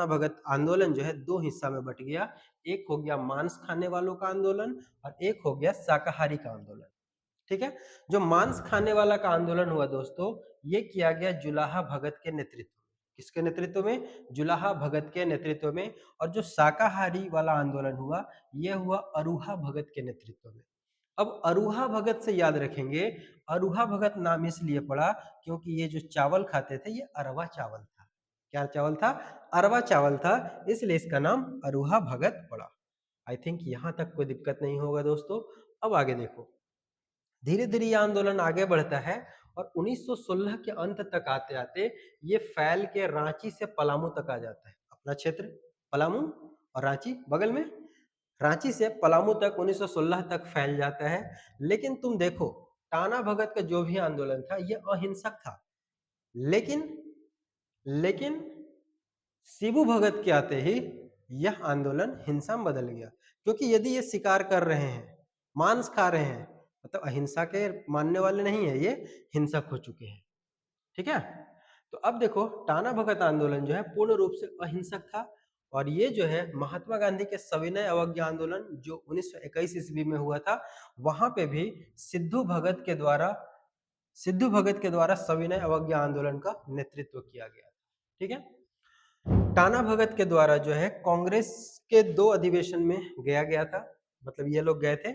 भगत आंदोलन जो है दो हिस्सा में बट गया। एक हो गया मांस खाने वालों का आंदोलन और एक हो गया शाकाहारी का आंदोलन। ठीक है, जो मांस खाने वाला का आंदोलन हुआ दोस्तों, ये किया गया जुलाहा भगत के नेतृत्व में। किसके नेतृत्व में? जुलाहा भगत के नेतृत्व में। और जो शाकाहारी वाला आंदोलन हुआ, यह हुआ अरूहा भगत के नेतृत्व में। अब अरूहा भगत से याद रखेंगे, अरूहा भगत नाम इसलिए पड़ा क्योंकि ये जो चावल खाते थे ये अरवा चावल था। क्या चावल था? अरवा चावल था, इसलिए इसका नाम अरूहा भगत पड़ा। आई थिंक यहां तक कोई दिक्कत नहीं होगा दोस्तों। अब आगे देखो, धीरे धीरे ये आंदोलन आगे बढ़ता है और 1916 के अंत तक आते आते ये फैल के रांची से पलामू तक आ जाता है। अपना क्षेत्र पलामू और रांची बगल में, रांची से पलामू तक 1916 तक फैल जाता है। लेकिन तुम देखो, टाना भगत का जो भी आंदोलन था ये अहिंसक था, लेकिन लेकिन शिबू भगत के आते ही यह आंदोलन हिंसा में बदल गया। क्योंकि यदि ये शिकार कर रहे हैं, मांस खा रहे हैं, मतलब अहिंसा के मानने वाले नहीं है, ये हिंसक हो चुके हैं। ठीक है, तो अब देखो टाना भगत आंदोलन जो है पूर्ण रूप से अहिंसक था। और ये जो है महात्मा गांधी के सविनय अवज्ञा आंदोलन जो 1921 ईस्वी में हुआ था, वहां पे भी सिद्धू भगत के द्वारा सविनय अवज्ञा आंदोलन का नेतृत्व किया गया। ठीक है, टाना भगत के द्वारा जो है कांग्रेस के दो अधिवेशन में गया था, मतलब ये लोग गए थे।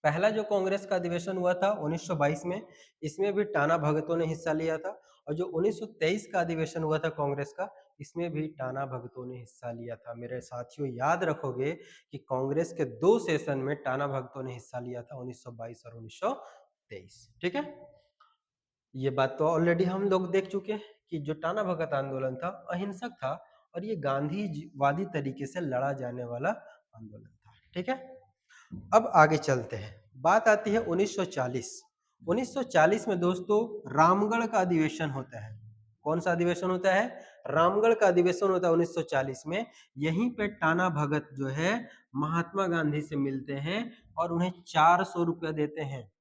पहला जो कांग्रेस का अधिवेशन हुआ था 1922 में, इसमें भी टाना भगतों ने हिस्सा लिया था। और जो 1923 का अधिवेशन हुआ था कांग्रेस का, इसमें भी टाना भगतों ने हिस्सा लिया था। मेरे साथियों याद रखोगे कि कांग्रेस के दो सेशन में टाना भगतों ने हिस्सा लिया था, 1922 और 1923। ठीक है, ये बात तो ऑलरेडी हम लोग देख चुके हैं कि जो टाना भगत आंदोलन था अहिंसक था और ये गांधीवादी तरीके से लड़ा जाने वाला आंदोलन था। ठीक है, अब आगे चलते हैं। बात आती है 1940। 1940 में दोस्तों रामगढ़ का अधिवेशन होता है। कौन सा अधिवेशन होता है? रामगढ़ का अधिवेशन होता है 1940 में। यहीं पे टाना भगत जो है महात्मा गांधी से मिलते हैं और उन्हें 400 रुपया देते हैं।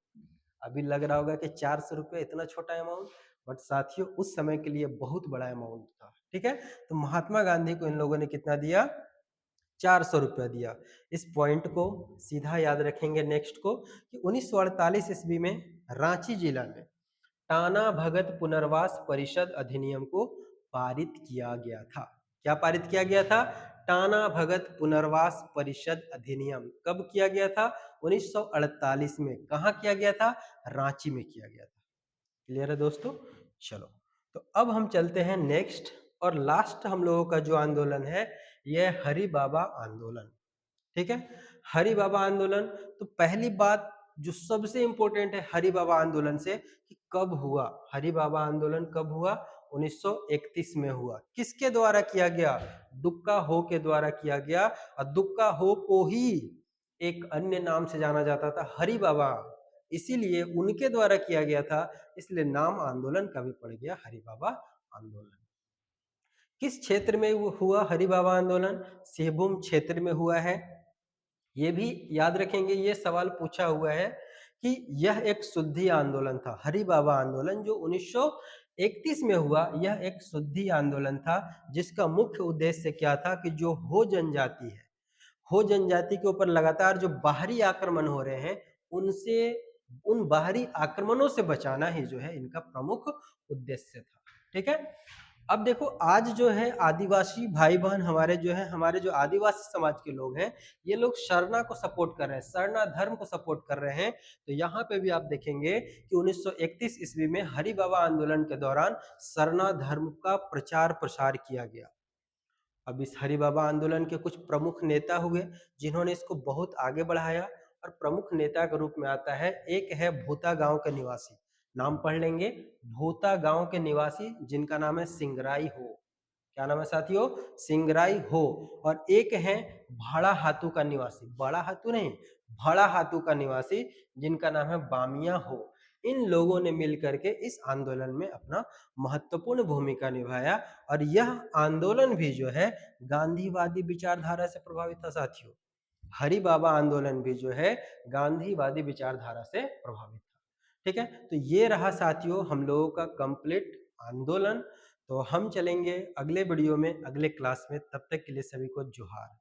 अभी लग रहा होगा कि 400 रुपया इतना छोटा अमाउंट, बट साथियों उस समय के लिए बहुत बड़ा अमाउंट था। ठीक है, तो महात्मा गांधी को इन लोगों ने कितना दिया? 400 रुपया दिया। इस पॉइंट को सीधा याद रखेंगे नेक्स्ट को कि 1948 ईस्वी में रांची जिला में टाना भगत पुनर्वास परिषद अधिनियम को पारित किया गया था। क्या पारित किया गया था? टाना भगत पुनर्वास परिषद अधिनियम। कब किया गया था? 1948 में। कहाँ किया गया था? रांची में किया गया था। क्लियर है दोस्तों? चलो, तो अब हम चलते हैं नेक्स्ट और लास्ट हम लोगों का जो आंदोलन है यह हरि बाबा आंदोलन। ठीक है, हरि बाबा आंदोलन। तो पहली बात जो सबसे इंपॉर्टेंट है हरि बाबा आंदोलन से कि कब हुआ? हरि बाबा आंदोलन कब हुआ? 1931 में हुआ। किसके द्वारा किया गया? दुक्का हो के द्वारा किया गया। और दुक्का हो को ही एक अन्य नाम से जाना जाता था, हरि बाबा, इसीलिए उनके द्वारा किया गया था, इसलिए नाम आंदोलन का भी पड़ गया हरि बाबा आंदोलन। किस क्षेत्र में वो हुआ हरि बाबा आंदोलन? सिंहभूम क्षेत्र में हुआ है। ये भी याद रखेंगे, ये सवाल पूछा हुआ है कि यह एक शुद्धि आंदोलन था। हरि बाबा आंदोलन जो 1931 में हुआ, यह एक शुद्धि आंदोलन था जिसका मुख्य उद्देश्य क्या था कि जो हो जनजाति है, हो जनजाति के ऊपर लगातार जो बाहरी आक्रमण हो रहे हैं, उनसे उन बाहरी आक्रमणों से बचाना ही जो है इनका प्रमुख उद्देश्य था। ठीक है, अब देखो आज जो है आदिवासी भाई बहन हमारे जो है, हमारे जो आदिवासी समाज के लोग हैं, ये लोग सरना को सपोर्ट कर रहे हैं, सरना धर्म को सपोर्ट कर रहे हैं। तो यहाँ पे भी आप देखेंगे कि 1931 ईस्वी में हरि बाबा आंदोलन के दौरान सरना धर्म का प्रचार प्रसार किया गया। अब इस हरि बाबा आंदोलन के कुछ प्रमुख नेता हुए जिन्होंने इसको बहुत आगे बढ़ाया, और प्रमुख नेता के रूप में आता है। एक है भोता गांव के निवासी, नाम पढ़ लेंगे, भोता गांव के निवासी जिनका नाम है सिंगराई हो। क्या नाम है साथियों? सिंगराई हो। और एक है भाड़ा हाथू का निवासी, बड़ा हाथू नहीं, भाड़ा हाथू का निवासी जिनका नाम है बामिया हो। इन लोगों ने मिलकर के इस आंदोलन में अपना महत्वपूर्ण भूमिका निभाया और यह आंदोलन भी जो है गांधीवादी विचारधारा से प्रभावित था साथियों। हरि बाबा आंदोलन भी जो है गांधीवादी विचारधारा से प्रभावित था। ठीक है, तो ये रहा साथियों हम लोगों का कंप्लीट आंदोलन। तो हम चलेंगे अगले वीडियो में, अगले क्लास में, तब तक के लिए सभी को जोहार।